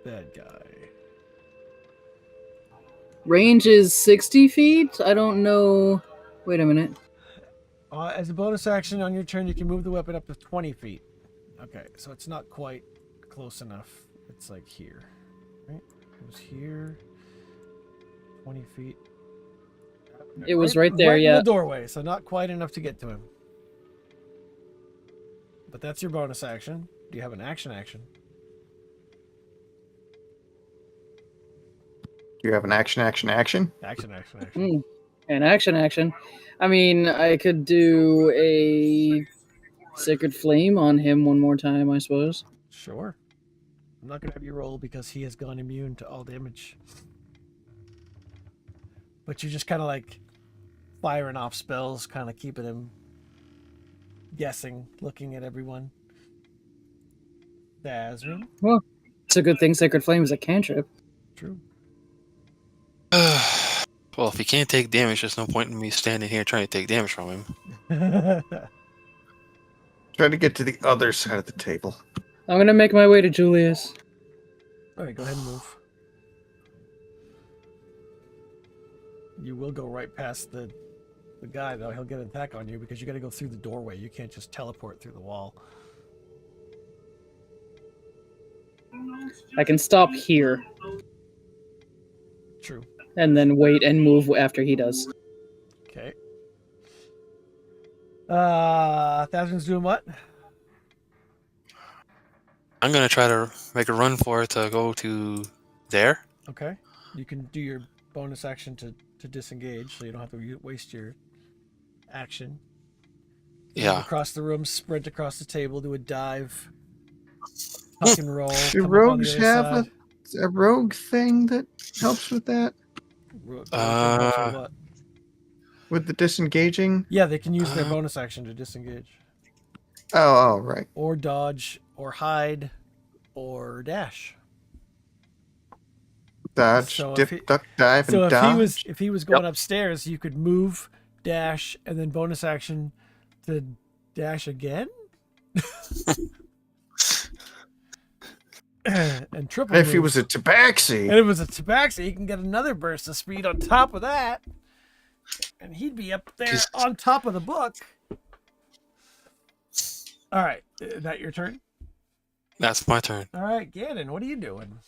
the bad guy. Range is 60 feet? I don't know. Wait a minute. As a bonus action on your turn, you can move the weapon up to 20 feet. Okay, so it's not quite close enough. It's like here. Right? It was here. 20 feet. It was right there, in yeah. the doorway, so not quite enough to get to him. But that's your bonus action. Do you have an action? Do you have an action? Action. An action. I mean, I could do a Sacred Flame on him one more time, I suppose. Sure. I'm not going to have you roll because he has gone immune to all damage. But you're just kind of like firing off spells, kind of keeping him guessing, looking at everyone. Dazrin. Well, it's a good thing Sacred Flame is a cantrip. True. Well, if he can't take damage, there's no point in me standing here trying to take damage from him. Try to get to the other side of the table. I'm going to make my way to Julius. All right, go ahead and move. You will go right past the guy, though. He'll get an attack on you because you got to go through the doorway. You can't just teleport through the wall. I can stop here. True. And then wait and move after he does. Okay. Thousands doing what? I'm going to try to make a run for it to go to there. Okay. You can do your bonus action to to disengage, so you don't have to waste your action. Move Yeah. across the room, sprint across the table, do a dive, tuck and roll, Do come up on the rogues other have side. a rogue thing that helps with that? Rogue thing helps with Uh, what? With the disengaging? Yeah, they can use their bonus action to disengage, Oh, right. or dodge, or hide, or dash. Dodge, So dip, duck, dive, and dodge. if he was going upstairs, you could move, dash, and then bonus action to dash again. And triple. If he move. was a tabaxi. And if it was a tabaxi, he can get another burst of speed on top of that. And he'd be up there on top of the book. All right. Is that your turn? That's my turn. All right, Gannon, what are you doing?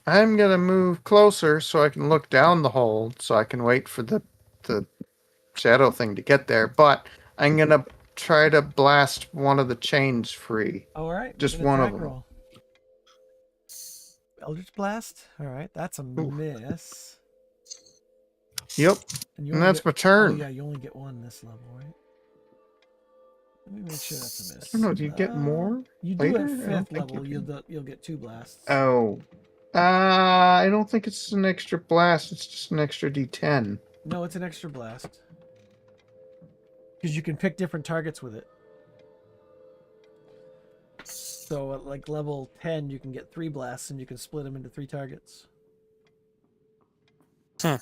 I'm gonna move closer so I can look down the hole, so I can wait for the shadow thing to get there. But I'm gonna try to blast one of the chains free. All right. Just an one of attack them. roll. Eldritch Blast. All right, that's a miss. Yep. And, And that's my turn. Oh, yeah, you only get one this level, right? Let me make sure that's a miss. I don't know. Do you get more? You do later? at I don't fifth think level. you can. You'll get 2 blasts. Oh. I don't think it's an extra blast. It's just an extra D10. No, it's an extra blast. Because you can pick different targets with it. So at like level 10, you can get 3 blasts and you can split them into 3 targets. Huh.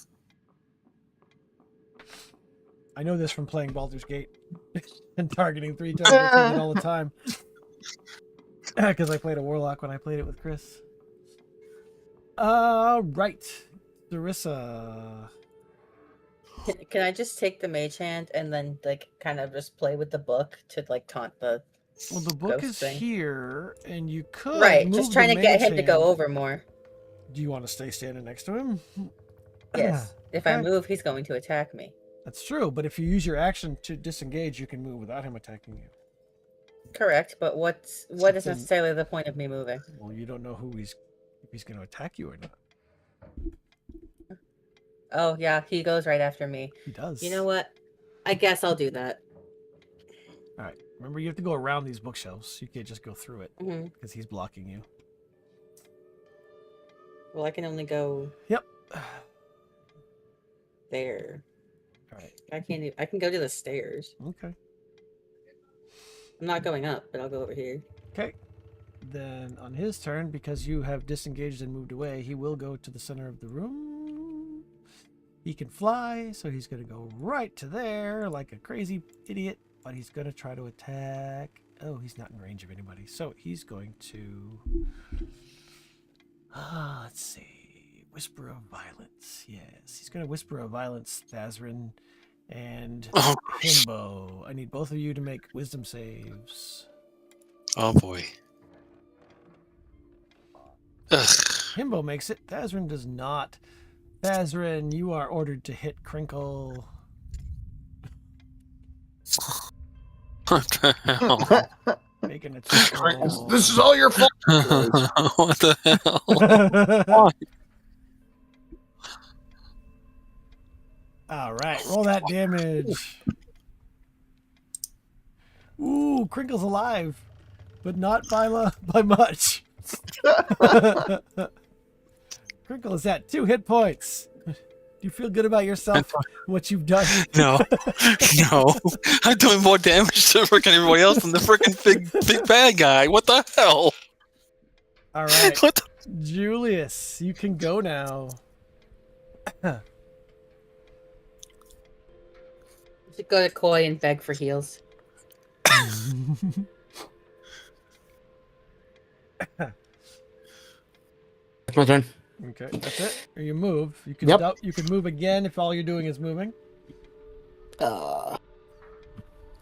I know this from playing Baldur's Gate and targeting 3 targets with it all the time. Because I played a warlock when I played it with Chris. Right. Sarissa. Can I just take the mage hand and then like kind of just play with the book to like taunt the Well, the book ghost is thing? here, and you could Right, move just the trying to get mage him to go hand. over more. Do you want to stay standing next to him? Yes. If I Okay. move, he's going to attack me. That's true, but if you use your action to disengage, you can move without him attacking you. Correct, but what is Something- necessarily the point of me moving? Well, you don't know if he's going to attack you or not. Oh yeah, he goes right after me. He does. You know what? I guess I'll do that. All right. Remember, you have to go around these bookshelves. You can't just go through it Hmm. because he's blocking you. Well, I can only go Yep. there. All right. I can't. I can go to the stairs. Okay. I'm not going up, but I'll go over here. Okay. Then on his turn, because you have disengaged and moved away, he will go to the center of the room. He can fly, so he's going to go right to there like a crazy idiot, but he's going to try to attack. Oh, he's not in range of anybody. So he's going to... let's see. Whisper of Violence. Yes, he's going to Whisper of Violence, Thazrin and Oh, Himbo. I need both of you to make wisdom saves. oh boy. Ugh. Himbo makes it. Thazrin does not. Thazrin, you are ordered to hit Crinkle. What the hell? Make an attack roll. This is all your fault. What the hell? All right, roll that damage. Ooh, Crinkle's alive, but not by much. Crinkle is at 2 hit points. Do you feel good about yourself? What you've done? No, no. I'm doing more damage to freaking everybody else than the freaking big bad guy. What the hell? All right, What the- Julius, you can go now. Should go to Koi and beg for heals. It's my turn. Okay, that's it. Or you move. You can Yep. you can move again if all you're doing is moving. Uh,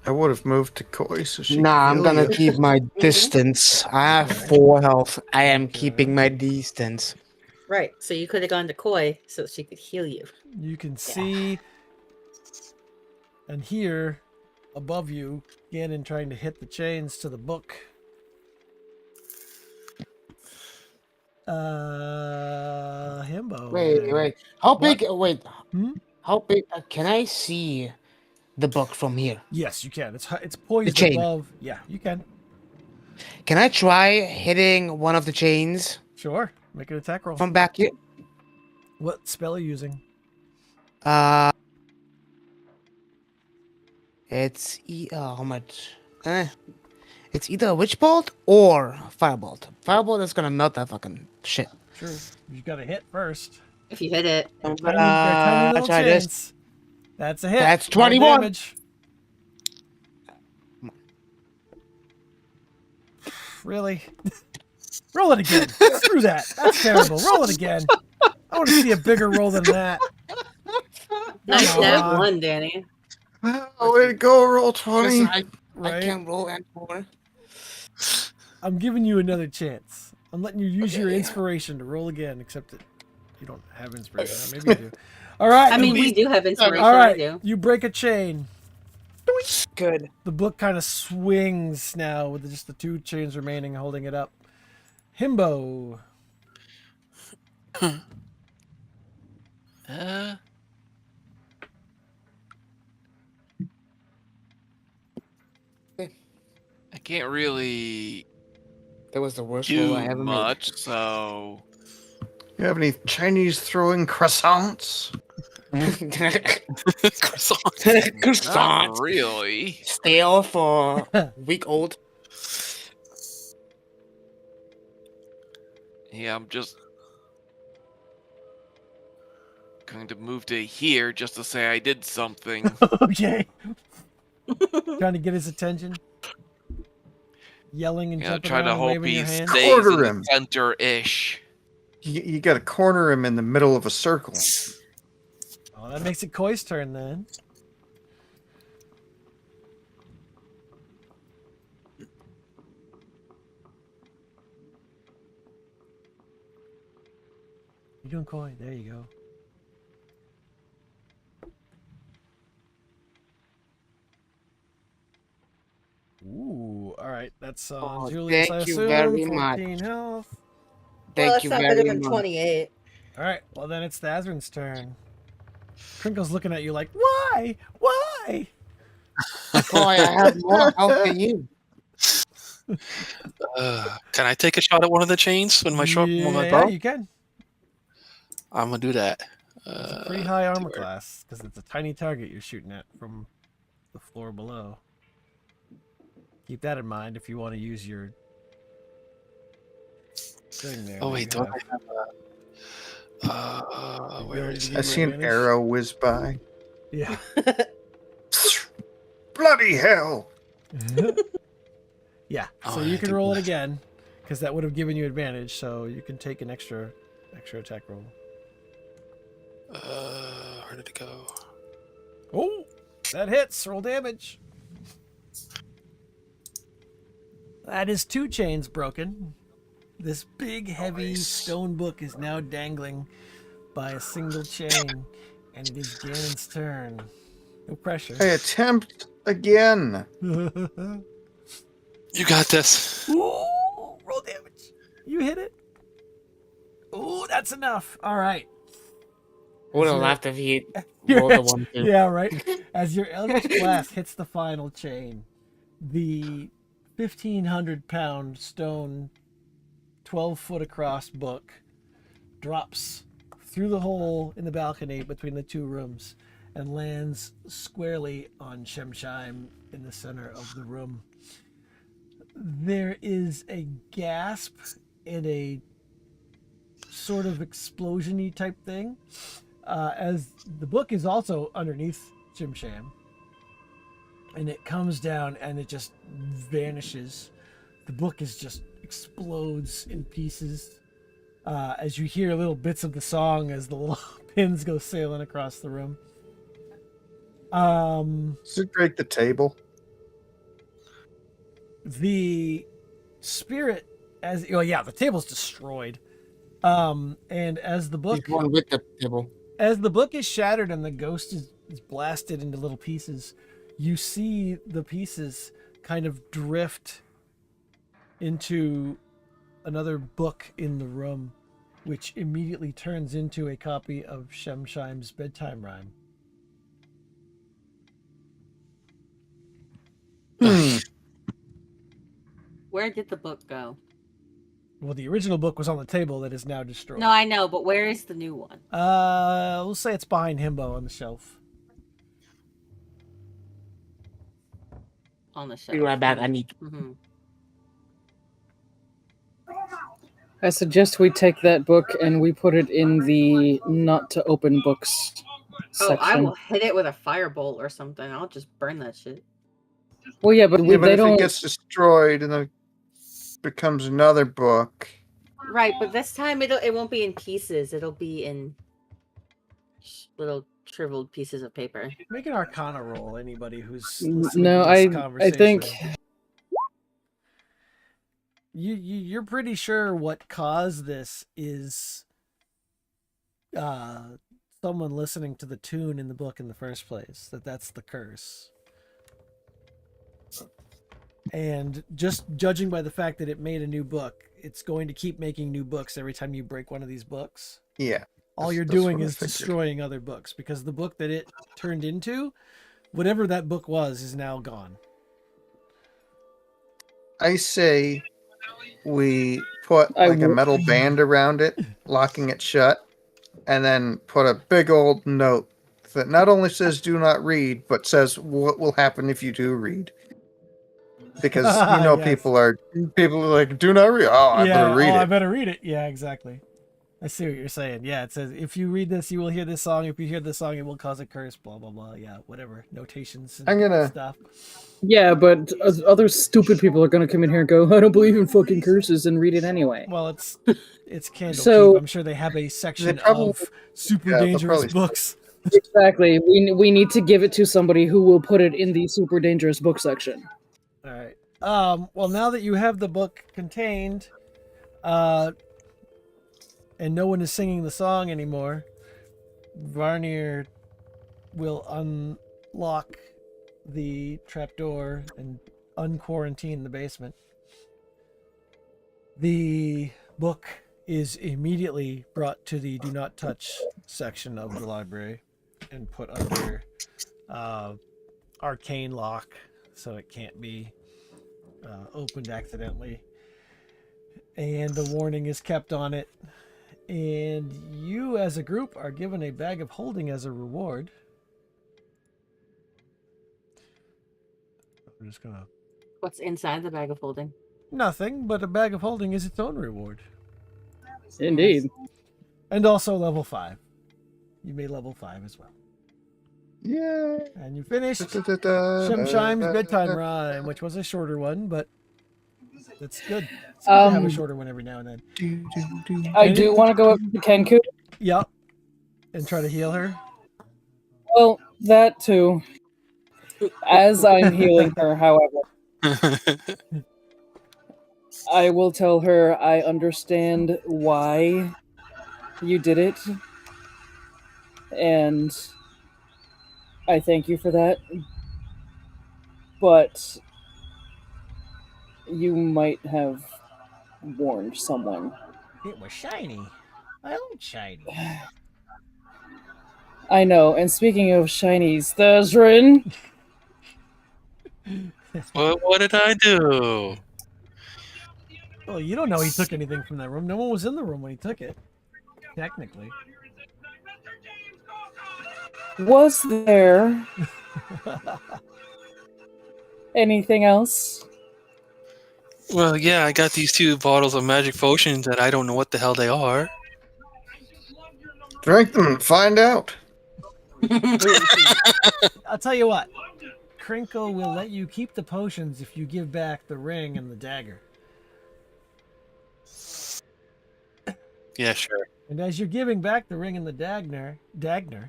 I would have moved to Koi so she nah, I'm could gonna heal you. keep my distance. I have 4 health. I am keeping my distance. Right. So you could have gone to Koi so she could heal you. You can see and hear above you Ganon trying to hit the chains to the book. Himbo. Wait, then. wait. How What? big? Wait. Hmm? How big? Can I see the book from here? Yes, you can. It's poised chain. above. Yeah, you can. Can I try hitting one of the chains Sure. Make an attack roll. from back here? What spell are you using? It's how much? It's either a witch bolt or firebolt. Firebolt is gonna melt that fucking shit. True. You got to hit first. If you hit it. I'm They're tiny little try chains. this. That's a hit. That's Roll 21. damage. Really? Roll it again. Screw that. That's terrible. Roll it again. I want to see a bigger roll than that. Nice Come nat on. 1, Danny. Oh, way to go, roll 20. Listen, I Right? can't roll anymore. I'm giving you another chance. I'm letting you use your inspiration to roll again, except that you don't have inspiration. Maybe you do. All right. I mean, we do have inspiration. All I right. do. You break a chain. Good. The book kind of swings now with just the 2 chains remaining holding it up. Himbo. I can't really That was the worst do roll I ever much, so You have any Chinese throwing croissants? made. croissant. Croissant. Not really. Stale for week old. Yeah, I'm just going to move to here just to say I did something. Okay. Trying to get his attention. Yelling and Yeah, jumping trying to around, hope waving he your hand. stays Quarter in the him. center-ish. You got to corner him in the middle of a circle. Oh, that makes it Koi's turn then. You doing Koi? There you go. Ooh, all right. That's Oh, Julius, I thank you assume. very 14 much. health. Well, Thank that's you not better very than much. 28. All right. Well, then it's Thazrin's turn. Crinkle's looking at you like, why? Why? Boy, I have more health than you. Can I take a shot at one of the chains with my with my Yeah, bow? you can. I'm gonna do that. It's a pretty high armor class because it's a tiny target you're shooting at from the floor below. Keep that in mind if you want to use your thing there. Oh that wait, you don't have. I have a? You Where ready is to it? I give you see an advantage? arrow whiz by. Yeah. Bloody hell! Yeah. Oh, So I you can think roll it that's- again because that would have given you advantage. So you can take an extra attack roll. Where did it go? Oh, that hits. Roll damage. That is 2 chains broken. This big, heavy Nice. stone book is now dangling by a single chain, and it is Ganon's turn. No pressure. I attempt again. Ooh, You got this. roll damage. You hit it. Ooh, that's enough. All right. Would have Your- laughed if he your rolled a edge- 1 2. Yeah, right. As your Eldritch Blast hits the final chain, the 1,500-pound stone, 12-foot across book drops through the hole in the balcony between the 2 rooms and lands squarely on Shemshaim in the center of the room. There is a gasp and a sort of explosion-y type thing as the book is also underneath Shemsham, and it comes down and it just vanishes. The book is just explodes in pieces as you hear little bits of the song as the little pins go sailing across the room. Does it break the table? The spirit, as the table's destroyed. And as the book He's one with the table. as the book is shattered and the ghost is blasted into little pieces, you see the pieces kind of drift into another book in the room, which immediately turns into a copy of Shemshime's bedtime rhyme. Where did the book go? Well, the original book was on the table that is now destroyed. No, I know, but where is the new one? We'll say it's behind Himbo on the shelf. On the shelf. Be right back. I need. Mm-hmm. I suggest we take that book and we put it in the not to open books Oh, section. I will hit it with a firebolt or something. I'll just burn that shit. Well, yeah, but Yeah, but they if don't. it gets destroyed and then becomes another book. Right, but this time it won't be in pieces. It'll be in little shriveled pieces of paper. Make an Arcana roll. Anybody who's No, listening to this I conversation. think you're pretty sure what caused this is someone listening to the tune in the book in the first place. That's the curse. And just judging by the fact that it made a new book, it's going to keep making new books every time you break one of these books. Yeah. All you're that's doing what I is figured. destroying other books, because the book that it turned into, whatever that book was, is now gone. I say we put I like a will- metal band around it, locking it shut, and then put a big old note that not only says "do not read," but says what will happen if you do read. Because Yes. people are like, "Do not read." Oh, I better read I it. better read it. Yeah, exactly. I see what you're saying. Yeah, it says if you read this, you will hear this song. If you hear this song, it will cause a curse. Blah blah blah. Yeah, whatever notations and I'm gonna- stuff. Yeah, but other stupid people are going to come in here and go, I don't believe in fucking curses, and read it anyway. Well, it's Candlekeep. So- I'm sure they have a section probably- of super yeah, they'll dangerous probably- books. Exactly. We need to give it to somebody who will put it in the super dangerous book section. All right. Well, now that you have the book contained, and no one is singing the song anymore, Varnir will unlock the trapdoor and unquarantine the basement. The book is immediately brought to the do not touch section of the library and put under arcane lock so it can't be opened accidentally. And the warning is kept on it. And you as a group are given a bag of holding as a reward. I'm just gonna... What's inside the bag of holding? Nothing, but a bag of holding is its own reward. Indeed. And also level 5. You made level 5 as well. Yeah. And you finished Shemshime's bedtime rhyme, which was a shorter one, but it's good. It's good to have a shorter one every now and then. I do want to go up to Kenku. Yep. And try to heal her. Well, that too. As I'm healing her, however, I will tell her I understand why you did it. And I thank you for that. But you might have warned someone. It was shiny. I like shiny. I know, and speaking of shinies, Thezrin, What did I do? Well, you don't know he took anything from that room. No one was in the room when he took it. Technically. was there anything else? Well, yeah, I got these 2 bottles of magic potions that I don't know what the hell they are. Drink them and find out. I'll tell you what. Crinkle will let you keep the potions if you give back the ring and the dagger. Yeah, sure. And as you're giving back the ring and the dagger, Dagner.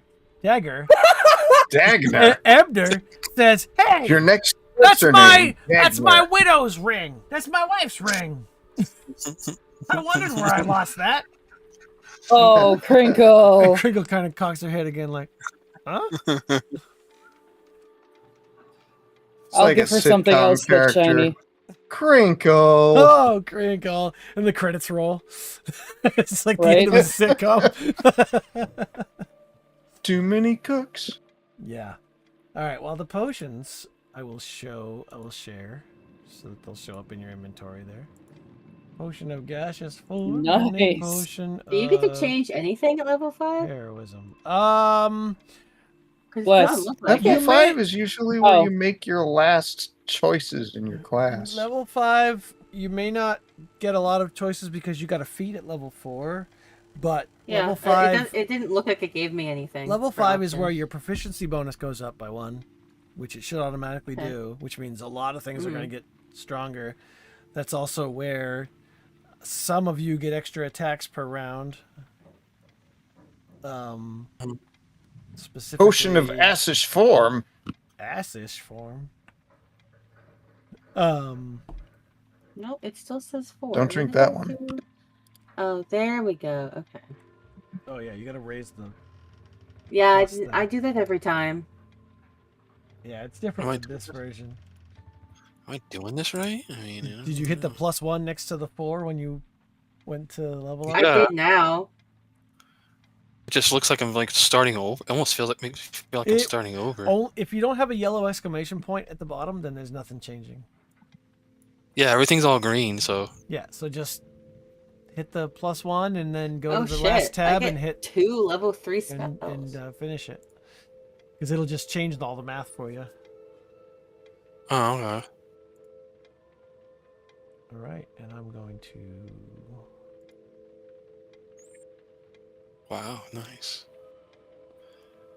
Ebner says, "Hey, Your next that's surname, my Dagner. widow's ring. That's my wife's ring. I wondered where I lost that." Oh, Crinkle. And Crinkle kind of cocks her head again, like, "Huh?" It's I'll like give a her something sitcom else that's character. shiny. Crinkle. Oh, Crinkle. And the credits roll. It's like the end of a sitcom. Too many cooks. Yeah. All right. Well, the potions I will share so that they'll show up in your inventory there. Potion of gaseous form. And a Nice. potion Do you get to of change anything at level 5? heroism. Because it Bless. doesn't look like Level You it. 5 may- is usually where Oh. you make your last choices in your class. Level 5, you may not get a lot of choices because you got to feed at level 4, but Yeah, level 5 it didn't look like it gave me anything. level for 5 is where options. your proficiency bonus goes up by 1, which it should automatically Okay. do, which means a lot of things are going Mhm. to get stronger. That's also where some of you get extra attacks per round. Specifically Potion of Assish form. Assish form. Nope, it still says 4. Don't What drink did that I one. do? Oh, there we go. Okay. Oh yeah, you got to raise the Yeah, Plus the- I do that every time. Yeah, it's different Am I with this version. Am I doing this right? I mean, Did you hit the +1 next to the 4 when you went to level up? I Yeah. did now. It just looks like I'm like starting over. It almost feels like makes me feel like I'm It- starting over. If you don't have a yellow exclamation point at the bottom, then there's nothing changing. Yeah, everything's all green, so Yeah, so just hit the +1 and then go Oh to the shit! last tab I get and hit 2 level 3 spells. and finish it. Because it'll just change all the math for you. oh okay. All right, and I'm going to Wow, nice.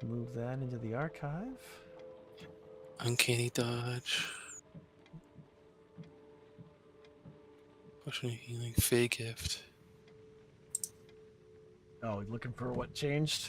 move that into the archive. Uncanny dodge. Potion of healing, fey gift. Oh, looking for what changed?